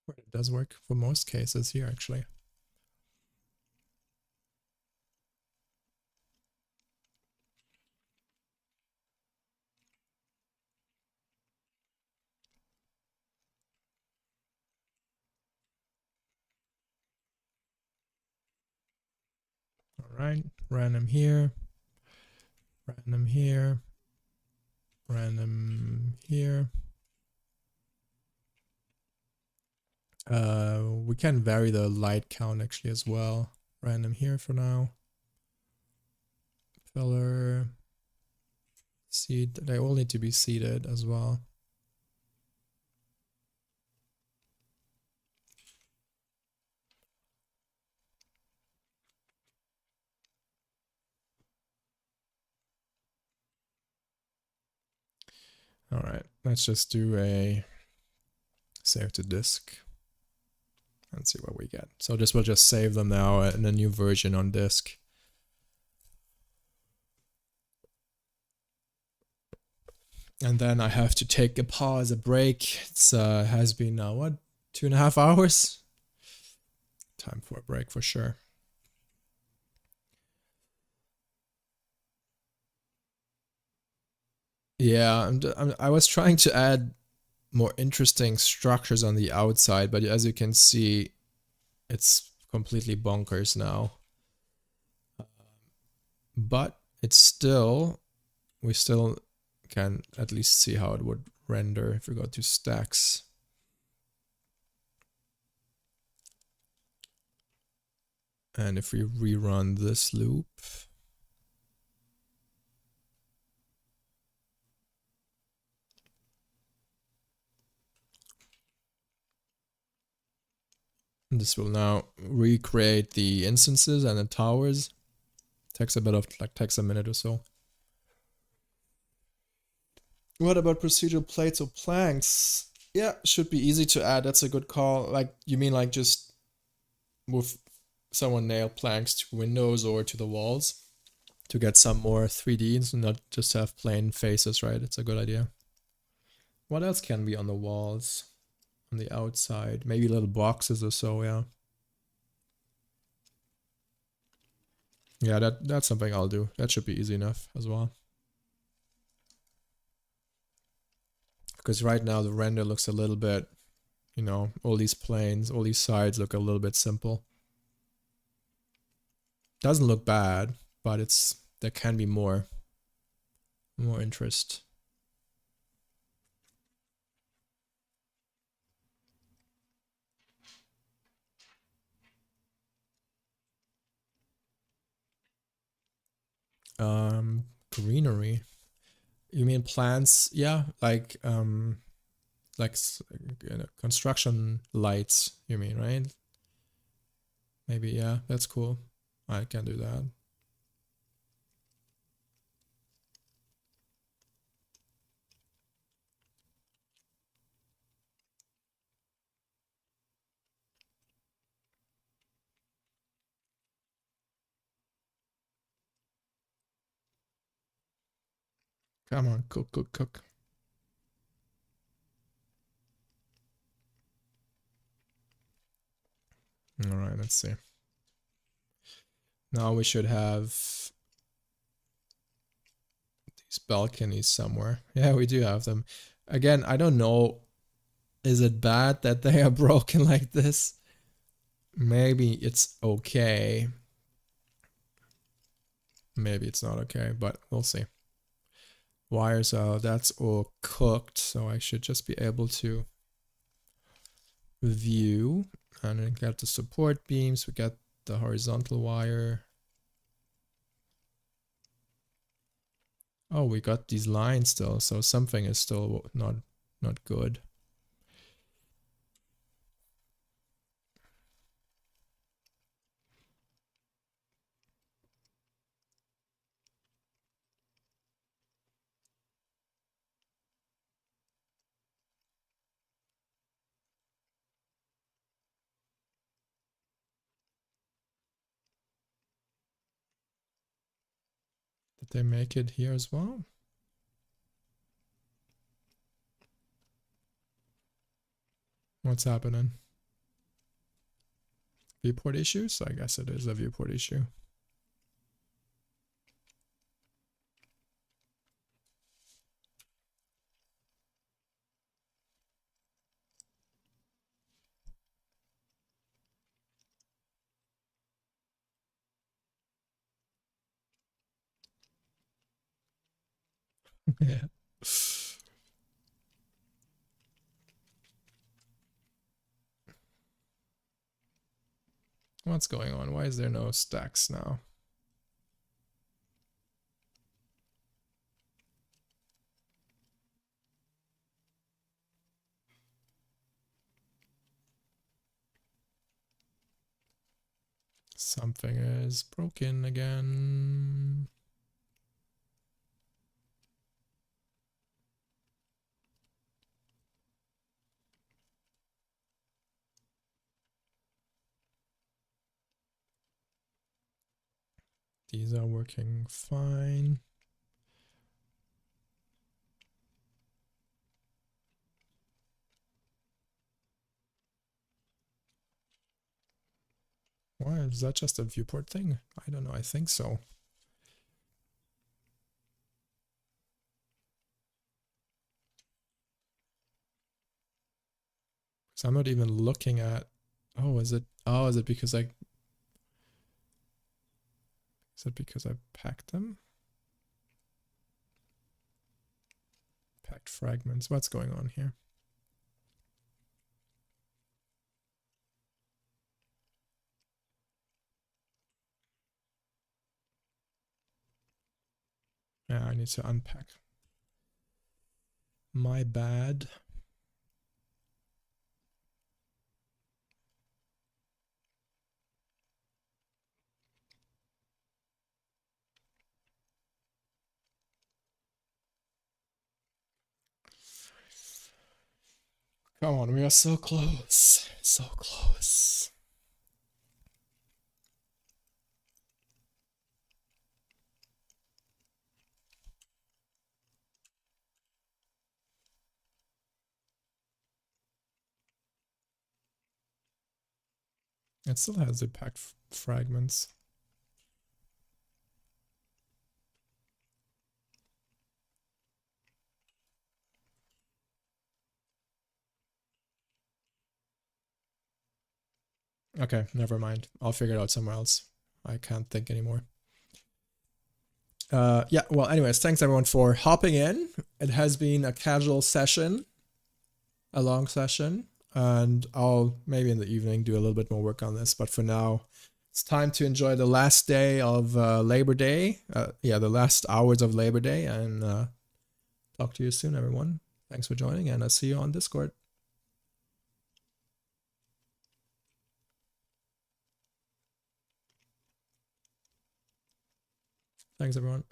Well, it does work for most cases here, actually. All right, random here, random here, random here. We can vary the light count actually as well. Random here for now. Filler. Seed. They all need to be seeded as well. All right, let's just do a save to disk and see what we get. So this will just save them now in a new version on disk. And then I have to take a pause, a break. It's has been now what, 2.5 hours? Time for a break for sure. Yeah, I was trying to add more interesting structures on the outside, but as you can see, it's completely bonkers now. But it's still, we still can at least see how it would render if we go to stacks. And if we rerun this loop, this will now recreate the instances and the towers. Takes a bit of, takes a minute or so. What about procedural plates or planks? Yeah, should be easy to add. That's a good call. Like, you mean like just with someone nail planks to windows or to the walls to get some more 3D and not just have plain faces, right? It's a good idea. What else can be on the walls? On the outside, maybe little boxes or so, yeah. Yeah, that's something I'll do. That should be easy enough as well. Because right now the render looks a little bit, you know, all these planes, all these sides look a little bit simple. Doesn't look bad, but there can be more interest. Greenery. You mean plants? Yeah, like construction lights, you mean, right? Maybe, yeah, that's cool. I can do that. Come on, cook, cook, cook. All right, let's see. Now we should have these balconies somewhere. Yeah, we do have them. Again, I don't know. Is it bad that they are broken like this? Maybe it's okay. maybe it's not okay, but we'll see. Wires, that's all cooked, so I should just be able to view, and we got the support beams, we got the horizontal wire. Oh, we got these lines still, so something is still not good. Did they make it here as well? What's happening? Viewport issues? I guess it is a viewport issue. Yeah. What's going on? Why is there no stacks now? Something is broken again. These are working fine. Why is that just a viewport thing? I don't know, I think so. So I'm not even looking at, is it because I packed them? Packed fragments, what's going on here? Yeah, I need to unpack. My bad. Come on, we are so close. So close. It still has the packed fragments. Okay, never mind. I'll figure it out somewhere else. I can't think anymore. Yeah, well, anyways, thanks everyone for hopping in. It has been a casual session, a long session, and I'll maybe in the evening do a little bit more work on this. But for now, it's time to enjoy the last day of Labor Day. Yeah, the last hours of Labor Day, and talk to you soon, everyone. Thanks for joining, and I'll see you on Discord. Thanks, everyone.